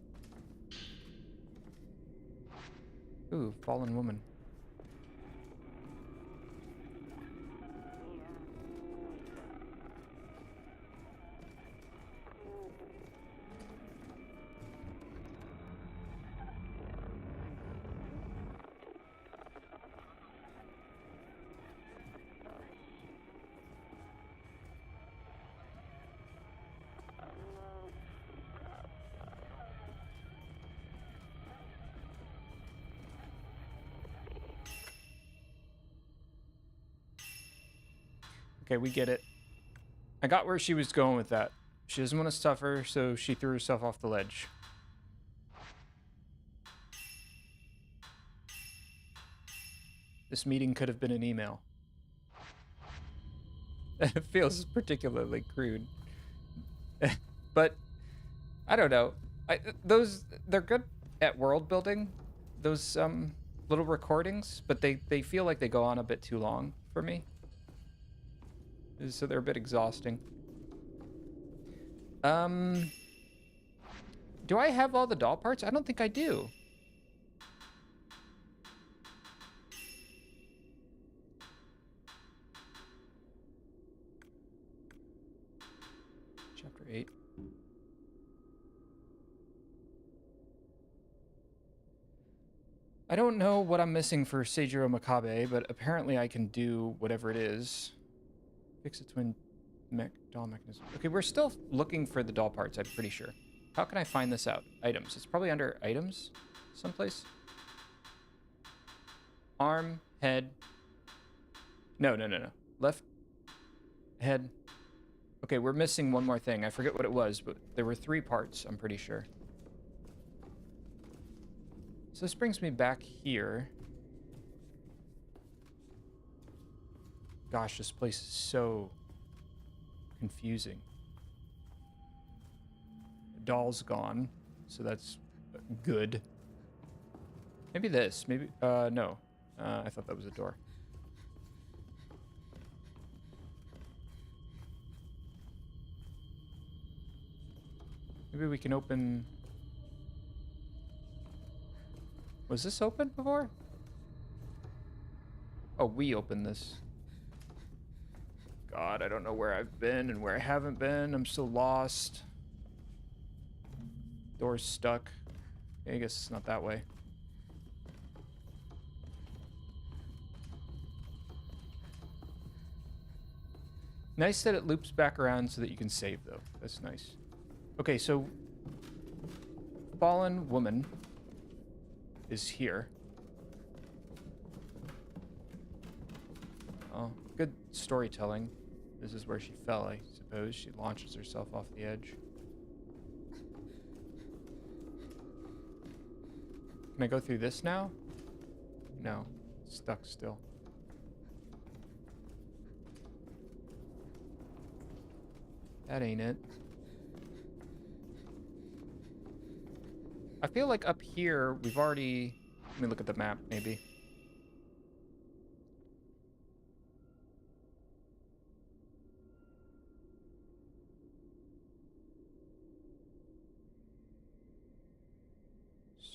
Ooh, fallen woman. Okay, we get it. I got where she was going with that. She doesn't want to suffer, so she threw herself off the ledge. This meeting could have been an email. It feels particularly crude. But I don't know. They're good at world building, those little recordings, but they feel like they go on a bit too long for me. So they're a bit exhausting. Do I have all the doll parts? I don't think I do. Chapter 8. I don't know what I'm missing for Seijiro Makabe, but apparently I can do whatever it is. Fix a twin doll mechanism. Okay, we're still looking for the doll parts, I'm pretty sure. How can I find this out? Items. It's probably under items someplace. Arm, head. No. Left, head. Okay, we're missing one more thing. I forget what it was, but there were 3 parts, I'm pretty sure. So this brings me back here. Gosh, this place is so confusing. The doll's gone, so that's good. Maybe this. Maybe, no. I thought that was a door. Maybe we can open... Was this open before? Oh, we opened this. God, I don't know where I've been and where I haven't been. I'm so lost. Door's stuck. I guess it's not that way. Nice that it loops back around so that you can save, though. That's nice. Okay, so... Fallen woman is here. Oh, good storytelling. This is where she fell, I suppose. She launches herself off the edge. Can I go through this now? No. It's stuck still. That ain't it. I feel like up here, we've already... Let me look at the map, maybe.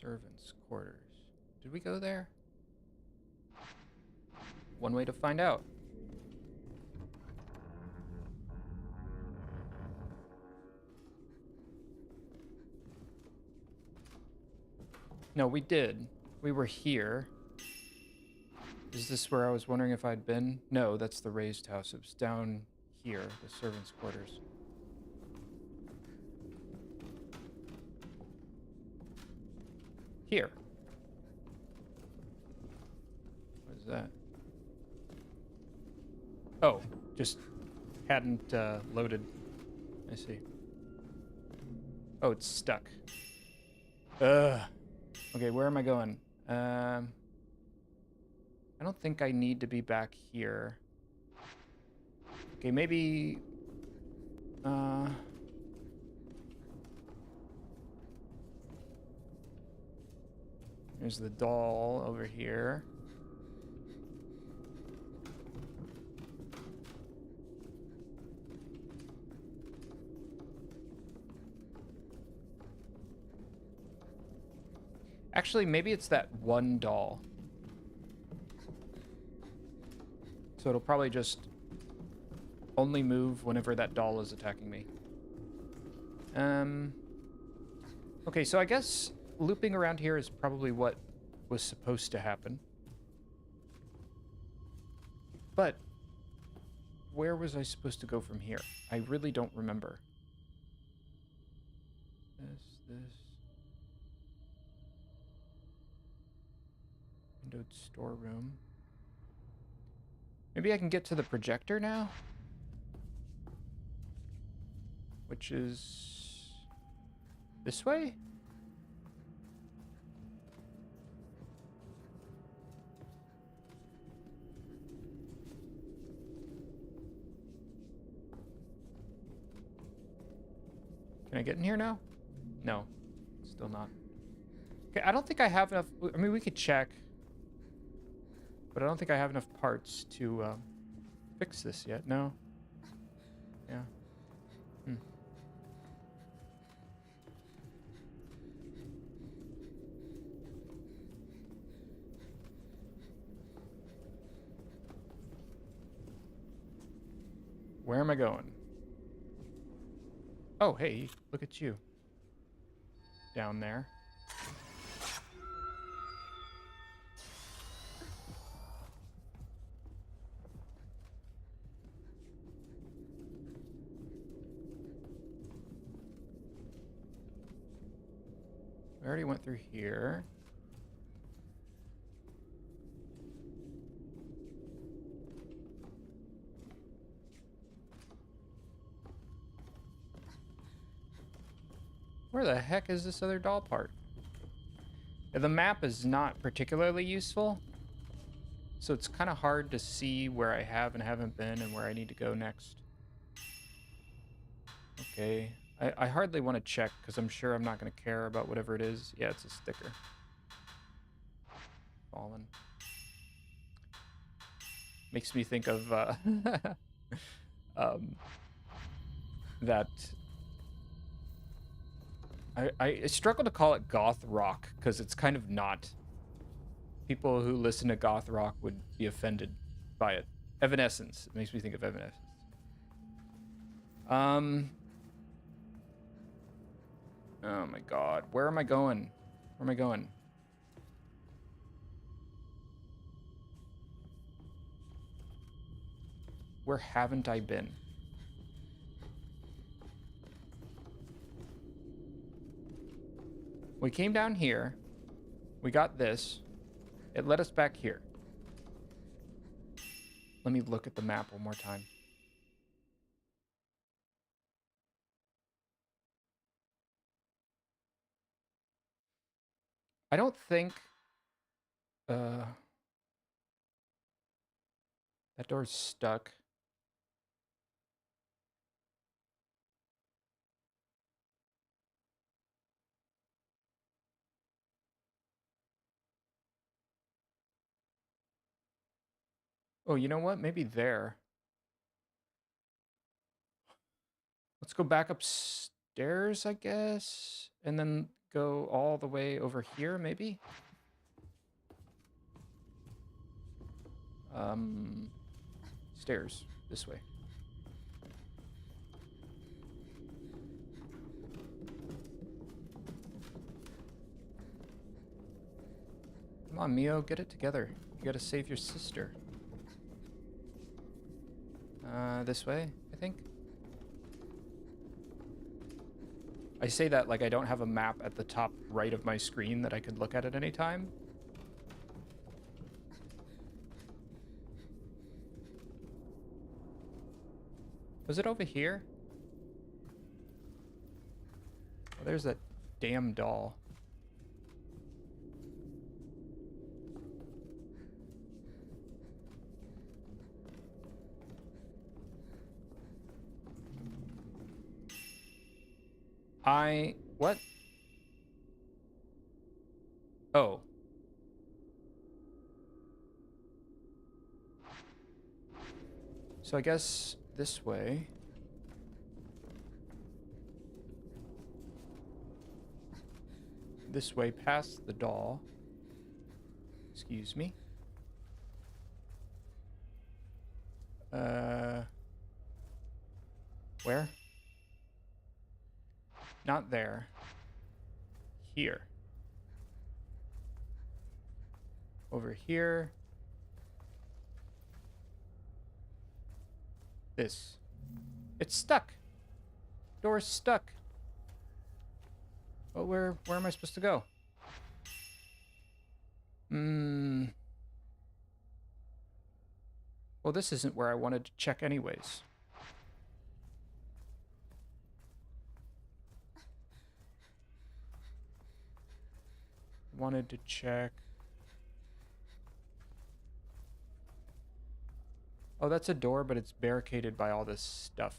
Servants' quarters. Did we go there? One way to find out. No, we did. We were here. Is this where I was wondering if I'd been? No, that's the raised house. It was down here, the servants' quarters. Here. What is that? Oh, just hadn't loaded. I see. Oh, it's stuck. Ugh. Okay, where am I going? I don't think I need to be back here. Okay, maybe... There's the doll over here. Actually, maybe it's that one doll. So it'll probably just only move whenever that doll is attacking me. Okay, so I guess looping around here is probably what was supposed to happen. But where was I supposed to go from here? I really don't remember. This. Windowed storeroom. Maybe I can get to the projector now? Which is... this way? Can I get in here now? No. Still not. Okay, I don't think I have enough... I mean, we could check. But I don't think I have enough parts to fix this yet. No. Yeah. Where am I going? Oh, hey, look at you. Down there. We already went through here. Where the heck is this other doll part? The map is not particularly useful, so it's kind of hard to see where I have and haven't been and where I need to go next. Okay, I hardly want to check because I'm sure I'm not going to care about whatever it is. Yeah, it's a sticker. Fallen. Makes me think of that... I struggle to call it goth rock because it's kind of not. People who listen to goth rock would be offended by it. Evanescence. It makes me think of Evanescence. Oh my god. Where am I going? Where am I going? Where haven't I been? We came down here. We got this. It led us back here. Let me look at the map one more time. I don't think... that door's stuck. Oh, you know what? Maybe there. Let's go back upstairs, I guess. And then go all the way over here, maybe? Stairs. This way. Come on, Mio, get it together. You gotta save your sister. This way, I think. I say that like I don't have a map at the top right of my screen that I could look at any time. Was it over here? Oh, there's that damn doll. What? Oh. So I guess this way. This way past the doll. Excuse me. Where? Not there. Here. Over here. This. It's stuck. Door's stuck. Oh, where am I supposed to go? Well, this isn't where I wanted to check anyways. Wanted to check. Oh, that's a door, but it's barricaded by all this stuff.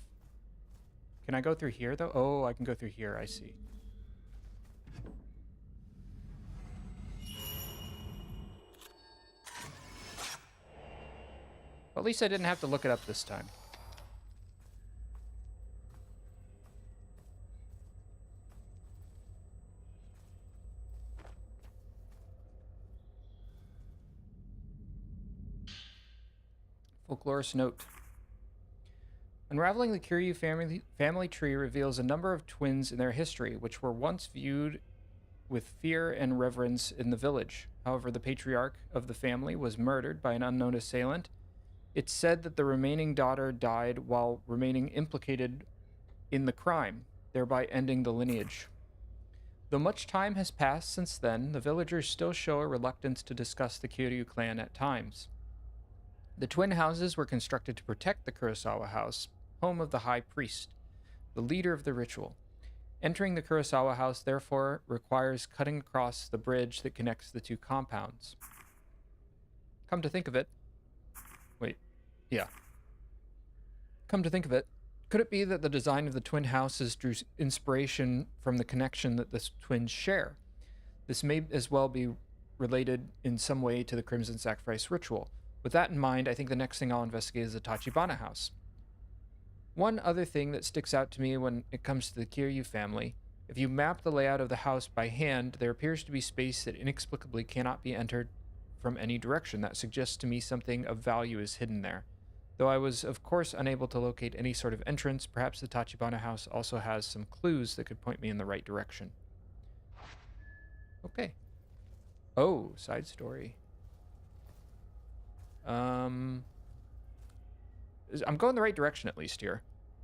Can I go through here, though? Oh, I can go through here. I see. Well, at least I didn't have to look it up this time. Folklorist note. Unraveling the Kiryu family tree reveals a number of twins in their history, which were once viewed with fear and reverence in the village. However, the patriarch of the family was murdered by an unknown assailant. It's said that the remaining daughter died while remaining implicated in the crime, thereby ending the lineage. Though much time has passed since then, the villagers still show a reluctance to discuss the Kiryu clan at times. The twin houses were constructed to protect the Kurosawa house, home of the high priest, the leader of the ritual. Entering the Kurosawa house, therefore, requires cutting across the bridge that connects the two compounds. Come to think of it... Wait. Yeah. Come to think of it, could it be that the design of the twin houses drew inspiration from the connection that the twins share? This may as well be related in some way to the Crimson Sacrifice ritual. With that in mind, I think the next thing I'll investigate is the Tachibana house. One other thing that sticks out to me when it comes to the Kiryu family, if you map the layout of the house by hand, there appears to be space that inexplicably cannot be entered from any direction. That suggests to me something of value is hidden there. Though I was, of course, unable to locate any sort of entrance, perhaps the Tachibana house also has some clues that could point me in the right direction. Okay. Oh, side story. I'm going the right direction at least here.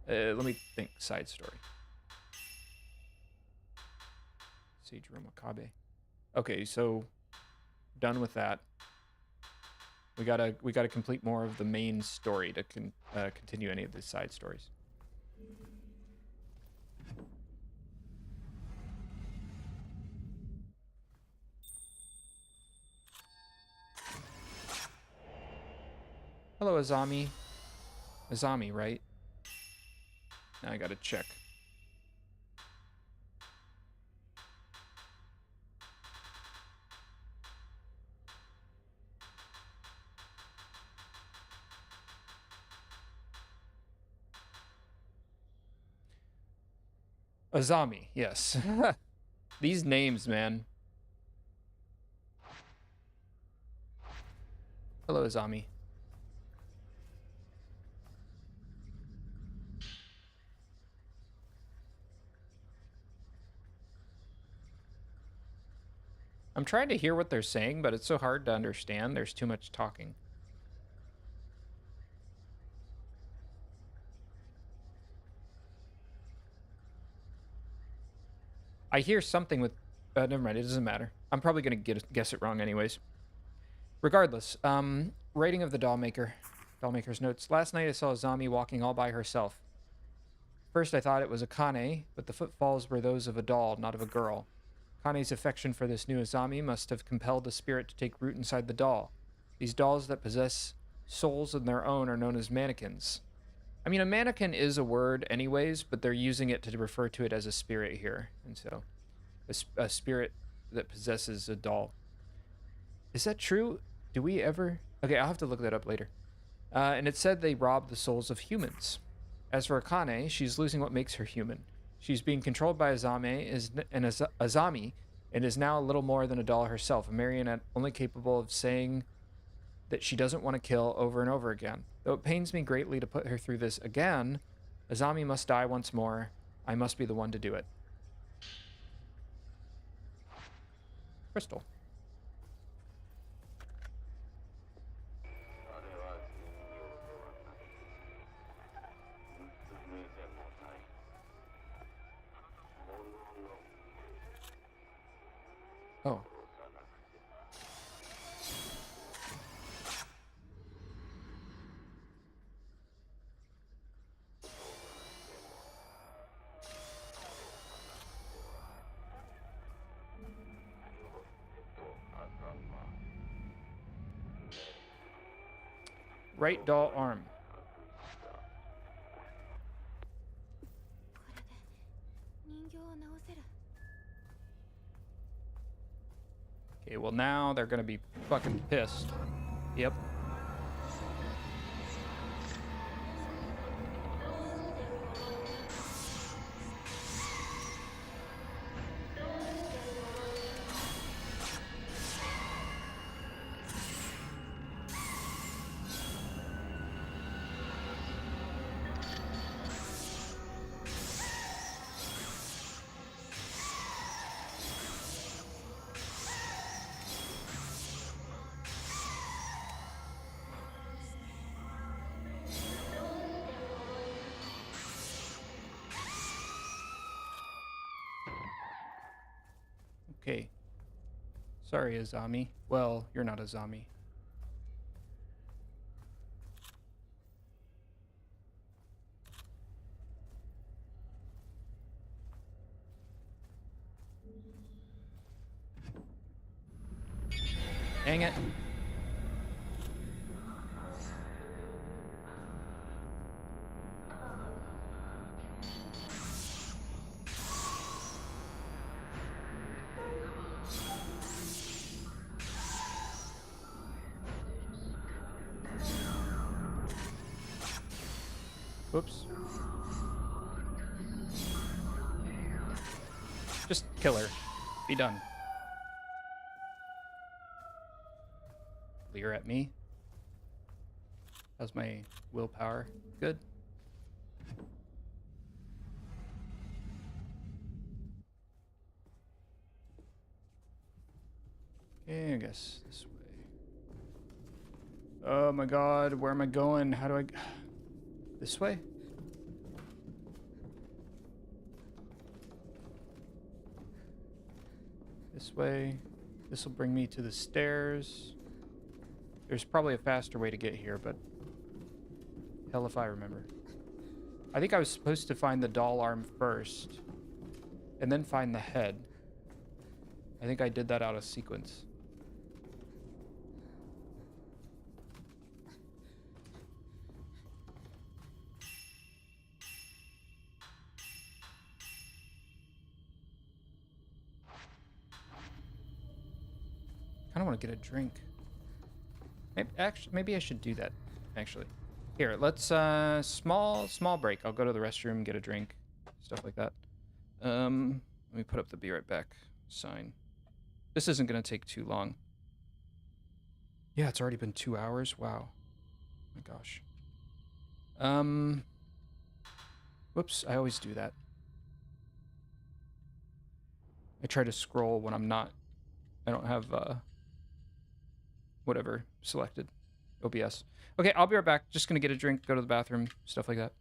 Let me think. Side story. Seijiro Makabe. Okay, so done with that. We gotta complete more of the main story to continue any of the side stories. Hello, Azami. Azami, right? Now I gotta check. Azami, yes. These names, man. Hello, Azami. I'm trying to hear what they're saying, but it's so hard to understand. There's too much talking. I hear something with... never mind, it doesn't matter. I'm probably going to guess it wrong anyways. Regardless, writing of the Dollmaker. Dollmaker's notes. Last night I saw Azami walking all by herself. First, I thought it was a Kane, but the footfalls were those of a doll, not of a girl. Kane's affection for this new Azami must have compelled the spirit to take root inside the doll. These dolls that possess souls of their own are known as mannequins. I mean, a mannequin is a word, anyways, but they're using it to refer to it as a spirit here. And so, a spirit that possesses a doll. Is that true? Do we ever? Okay, I'll have to look that up later. And it said they robbed the souls of humans. As for Akane, she's losing what makes her human. She's being controlled by Azami and is now a little more than a doll herself, a marionette only capable of saying that she doesn't want to kill over and over again. Though it pains me greatly to put her through this again, Azami must die once more. I must be the one to do it. Crystal. Oh. Right doll arm. Okay, well now they're gonna be fucking pissed. Yep. Okay. Sorry, Azami. Well, you're not Azami. Dang it. Whoops. Just kill her. Be done. Leer at me. How's my willpower? Good. Okay, I guess this way. Oh my god, where am I going? How do I... This way? This way. This will bring me to the stairs. There's probably a faster way to get here, but... Hell if I remember. I think I was supposed to find the doll arm first. And then find the head. I think I did that out of sequence. I don't want to get a drink. Maybe I should do that, actually. Here, let's, small break. I'll go to the restroom, get a drink, stuff like that. Let me put up the be right back sign. This isn't going to take too long. Yeah, it's already been 2 hours. Wow. Oh my gosh. Whoops, I always do that. I try to scroll when I'm not, I don't have, whatever selected. OBS. Okay, I'll be right back. Just gonna get a drink, go to the bathroom, stuff like that.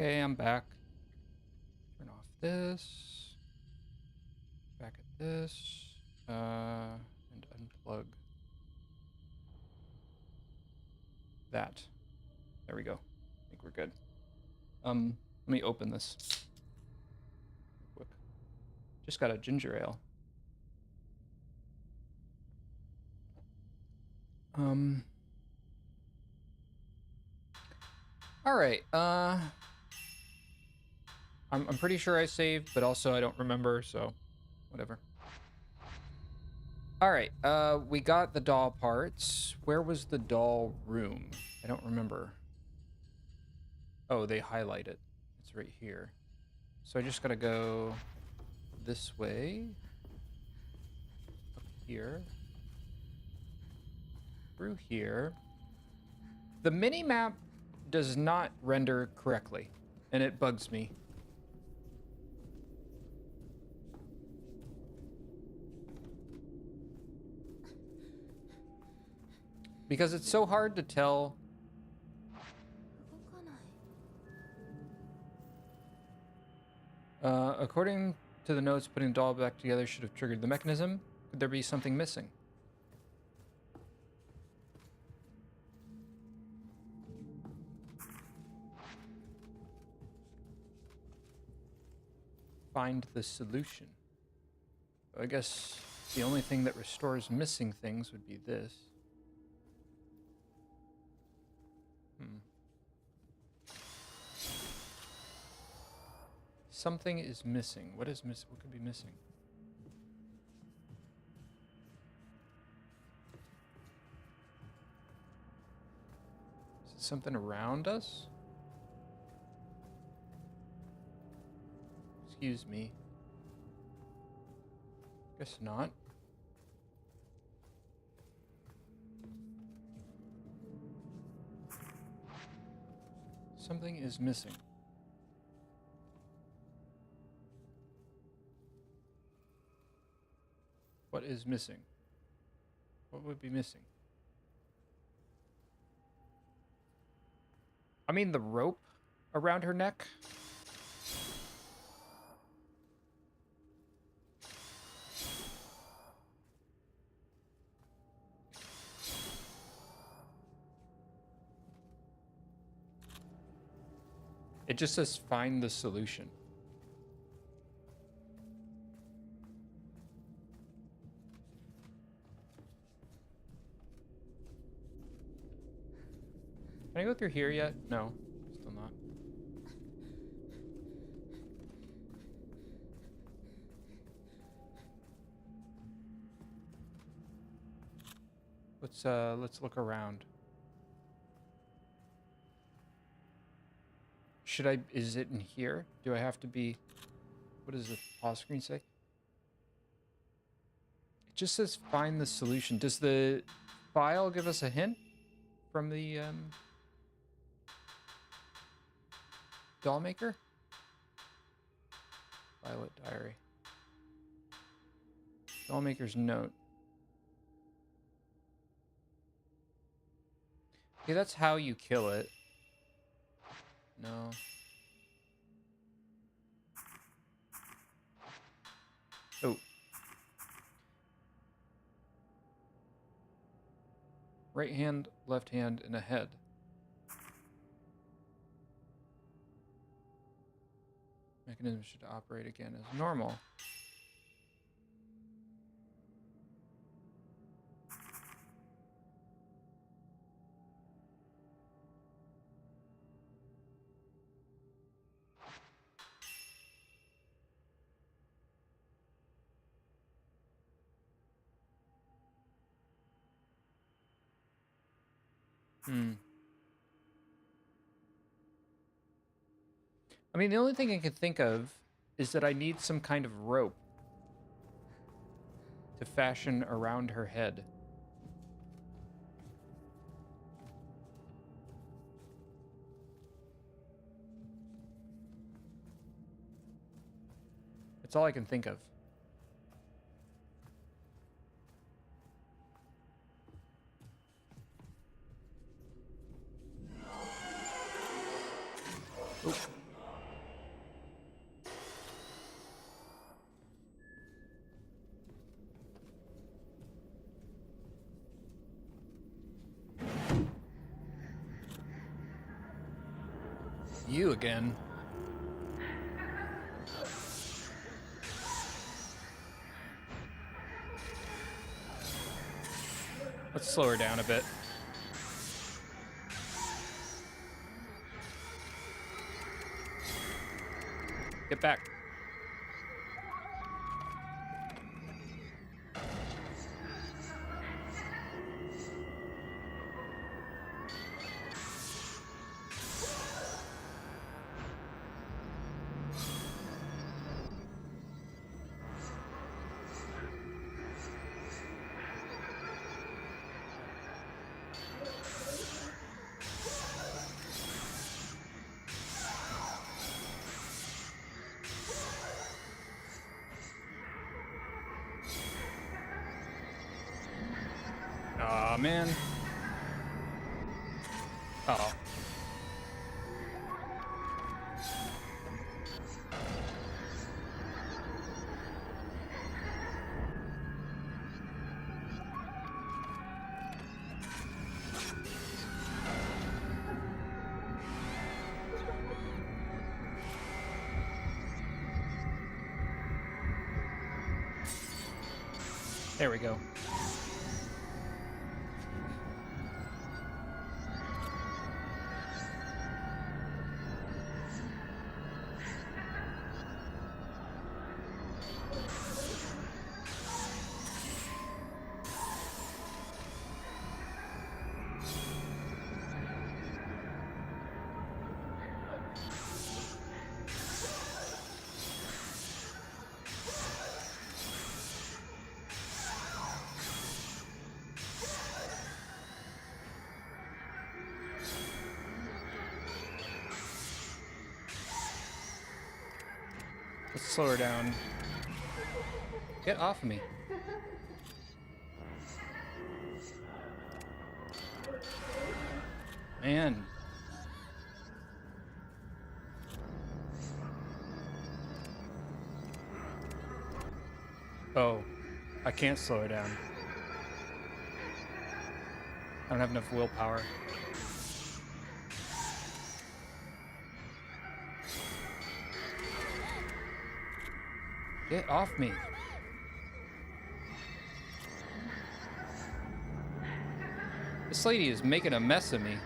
Okay, I'm back. Turn off this. Back at this. And unplug that. There we go. I think we're good. Let me open this real quick. Just got a ginger ale. All right. I'm pretty sure I saved, but also I don't remember, so whatever. All right. We got the doll parts. Where was the doll room? I don't remember. Oh, they highlight it. It's right here. So I just gotta go this way. Up here. Through here. The mini-map does not render correctly, and it bugs me. Because it's so hard to tell. According to the notes, putting the doll back together should have triggered the mechanism. Could there be something missing? Find the solution. I guess the only thing that restores missing things would be this. Something is missing. What is missing? What could be missing? Is it something around us? Excuse me. Guess not. Something is missing. What is missing? What would be missing? I mean, the rope around her neck. It just says find the solution. Can I go through here yet? No, still not. Let's look around. Should I, is it in here? Do I have to be, what does the pause screen say? It just says find the solution. Does the file give us a hint from the doll maker? Violet diary. Doll maker's note. Okay, that's how you kill it. No. Oh. Right hand, left hand, and a head. Mechanism should operate again as normal. I mean, the only thing I can think of is that I need some kind of rope to fashion around her head. That's all I can think of. Oh. you again. Let's slow her down a bit. Get back. Aw, man. Oh. There we go. Let's slow her down. Get off of me. Man. Oh, I can't slow her down. I don't have enough willpower. Get off me. This lady is making a mess of me.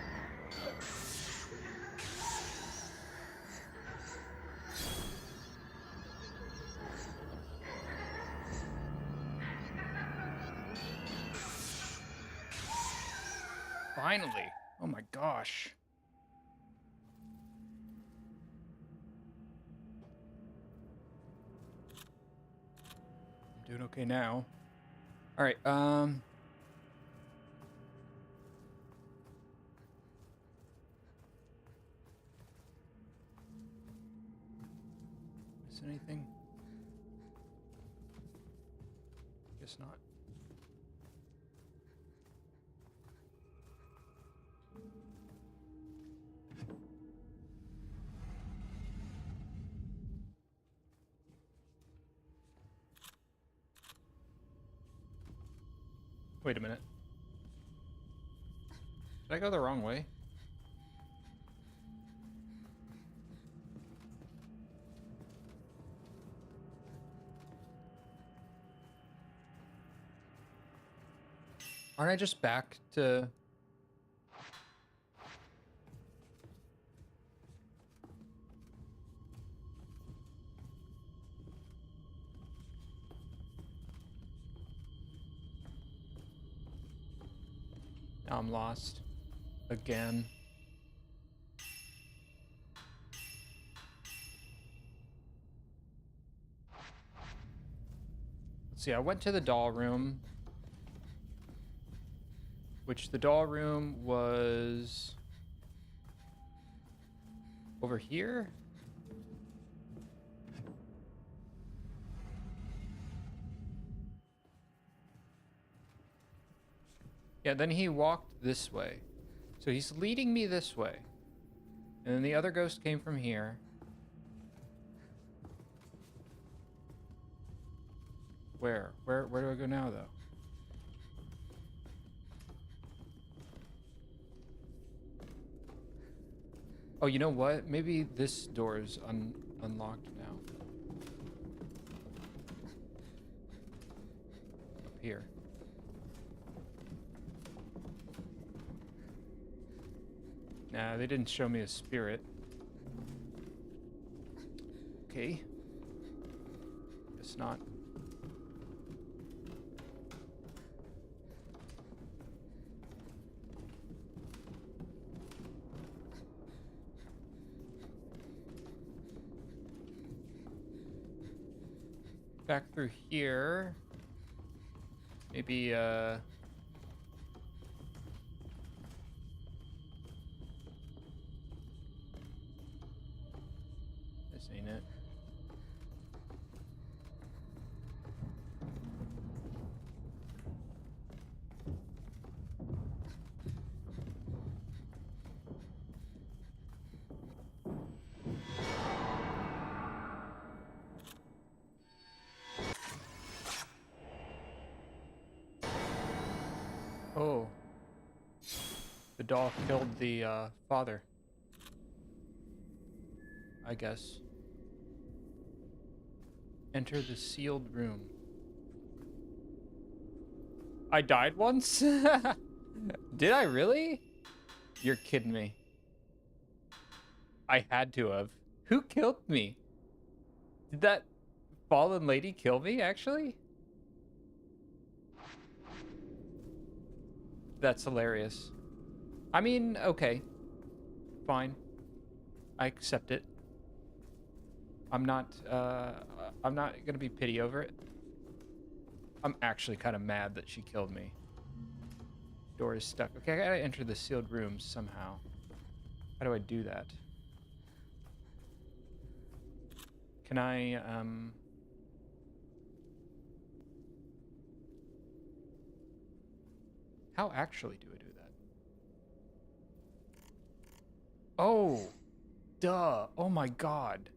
Finally. Oh my gosh. I'm doing okay now. All right, Is there anything? Guess not. Wait a minute. Did I go the wrong way? Aren't I just back to... Now I'm lost. Again. Let's see, I went to the doll room. Which the doll room was... over here? Yeah, then he walked this way. So he's leading me this way. And then the other ghost came from here. Where? Where do I go now, though? Oh, you know what? Maybe this door is unlocked now. Up here. Nah, they didn't show me a spirit. Okay. Guess not. Back through here. Maybe, this ain't it. Oh. The doll killed the, father. I guess. Enter the sealed room. I died once? Did I really? You're kidding me. I had to have. Who killed me? Did that fallen lady kill me, actually? That's hilarious. I mean, okay. Fine. I accept it. I'm not gonna be pity over it. I'm actually kind of mad that she killed me. Door is stuck. Okay, I gotta enter the sealed room somehow. How do I do that? Can I, how actually do I do that? Oh, duh. Oh my god.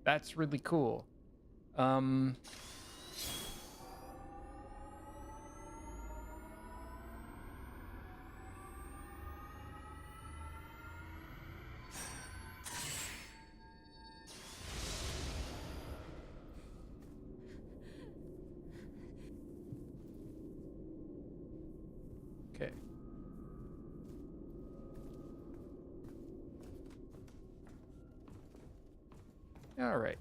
That's really cool. Okay. All right.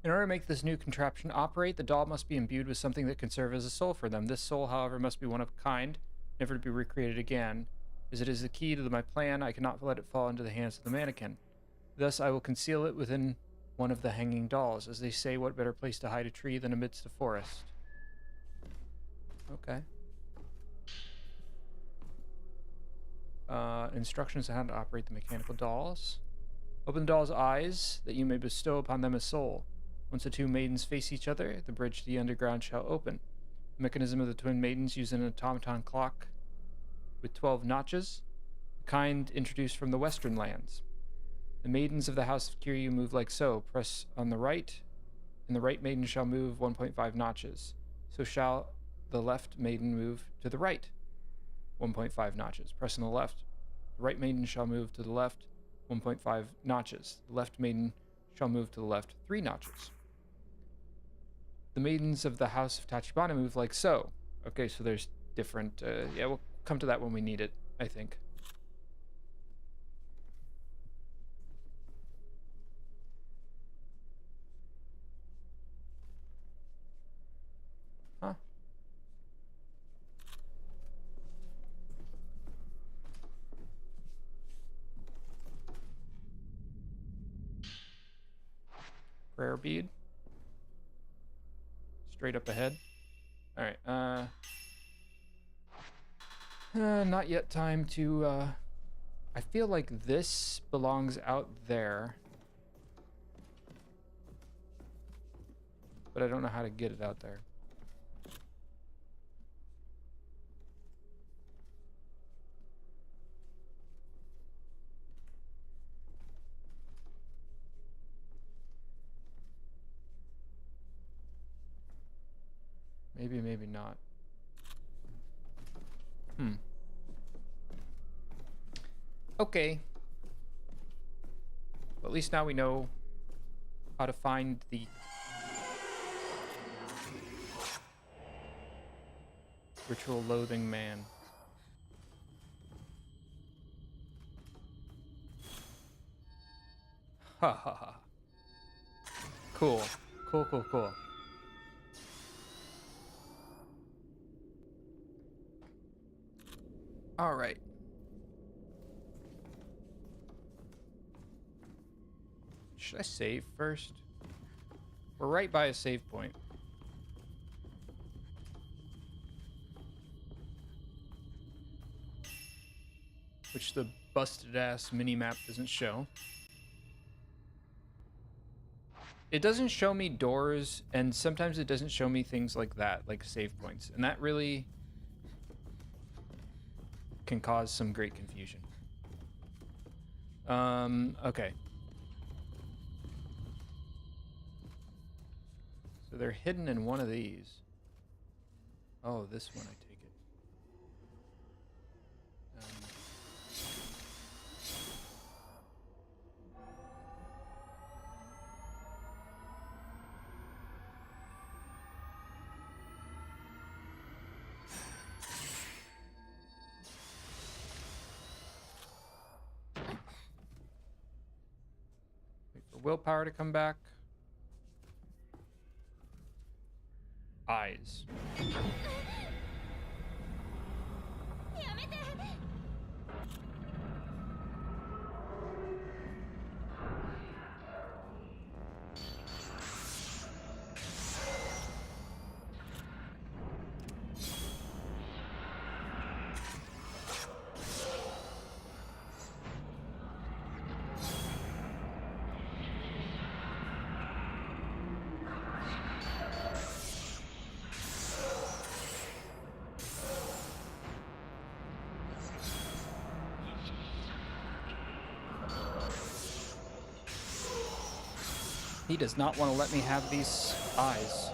In order to make this new contraption operate, the doll must be imbued with something that can serve as a soul for them. This soul, however, must be one of a kind, never to be recreated again. As it is the key to my plan, I cannot let it fall into the hands of the mannequin. Thus, I will conceal it within one of the hanging dolls. As they say, what better place to hide a tree than amidst a forest? Okay. Instructions on how to operate the mechanical dolls. Open the doll's eyes, that you may bestow upon them a soul. Once the two maidens face each other, the bridge to the underground shall open. The mechanism of the twin maidens uses an automaton clock with 12 notches, the kind introduced from the western lands. The maidens of the house of Kiryu move like so. Press on the right, and the right maiden shall move 1.5 notches. So shall the left maiden move to the right, 1.5 notches. Press on the left. The right maiden shall move to the left, 1.5 notches. The left maiden shall move to the left 3 notches. The maidens of the house of Tachibana move like so. Okay, so there's different... yeah, we'll come to that when we need it, I think. Huh? Prayer bead. Straight up ahead. Alright, not yet time to, I feel like this belongs out there. But I don't know how to get it out there. Maybe, maybe not. Hmm. Okay. But at least now we know how to find the ritual loathing man. Ha ha ha. Cool. Cool, cool, cool. All right. Should I save first? We're right by a save point. Which the busted ass mini-map doesn't show. It doesn't show me doors, and sometimes it doesn't show me things like that, like save points. And that really can cause some great confusion. Okay. So they're hidden in one of these. Oh, this one, I take it. Wait for willpower to come back. Eyes. He does not want to let me have these eyes.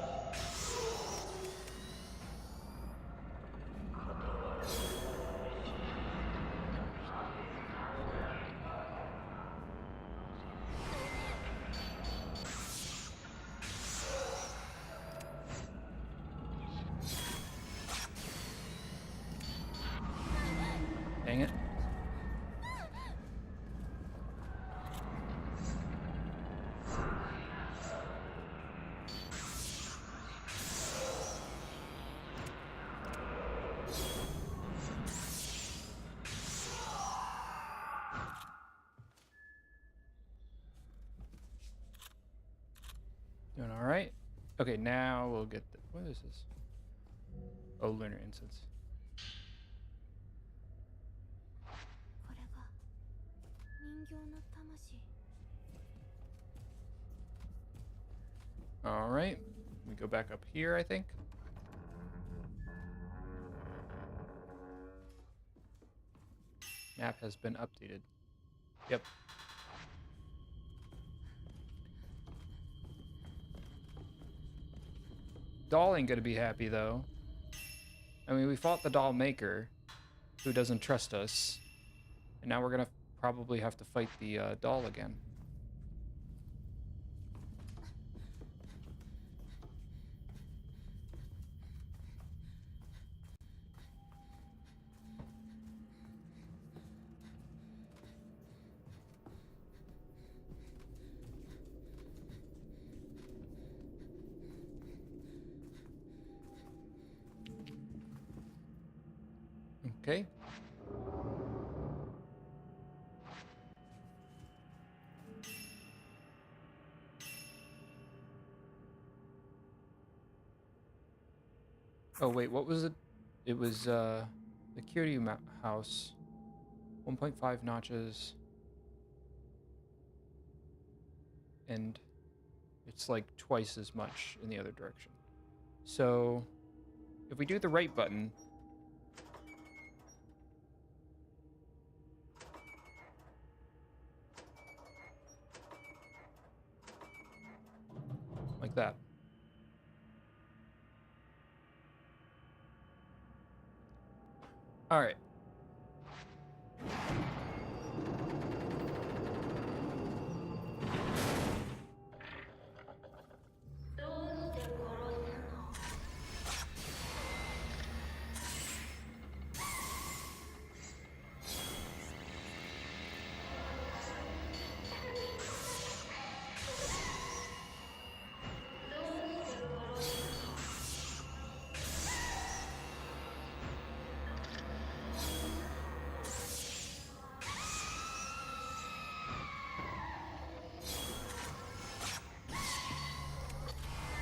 Dang it. Doing all right. Okay, now we'll get the... What is this? Oh, lunar incense. All right. We go back up here, I think. Map has been updated. Yep. Doll ain't gonna be happy, though. I mean, we fought the doll maker, who doesn't trust us. And now we're gonna probably have to fight the doll again. Okay. Oh, wait, what was it? It was, the Kiryu house. 1.5 notches. And it's like twice as much in the other direction. So, if we do the right button... Like that. All right.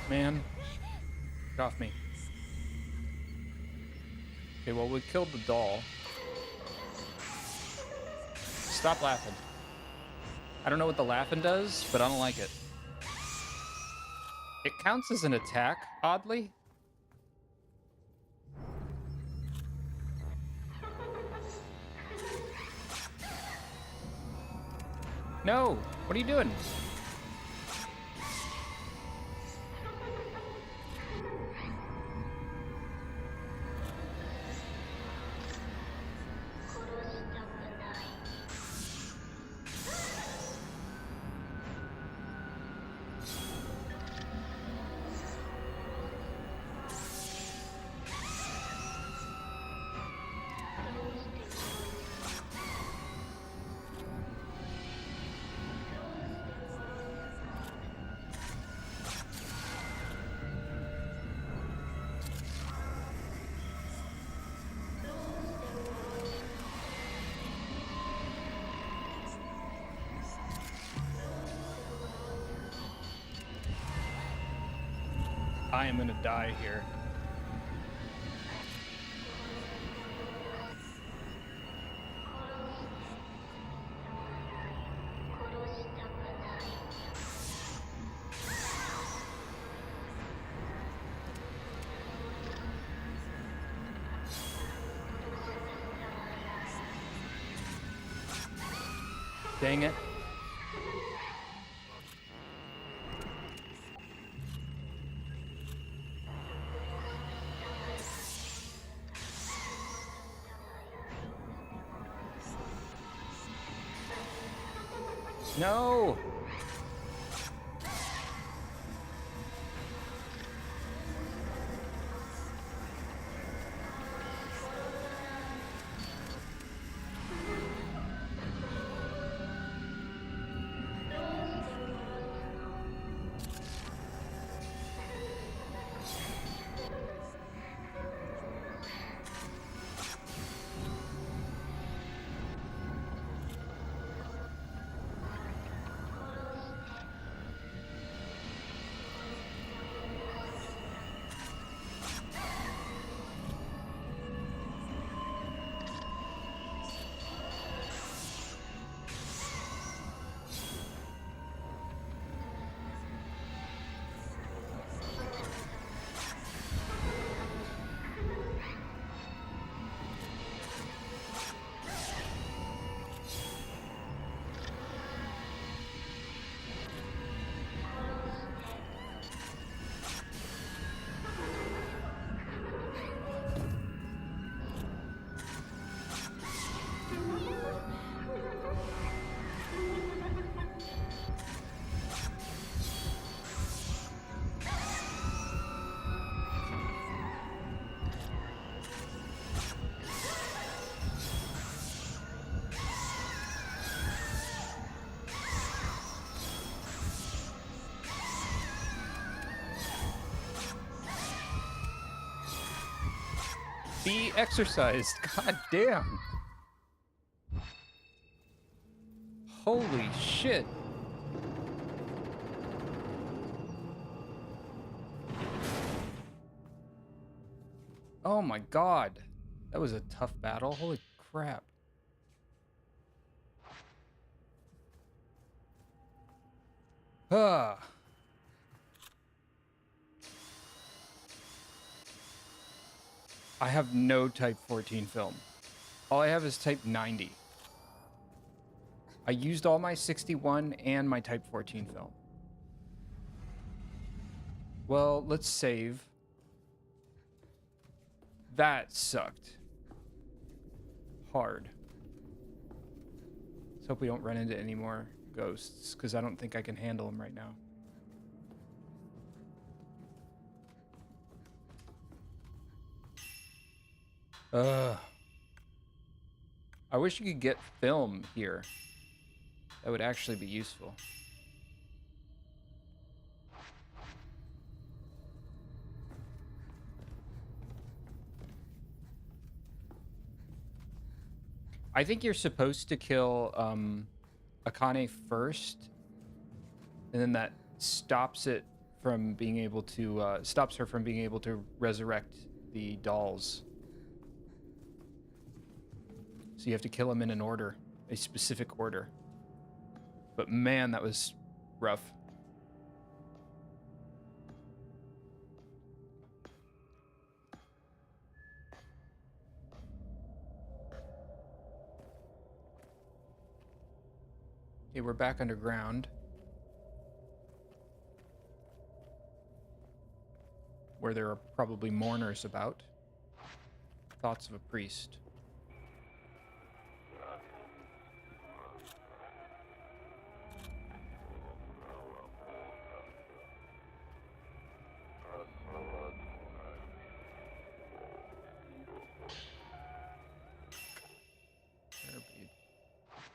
Man, get off me. Okay, well, we killed the doll. Stop laughing. I don't know what the laughing does, but I don't like it. It counts as an attack, oddly. No! What are you doing? I am gonna die here. Dang it. No! Be exercised. God damn. Holy shit. Oh my god. That was a tough battle. Holy crap. Ah. I have no Type 14 film. All I have is Type 90. I used all my 61 and my Type 14 film. Well, let's save. That sucked. hard. Let's hope we don't run into any more ghosts, because I don't think I can handle them right now. I wish you could get film here. That would actually be useful. I think you're supposed to kill Akane first, and then that stops it from being able to stops her from being able to resurrect the dolls. So you have to kill him in an order, a specific order. But man, that was rough. Okay, we're back underground, where there are probably mourners about. Thoughts of a priest.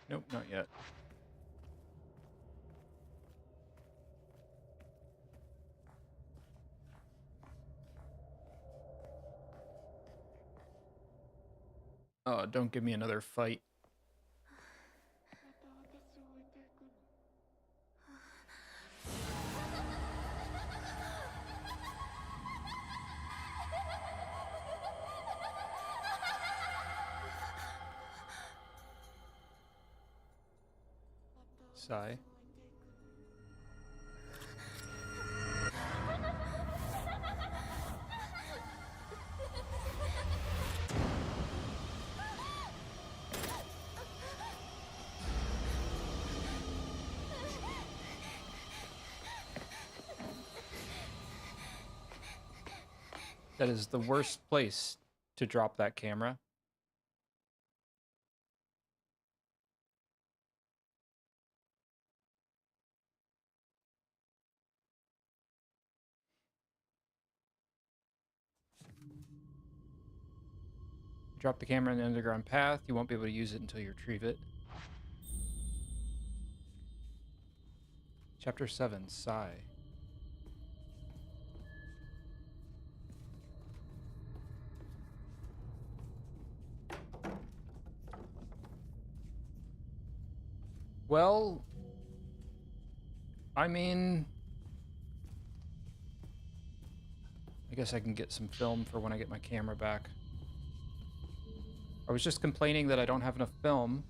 Nope, not yet. Oh, don't give me another fight. Sigh. That is the worst place to drop that camera. Drop the camera in the underground path. You won't be able to use it until you retrieve it. Chapter 7, Sigh. Well, I mean, I guess I can get some film for when I get my camera back. I was just complaining that I don't have enough film.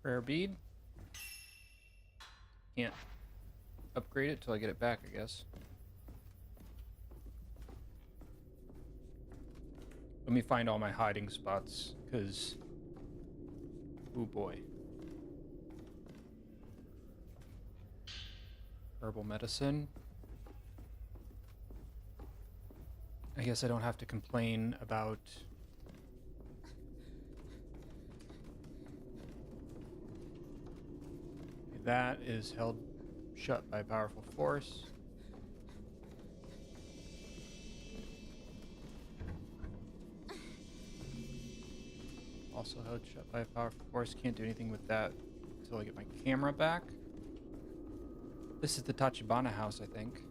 Rare bead. Can't upgrade it till I get it back, I guess. Let me find all my hiding spots, because... oh boy. Herbal medicine. I guess I don't have to complain about... that is held shut by a powerful force. Also held shut by a powerful force. Can't do anything with that until I get my camera back. This is the Tachibana house, I think.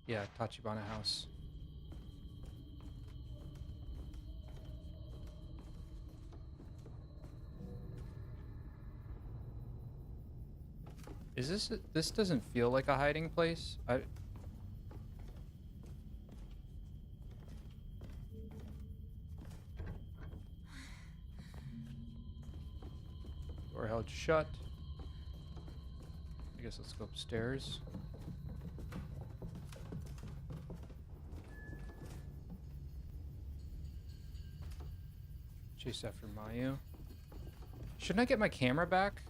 Yeah, Tachibana house. Is this doesn't feel like a hiding place? Door held shut. I guess let's go upstairs. Chase after Mayu. Shouldn't I get my camera back?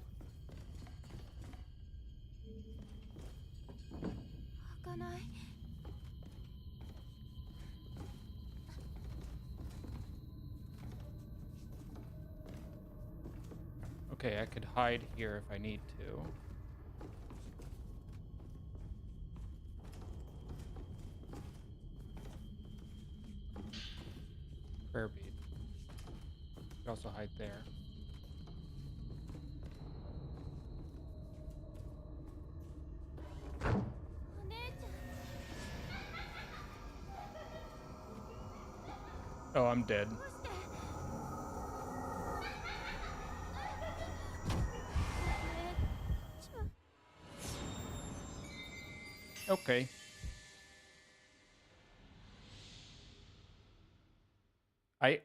Okay, I could hide here if I need to. Prayer bead. Could also hide there. Oh, I'm dead. Okay.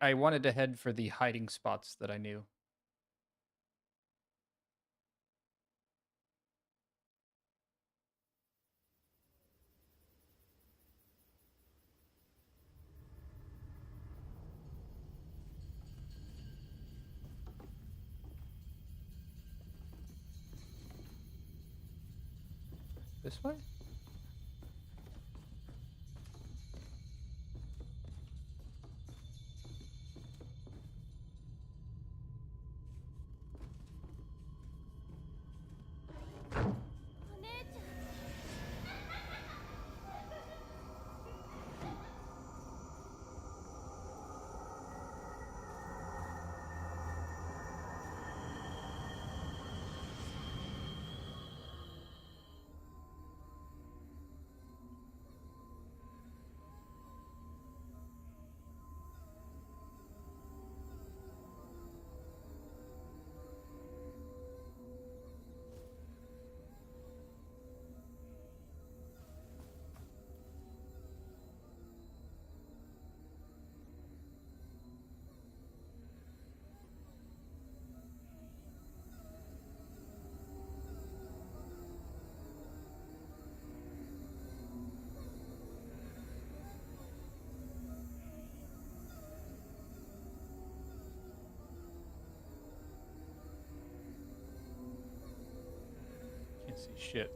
I wanted to head for the hiding spots that I knew. This way? Can't see shit.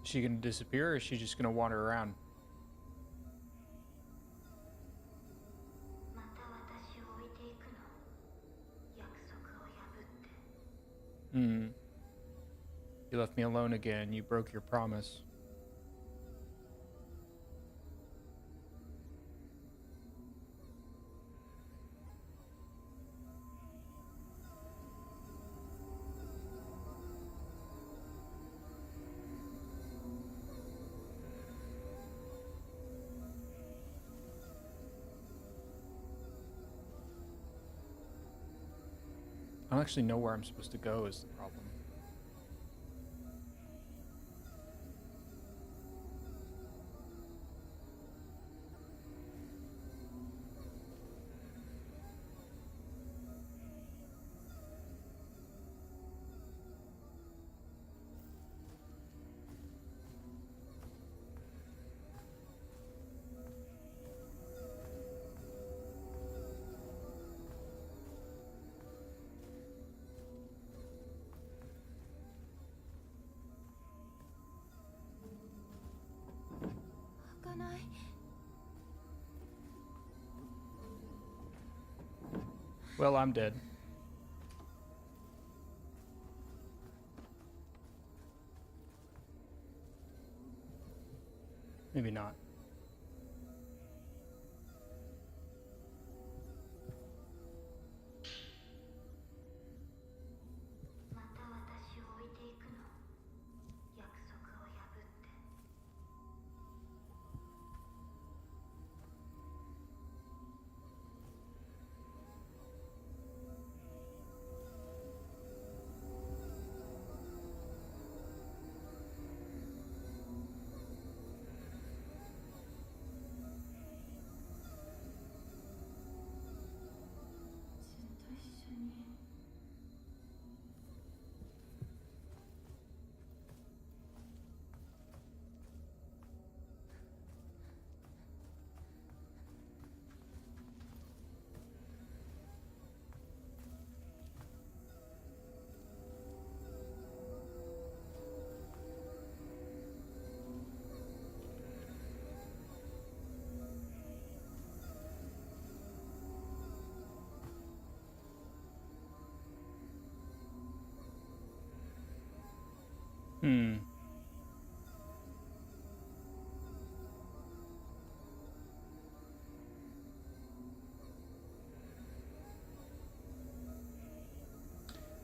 Is she gonna disappear or is she just gonna wander around? Hmm. You left me alone again. You broke your promise. I don't actually know where I'm supposed to go is the problem. Well, I'm dead. Maybe not.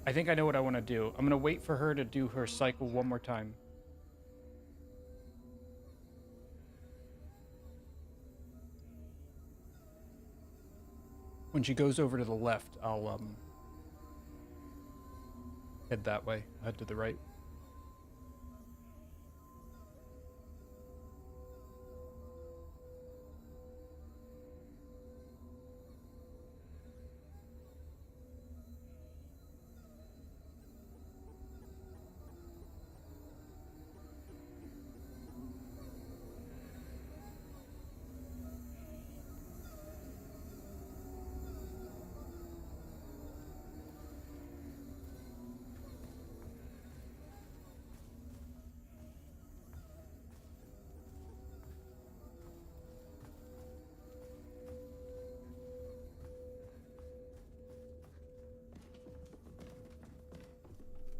I think I know what I want to do. I'm going to wait for her to do her cycle one more time. When she goes over to the left, I'll head that way. Head to the right.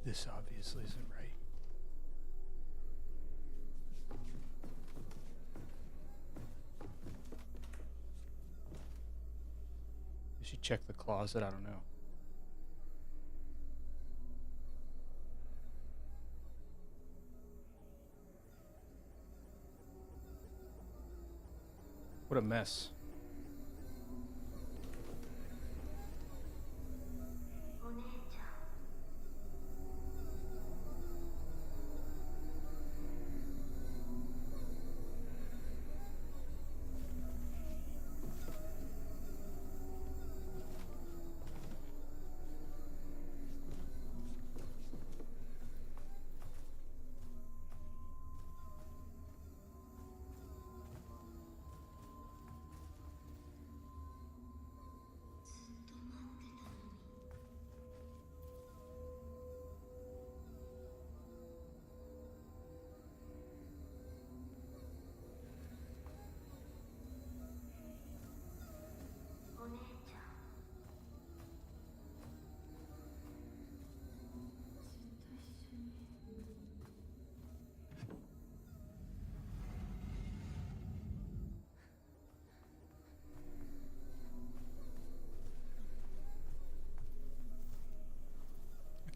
This obviously isn't right. Did she check the closet? I don't know. What a mess.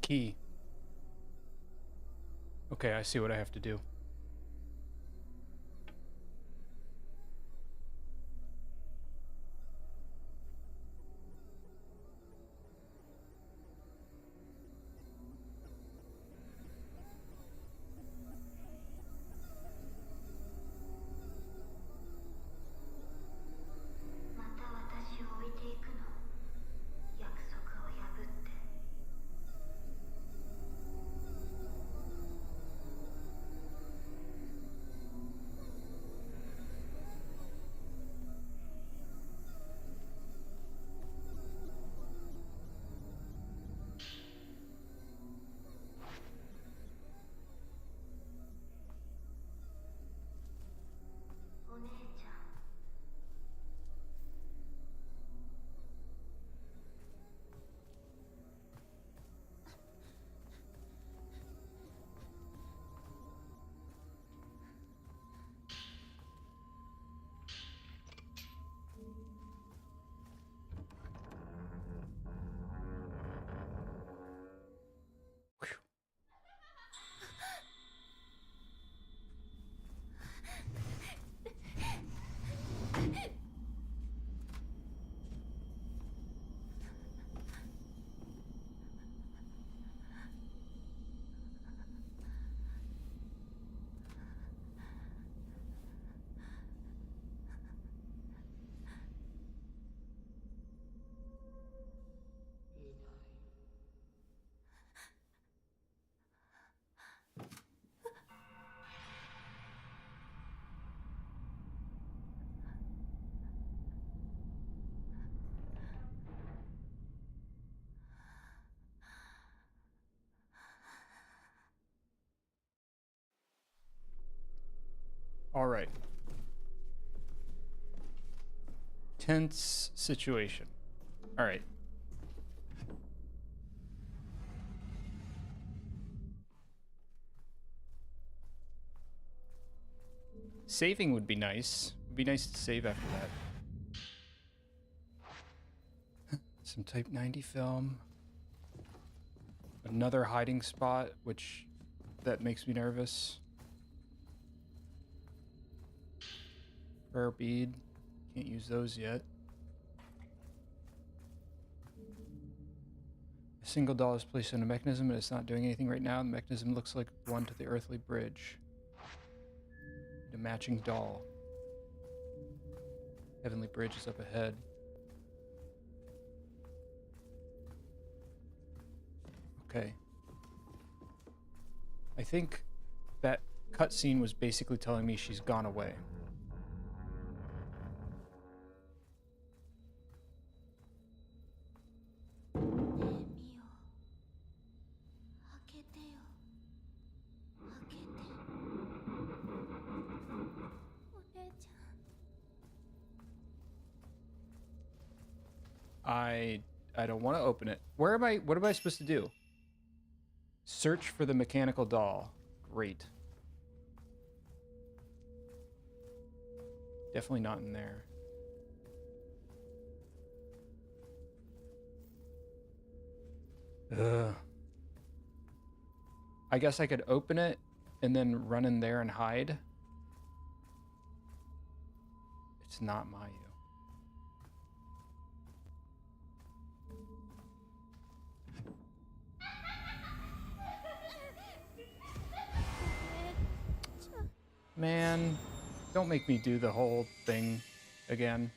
Key. Okay, I see what I have to do. right. Tense situation. All right. Saving would be nice. It'd be nice to save after that. Some Type 90 film. Another hiding spot, which that makes me nervous. Prayer bead. Can't use those yet. A single doll is placed on a mechanism and it's not doing anything right now. The mechanism looks like one to the earthly bridge. Need a matching doll. Heavenly bridge is up ahead. Okay. I think that cutscene was basically telling me she's gone away. I don't want to open it. Where am I? What am I supposed to do? Search for the mechanical doll. Great. Definitely not in there. Ugh. I guess I could open it and then run in there and hide. It's not Mayu. Man, don't make me do the whole thing again.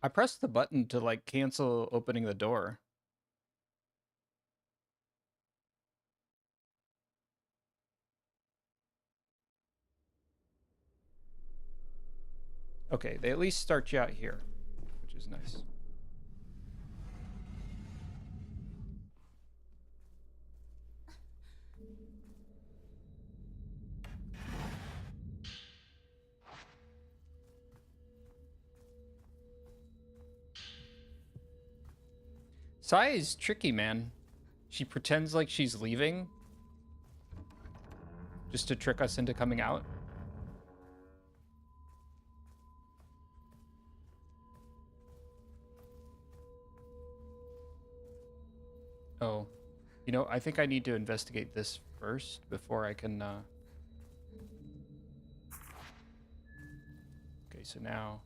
I pressed the button to, like, cancel opening the door. Okay, they at least start you out here, which is nice. Sai is tricky, man. She pretends like she's leaving just to trick us into coming out. Oh, you know, I think I need to investigate this first before I can, Okay, so now...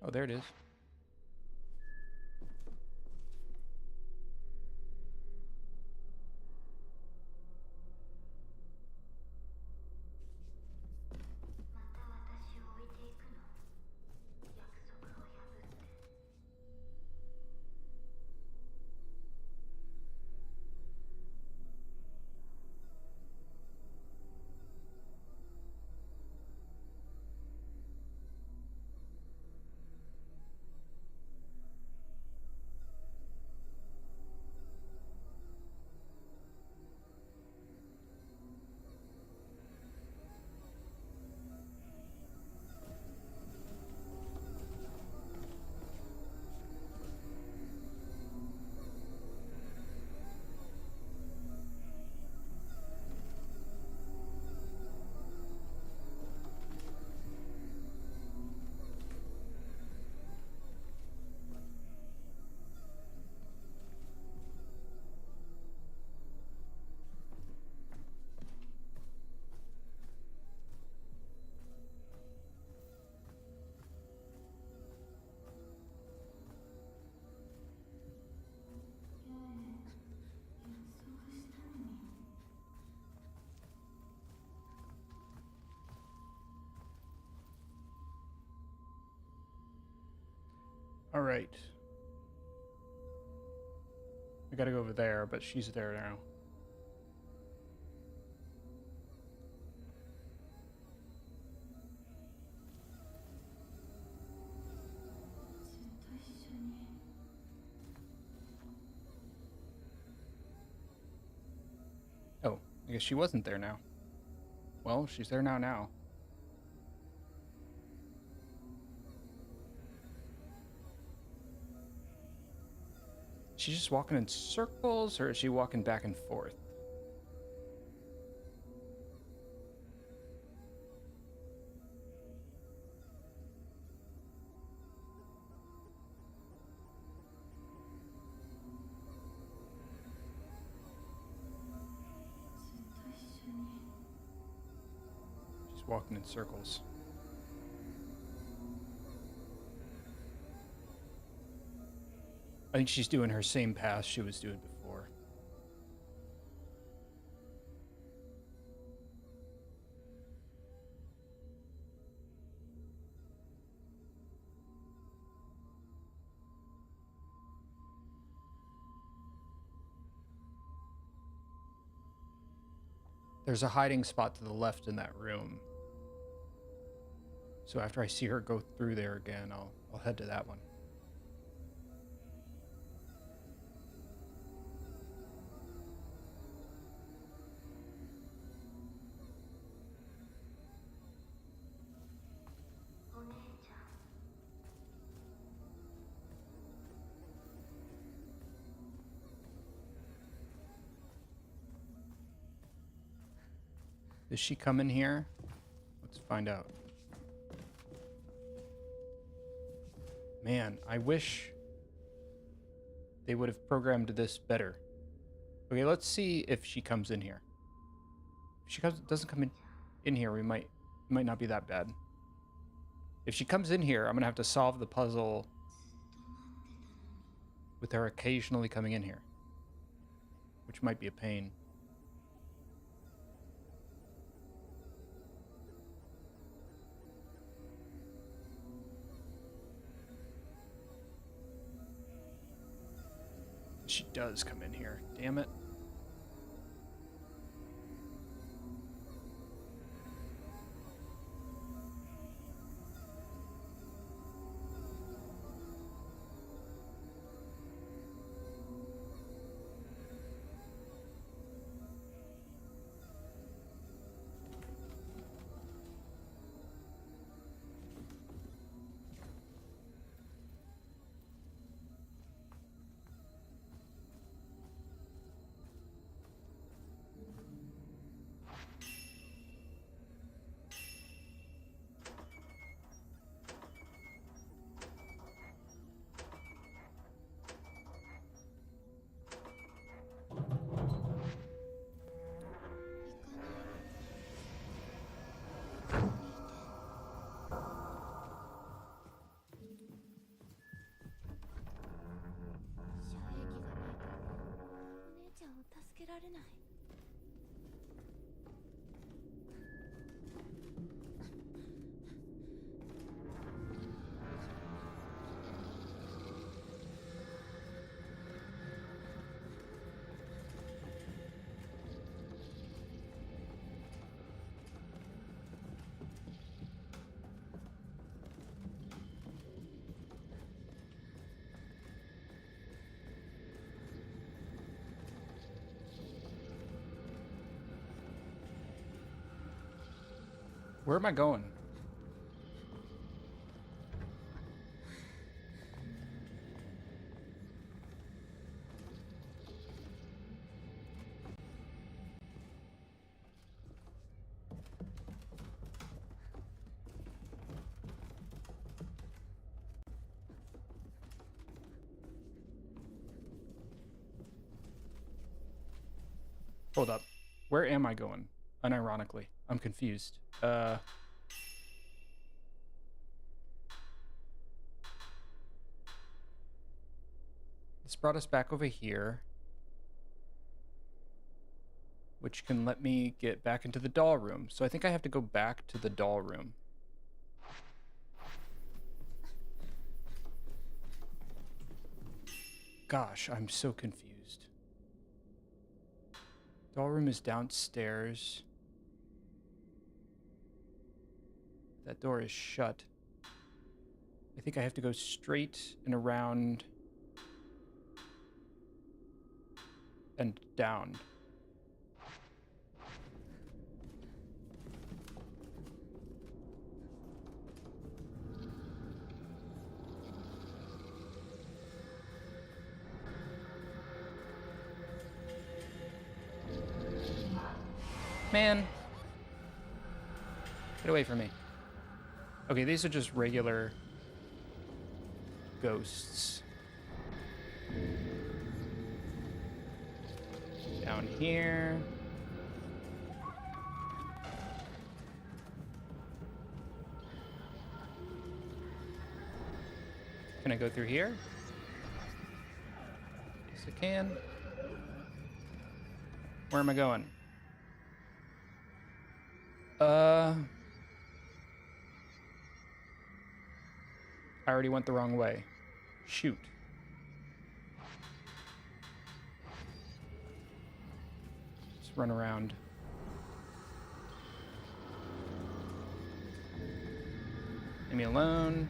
Oh, there it is. Alright. I gotta go over there, but she's there now. Oh, I guess she wasn't there now. Well, she's there now. She's just walking in circles, or is she walking back and forth? She's walking in circles. I think she's doing her same path she was doing before. There's a hiding spot to the left in that room. So after I see her go through there again, I'll head to that one. Does she come in here? Let's find out. Man, I wish they would have programmed this better. Okay, let's see if she comes in here. If she doesn't come in here, it might not be that bad. If she comes in here, I'm gonna have to solve the puzzle with her occasionally coming in here, which might be a pain. She does come in here. Damn it. Where am I going? Hold up. Where am I going? Unironically. I'm confused. This brought us back over here, which can let me get back into the doll room. So I think I have to go back to the doll room. Gosh, I'm so confused. Doll room is downstairs. That door is shut. I think I have to go straight and around and down. Man. Get away from me. Okay, these are just regular ghosts. Down here. Can I go through here? Yes, I can. Where am I going? I already went the wrong way. Shoot. Let's run around. Leave me alone.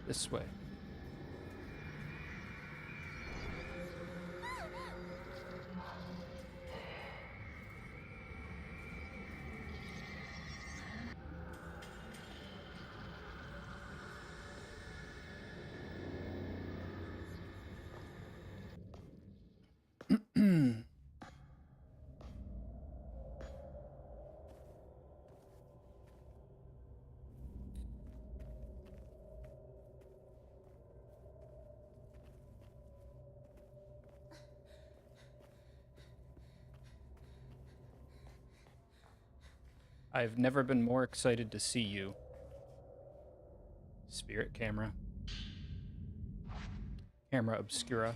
This way. I've never been more excited to see you. Spirit camera. Camera obscura.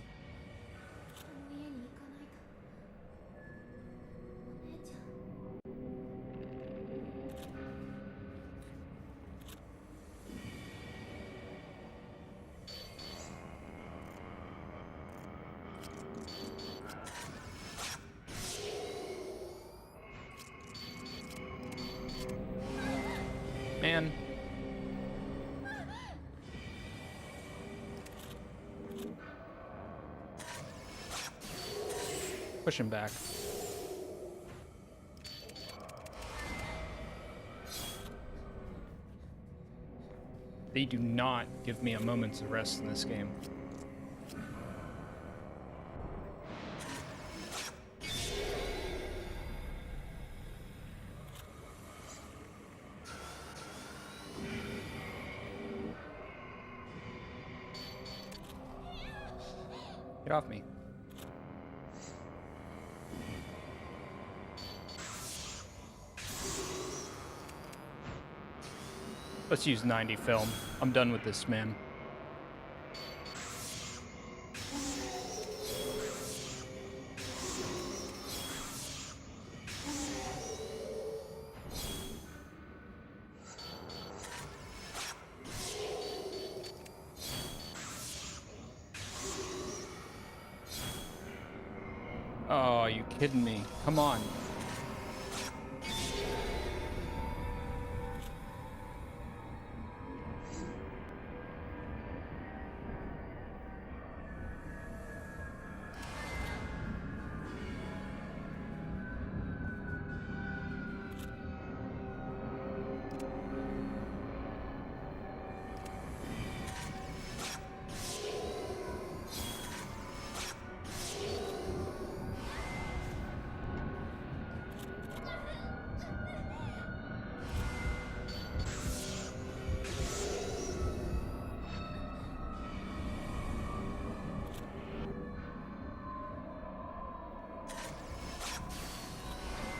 Man. Push him back. They do not give me a moment's rest in this game. Get off me. Let's use 90 film. I'm done with this, man. Oh, are you kidding me? Come on.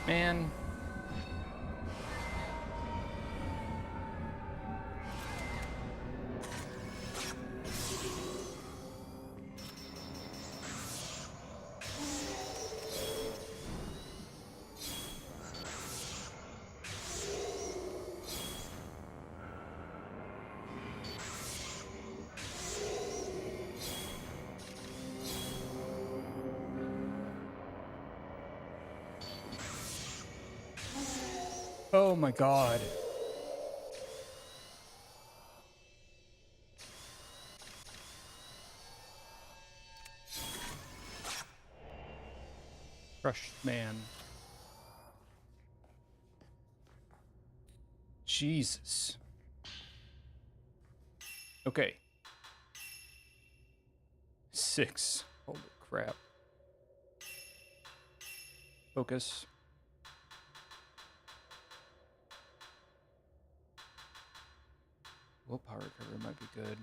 Man. Oh my god. Crushed man. Jesus. Okay. 6. Holy crap. Focus. Willpower recovery might be good.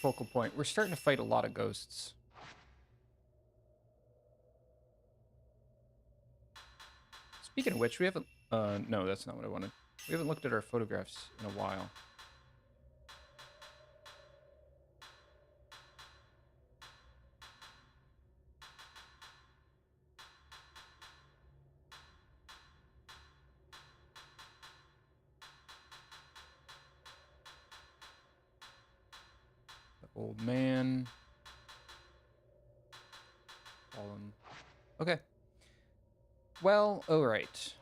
Focal point. We're starting to fight a lot of ghosts. Speaking of which, we haven't... no, that's not what I wanted. We haven't looked at our photographs in a while. The old man. Fallen. Okay. Well, alright.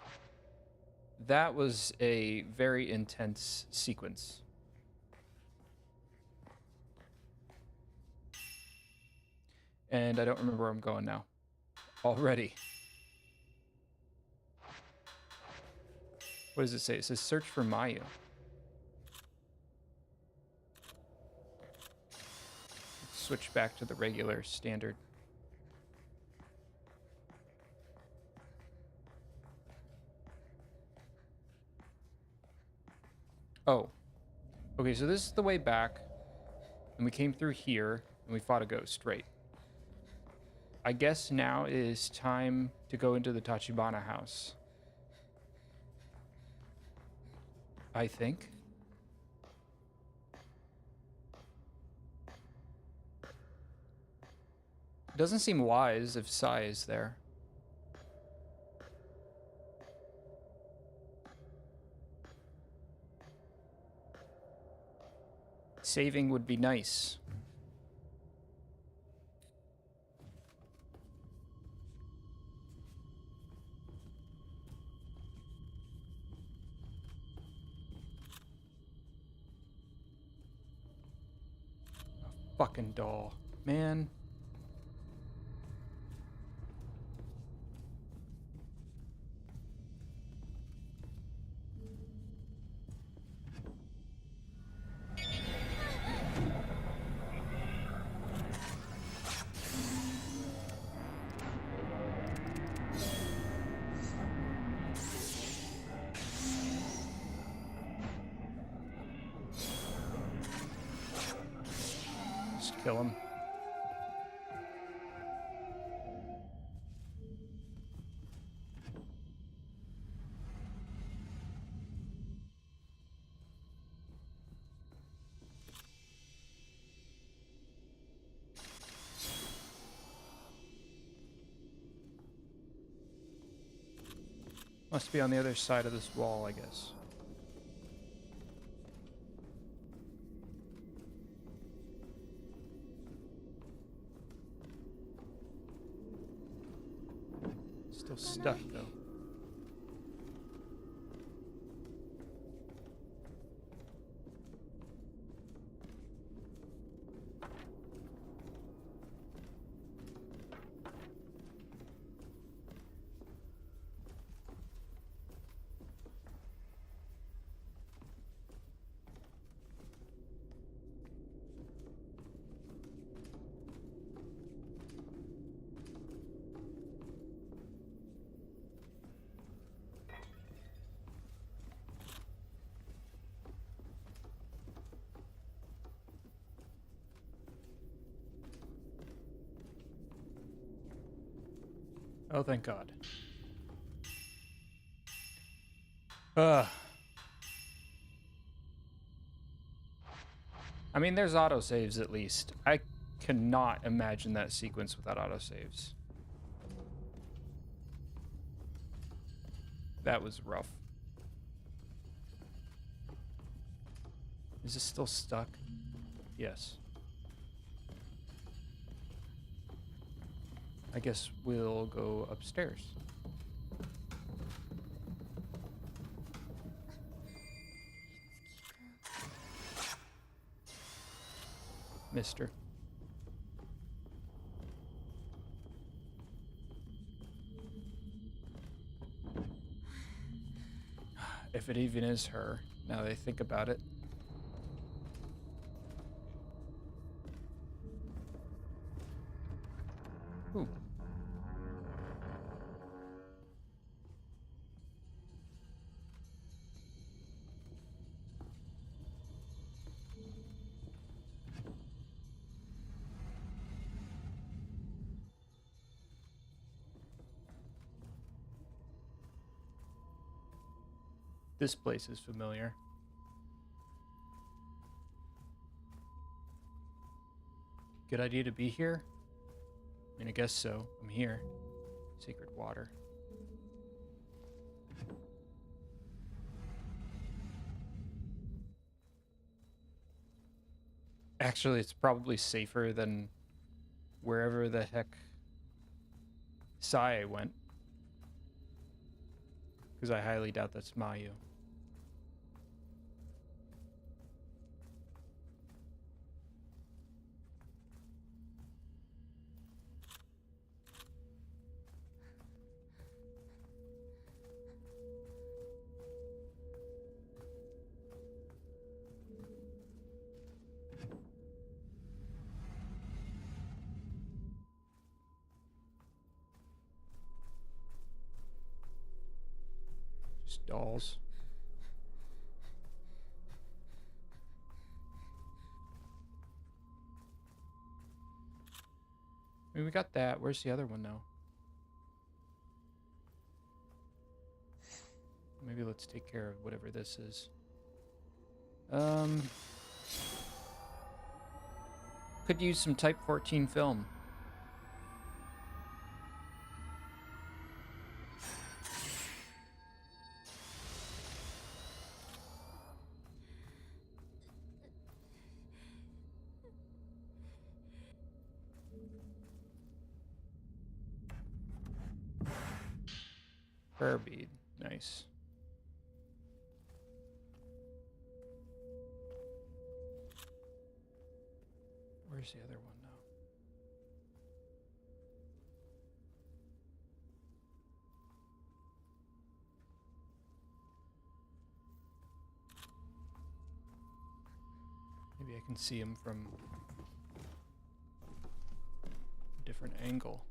That was a very intense sequence. And I don't remember where I'm going now. Already. What does it say? It says search for Mayu. Let's switch back to the regular standard. Oh. Okay, so this is the way back. And we came through here, and we fought a ghost, right? I guess now is time to go into the Tachibana house. I think. It doesn't seem wise if Sai is there. Saving would be nice. A fucking doll. Man. Just kill him. Must be on the other side of this wall, I guess. Still stuck, though. Oh, thank God. I mean, there's autosaves at least. I cannot imagine that sequence without autosaves. That was rough. Is this still stuck? Yes. I guess we'll go upstairs. Mister. If it even is her, now that I think about it. Ooh. This place is familiar. Good idea to be here? I mean, I guess so. I'm here. Sacred water. Actually, it's probably safer than wherever the heck Sai went. Because I highly doubt that's Mayu. Just dolls. I mean, we got that. Where's the other one, though? Maybe let's take care of whatever this is. Could use some Type 14 film. Prayer bead. Nice. Where's the other one now? Maybe I can see him from a different angle.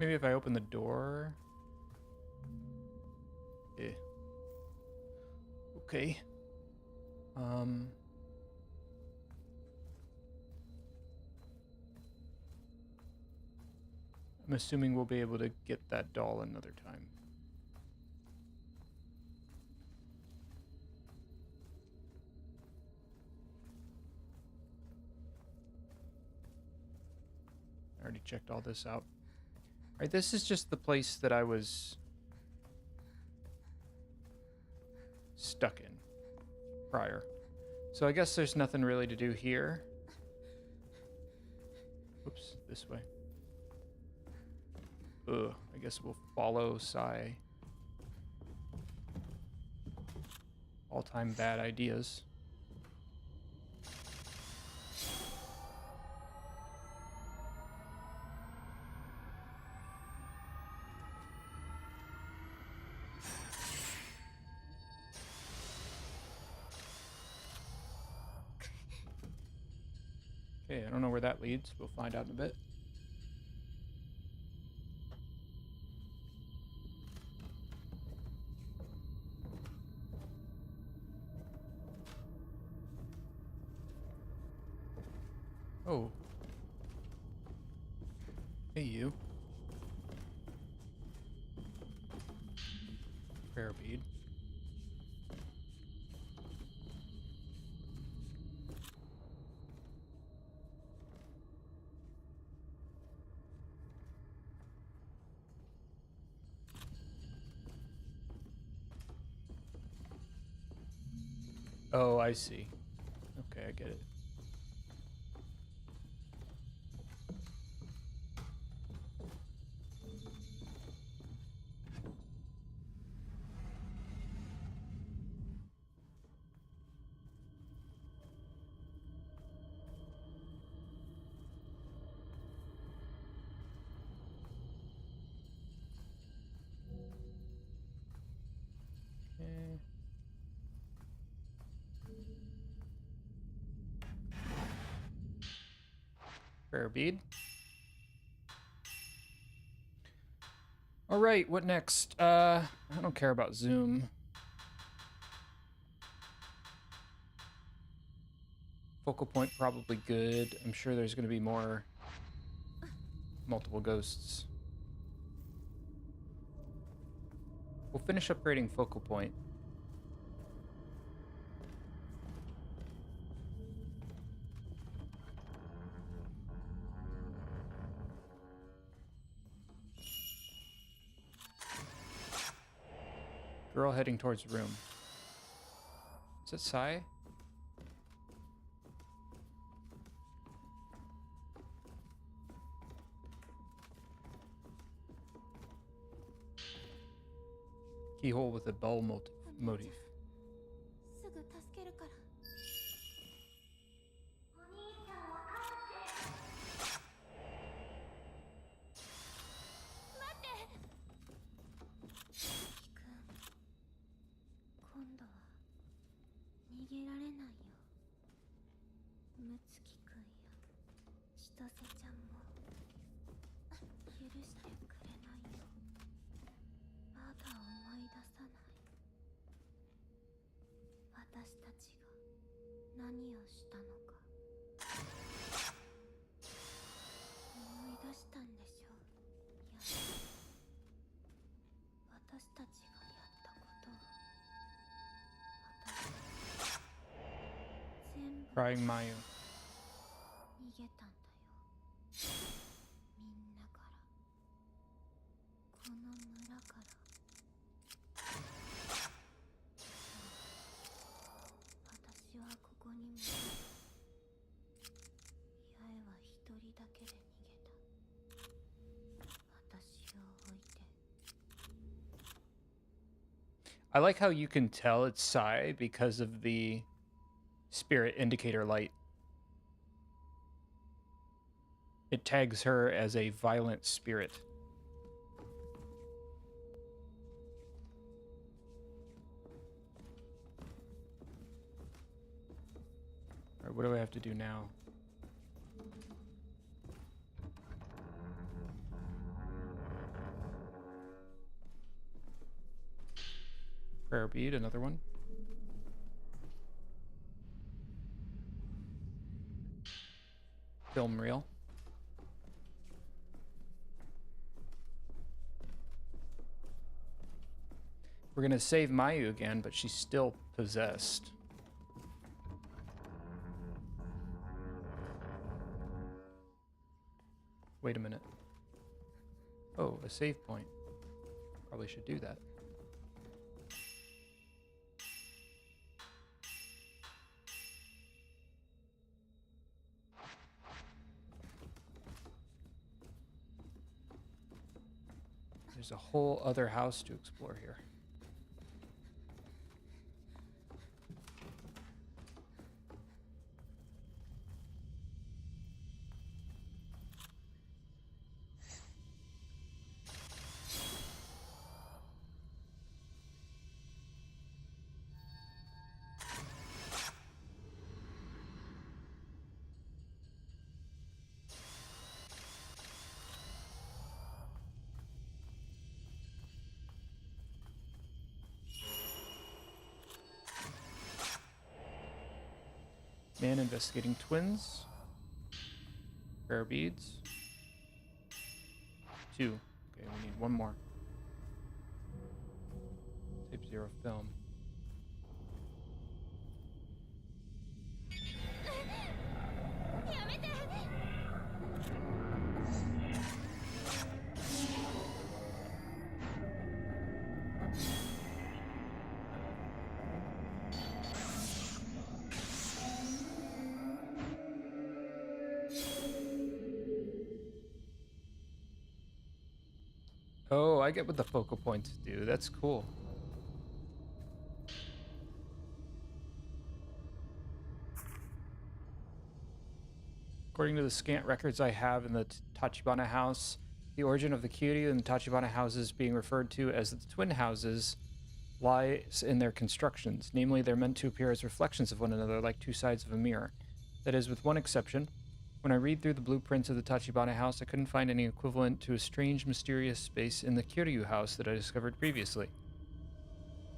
Maybe if I open the door. Eh. Okay. I'm assuming we'll be able to get that doll another time. I already checked all this out. All right, this is just the place that I was stuck in prior. So I guess there's nothing really to do here. Oops, this way. Ugh, I guess we'll follow Sai. All-time bad ideas. Okay, I don't know where that leads. We'll find out in a bit. Oh. Hey, you. Prayer bead. Oh, I see. Okay, I get it. Okay. Prayer bead. All right, what next? I don't care about zoom. Focal point probably good. I'm sure there's going to be more multiple ghosts. We'll finish upgrading focal point. Girl heading towards room. Is it Sai? Keyhole with a bell motif. すぐ助けるから。お兄ちゃんは帰って。待って。キくん、今度は逃げられないよ。ムツキくんや千歳ちゃんも許してくれないよ。まだ思い出さない。私たちが何をしたのか思い出したんでしょ。いや、私たちがやったことを私たち全部 Crying Mayu. 逃げたんだよ。みんなから、この村から。私はここにも八重は一人だけで逃げた。私を置いて。 I like how you can tell it's Sai because of the spirit indicator light. It tags her as a violent spirit. All right, what do I have to do now? Prayer bead, another one. Film reel. We're gonna save Mayu again, but she's still possessed. Wait a minute. Oh, a save point. Probably should do that. There's a whole other house to explore here. Man investigating twins. Prayer beads. 2. Okay, we need one more. Tape 0 film. Oh, I get what the focal points do. That's cool. According to the scant records I have in the Tachibana house, the origin of the Kiryu and the Tachibana houses being referred to as the twin houses lies in their constructions. Namely, they're meant to appear as reflections of one another like two sides of a mirror. That is, with one exception. When I read through the blueprints of the Tachibana house, I couldn't find any equivalent to a strange, mysterious space in the Kiryu house that I discovered previously.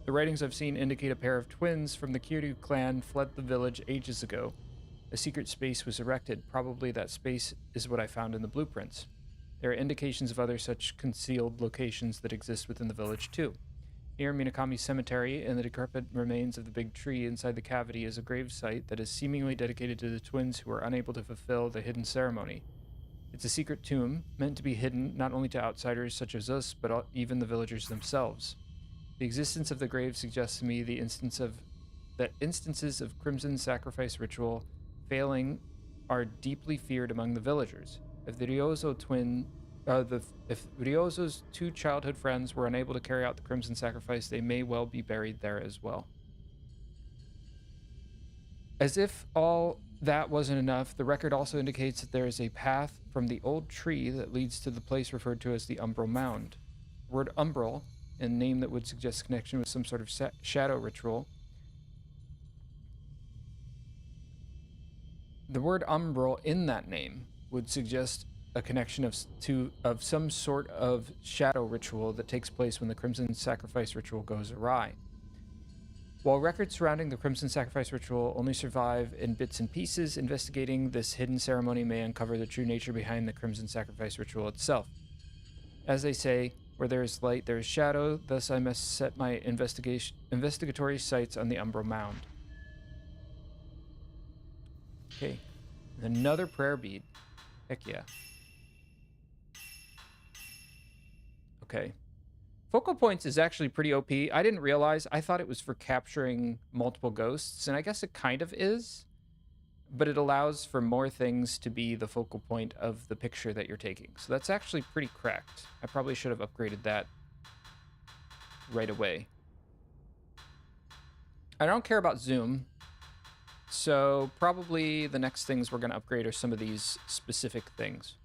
The writings I've seen indicate a pair of twins from the Kiryu clan fled the village ages ago. A secret space was erected. Probably that space is what I found in the blueprints. There are indications of other such concealed locations that exist within the village, too. Near Minakami Cemetery, in the decrepit remains of the big tree inside the cavity, is a grave site that is seemingly dedicated to the twins who were unable to fulfill the hidden ceremony. It's a secret tomb, meant to be hidden not only to outsiders such as us, but even the villagers themselves. The existence of the grave suggests to me that instances of crimson sacrifice ritual failing are deeply feared among the villagers. If the if Ryozo's two childhood friends were unable to carry out the crimson sacrifice, they may well be buried there as well. As if all that wasn't enough, the record also indicates that there is a path from the old tree that leads to the place referred to as the Umbral Mound. The word umbral, a name that would suggest connection with some sort of shadow ritual. The word umbral in that name would suggest a connection of some sort of shadow ritual that takes place when the Crimson Sacrifice ritual goes awry. While records surrounding the Crimson Sacrifice ritual only survive in bits and pieces, investigating this hidden ceremony may uncover the true nature behind the Crimson Sacrifice ritual itself. As they say, where there is light, there is shadow, thus I must set my investigatory sights on the Umbral Mound. Okay, another prayer bead. Heck yeah. Okay. Focal points is actually pretty OP. I didn't realize. I thought it was for capturing multiple ghosts, and I guess it kind of is. But it allows for more things to be the focal point of the picture that you're taking. So that's actually pretty cracked. I probably should have upgraded that right away. I don't care about zoom. So probably the next things we're going to upgrade are some of these specific things.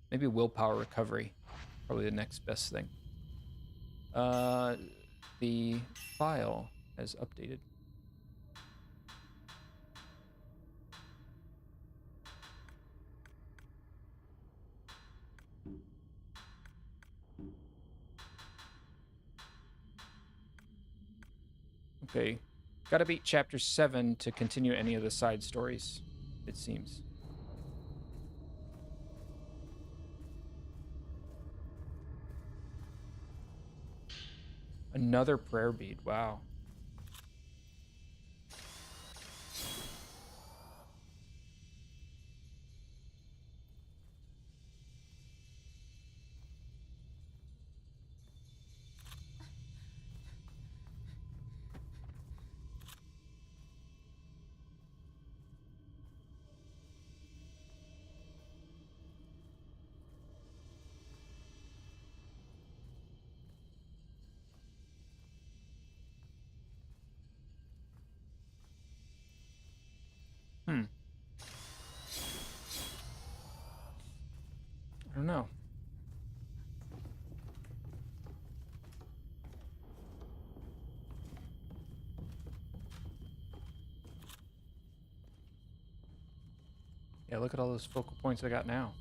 Maybe willpower recovery. Probably the next best thing. The file has updated. Okay. Gotta beat chapter 7 to continue any of the side stories, it seems. Another prayer bead. Wow. I don't know. Yeah, look at all those focal points I got now.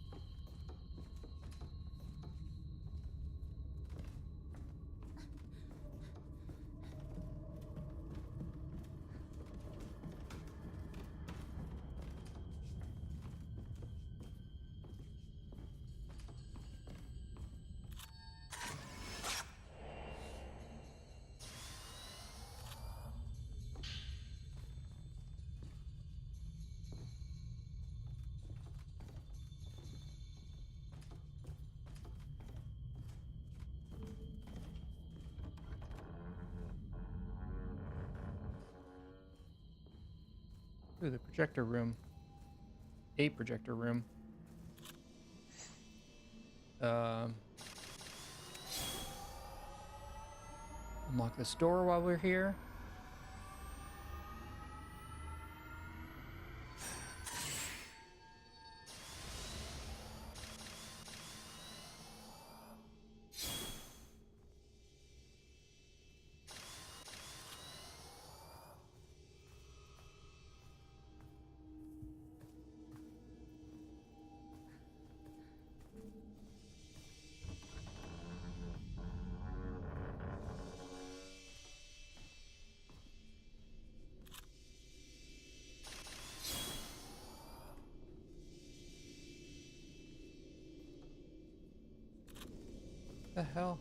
Ooh, the projector room. A projector room. Unlock this door while we're here. The hell?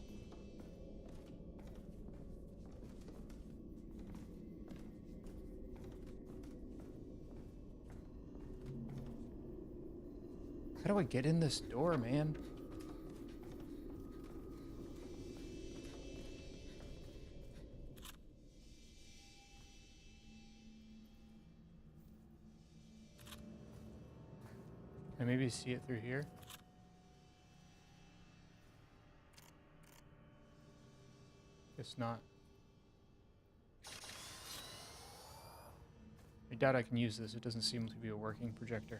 How do I get in this door, man? Can I maybe see it through here? Guess not. I doubt I can use this. It doesn't seem to be a working projector.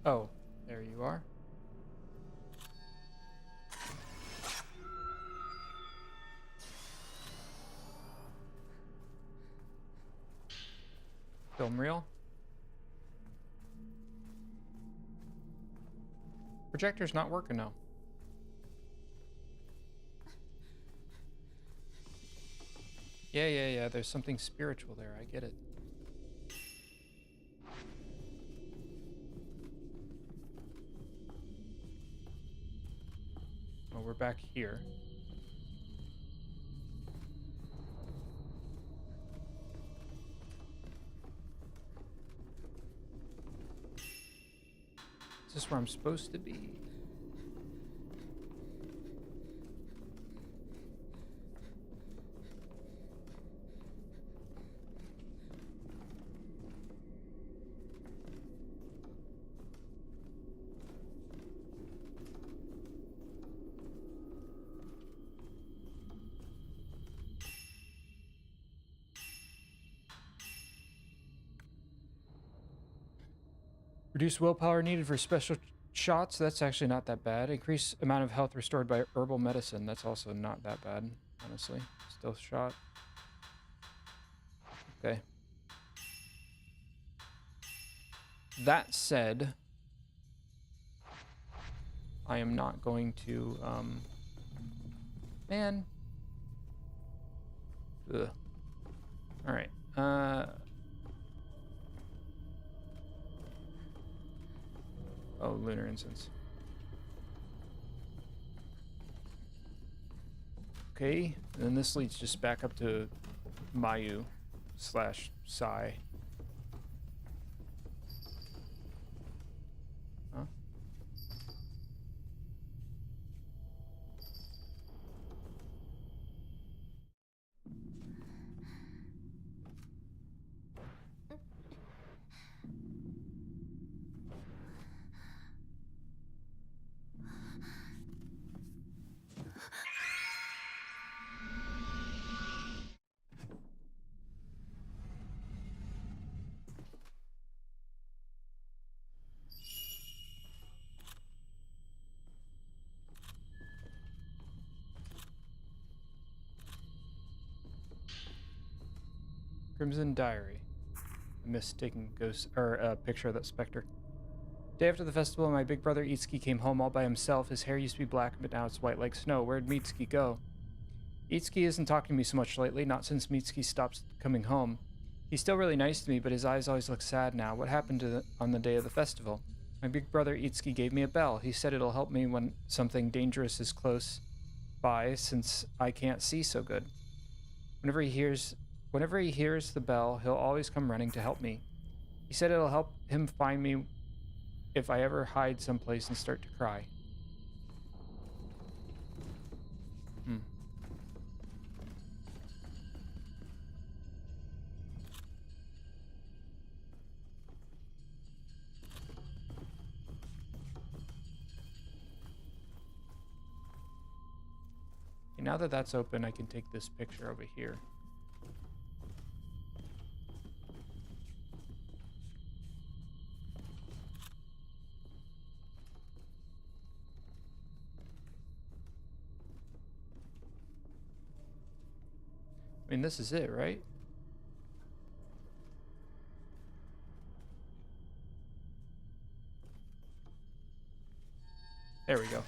Oh, there you are. Film reel. Projector's not working now. Yeah. There's something spiritual there. I get it. Well, we're back here. Is this where I'm supposed to be? Reduce willpower needed for special shots. That's actually not that bad. Increase amount of health restored by herbal medicine. That's also not that bad, honestly. Stealth shot. Okay. That said, I am not going to, man. Ugh. All right. Oh, lunar incense. Okay, and then this leads just back up to Mayu / Sai. Huh? Crimson Diary. I missed taking ghost or a picture of that specter. Day after the festival, my big brother Itsuki came home all by himself. His hair used to be black, but now it's white like snow. Where'd Mitsuki go? Itsuki isn't talking to me so much lately, not since Mitsuki stopped coming home. He's still really nice to me, but his eyes always look sad now. What happened on the day of the festival? My big brother Itsuki gave me a bell. He said it'll help me when something dangerous is close by, since I can't see so good. Whenever he hears Whenever he hears the bell, he'll always come running to help me. He said it'll help him find me if I ever hide someplace and start to cry. Hmm. Okay, now that that's open, I can take this picture over here. I mean, this is it, right? There we go.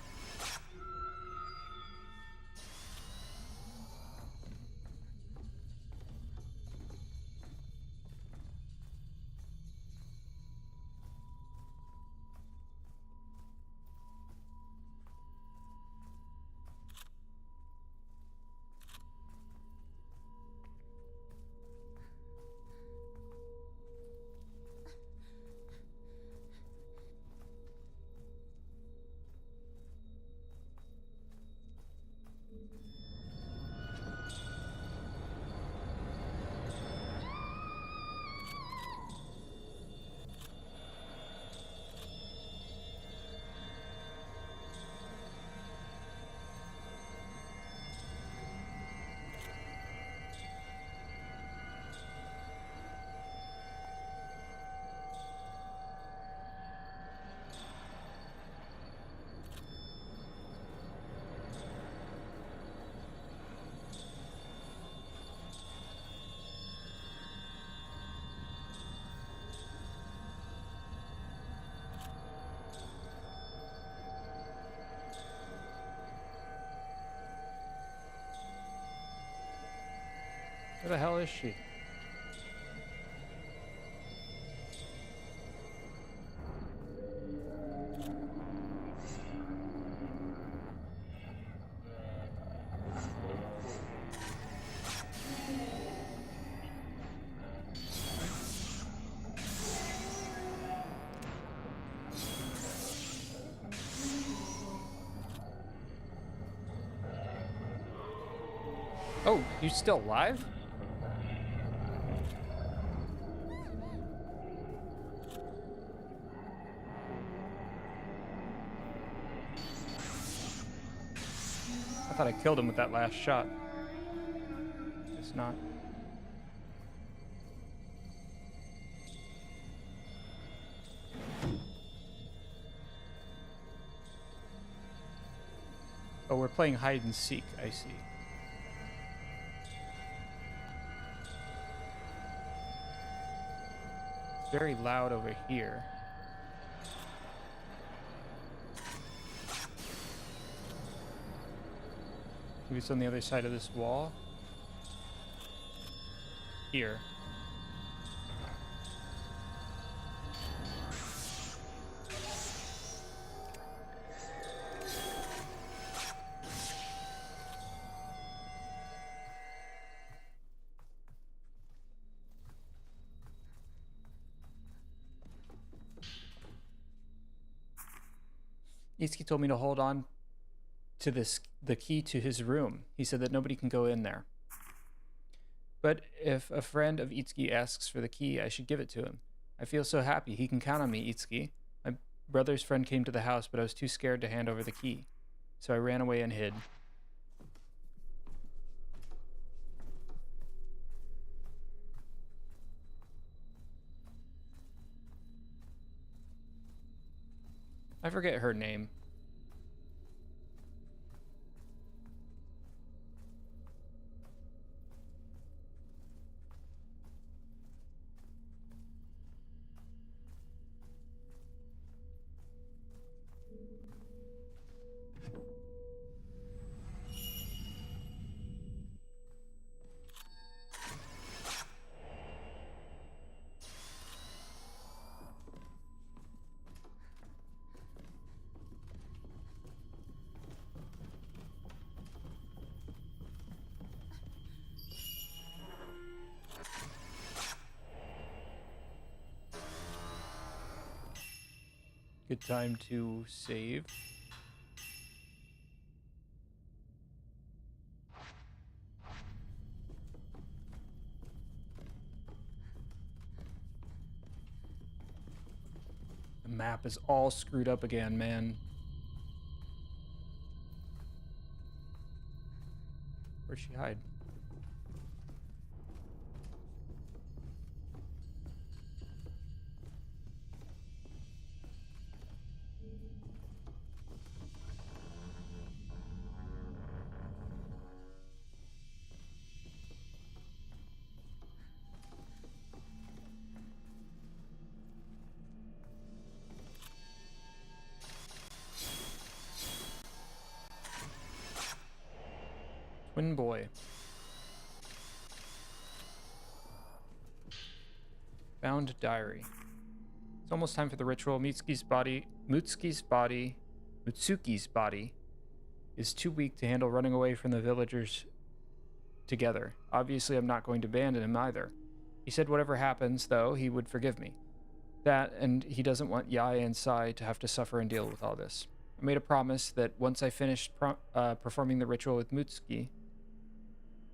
Where the hell is she? Oh, you still alive? I thought I killed him with that last shot. Guess not. Oh, we're playing hide and seek, I see. It's very loud over here. Maybe it's on the other side of this wall. Here. Itsuki told me to hold on to the key to his room. He said that nobody can go in there. But if a friend of Itsuki asks for the key, I should give it to him. I feel so happy. He can count on me, Itsuki. My brother's friend came to the house, but I was too scared to hand over the key. So I ran away and hid. I forget her name. Good time to save. The map is all screwed up again, man. Where'd she hide? Twin boy. Found diary. It's almost time for the ritual. Mutsuki's body is too weak to handle running away from the villagers together. Obviously, I'm not going to abandon him either. He said whatever happens, though, he would forgive me. That, and he doesn't want Yae and Sai to have to suffer and deal with all this. I made a promise that once I finished performing the ritual with Mutsuki,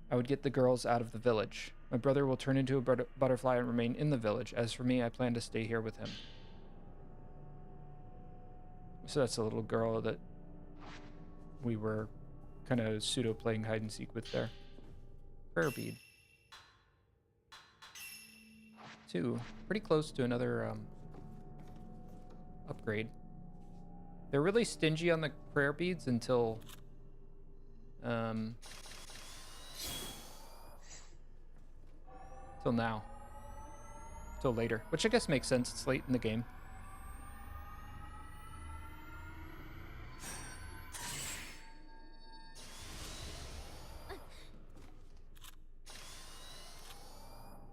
I would get the girls out of the village. My brother will turn into a butterfly and remain in the village. As for me, I plan to stay here with him. So that's a little girl that we were kind of pseudo playing hide and seek with there. Prayer bead. 2. Pretty close to another upgrade. They're really stingy on the prayer beads until till now. Till later. Which I guess makes sense. It's late in the game.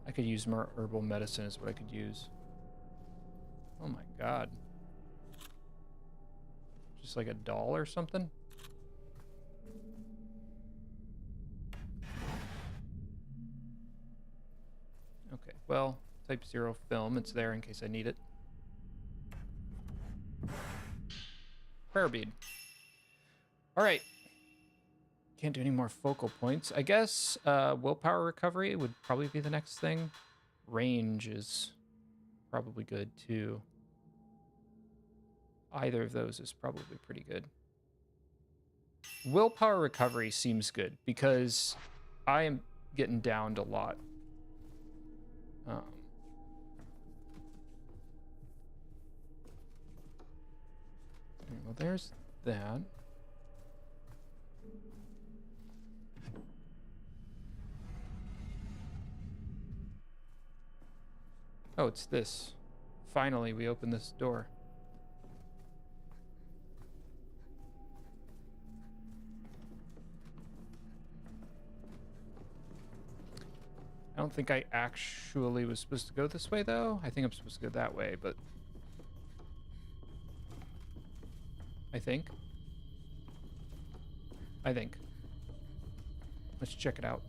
I could use more herbal medicine is what I could use. Oh my god. Just like a doll or something? Okay, well, type 0 film. It's there in case I need it. Prayer bead. Alright. Can't do any more focal points. I guess willpower recovery would probably be the next thing. Range is probably good too. Either of those is probably pretty good. Willpower recovery seems good because I am getting downed a lot. Well, there's that. Oh, it's this. Finally, we open this door. I don't think I actually was supposed to go this way, though. I think I'm supposed to go that way, but... I think. Let's check it out.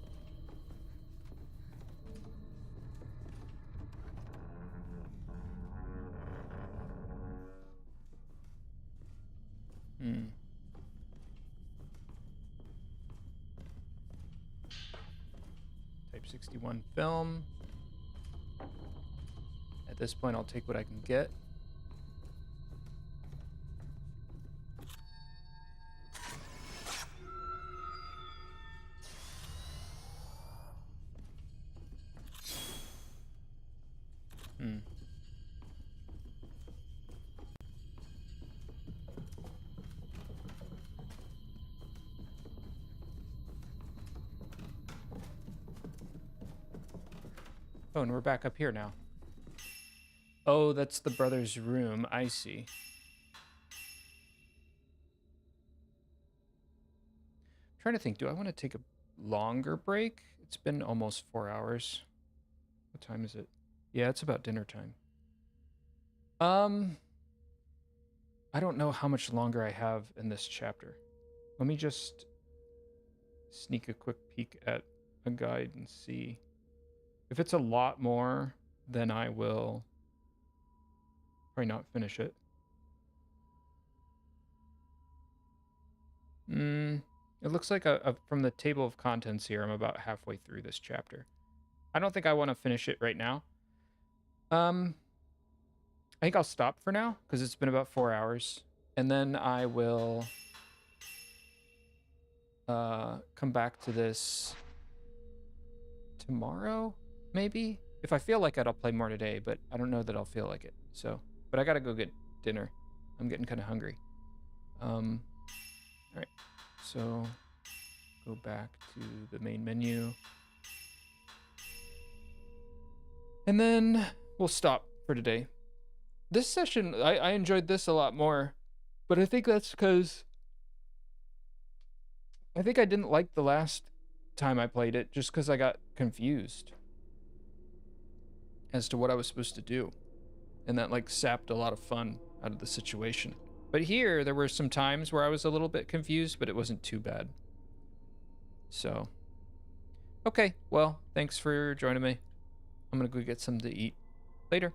Type 61 film. At this point, I'll take what I can get. Oh, and we're back up here now. Oh, that's the brother's room. I see. I'm trying to think, do I want to take a longer break? It's been almost 4 hours. What time is it? Yeah, it's about dinner time. I don't know how much longer I have in this chapter. Let me just sneak a quick peek at a guide and see. If it's a lot more, then I will probably not finish it. It looks like from the table of contents here, I'm about halfway through this chapter. I don't think I want to finish it right now. I think I'll stop for now because it's been about 4 hours, and then I will come back to this tomorrow, maybe. If I feel like it, I'll play more today, but I don't know that I'll feel like it. So, but I gotta go get dinner. I'm getting kind of hungry. All right. So, go back to the main menu. And then we'll stop for today. This session, I enjoyed this a lot more, but I think that's because I think I didn't like the last time I played it just because I got confused as to what I was supposed to do. And that like sapped a lot of fun out of the situation. But here, there were some times where I was a little bit confused, but it wasn't too bad. So, okay, well, thanks for joining me. I'm gonna go get something to eat. Later.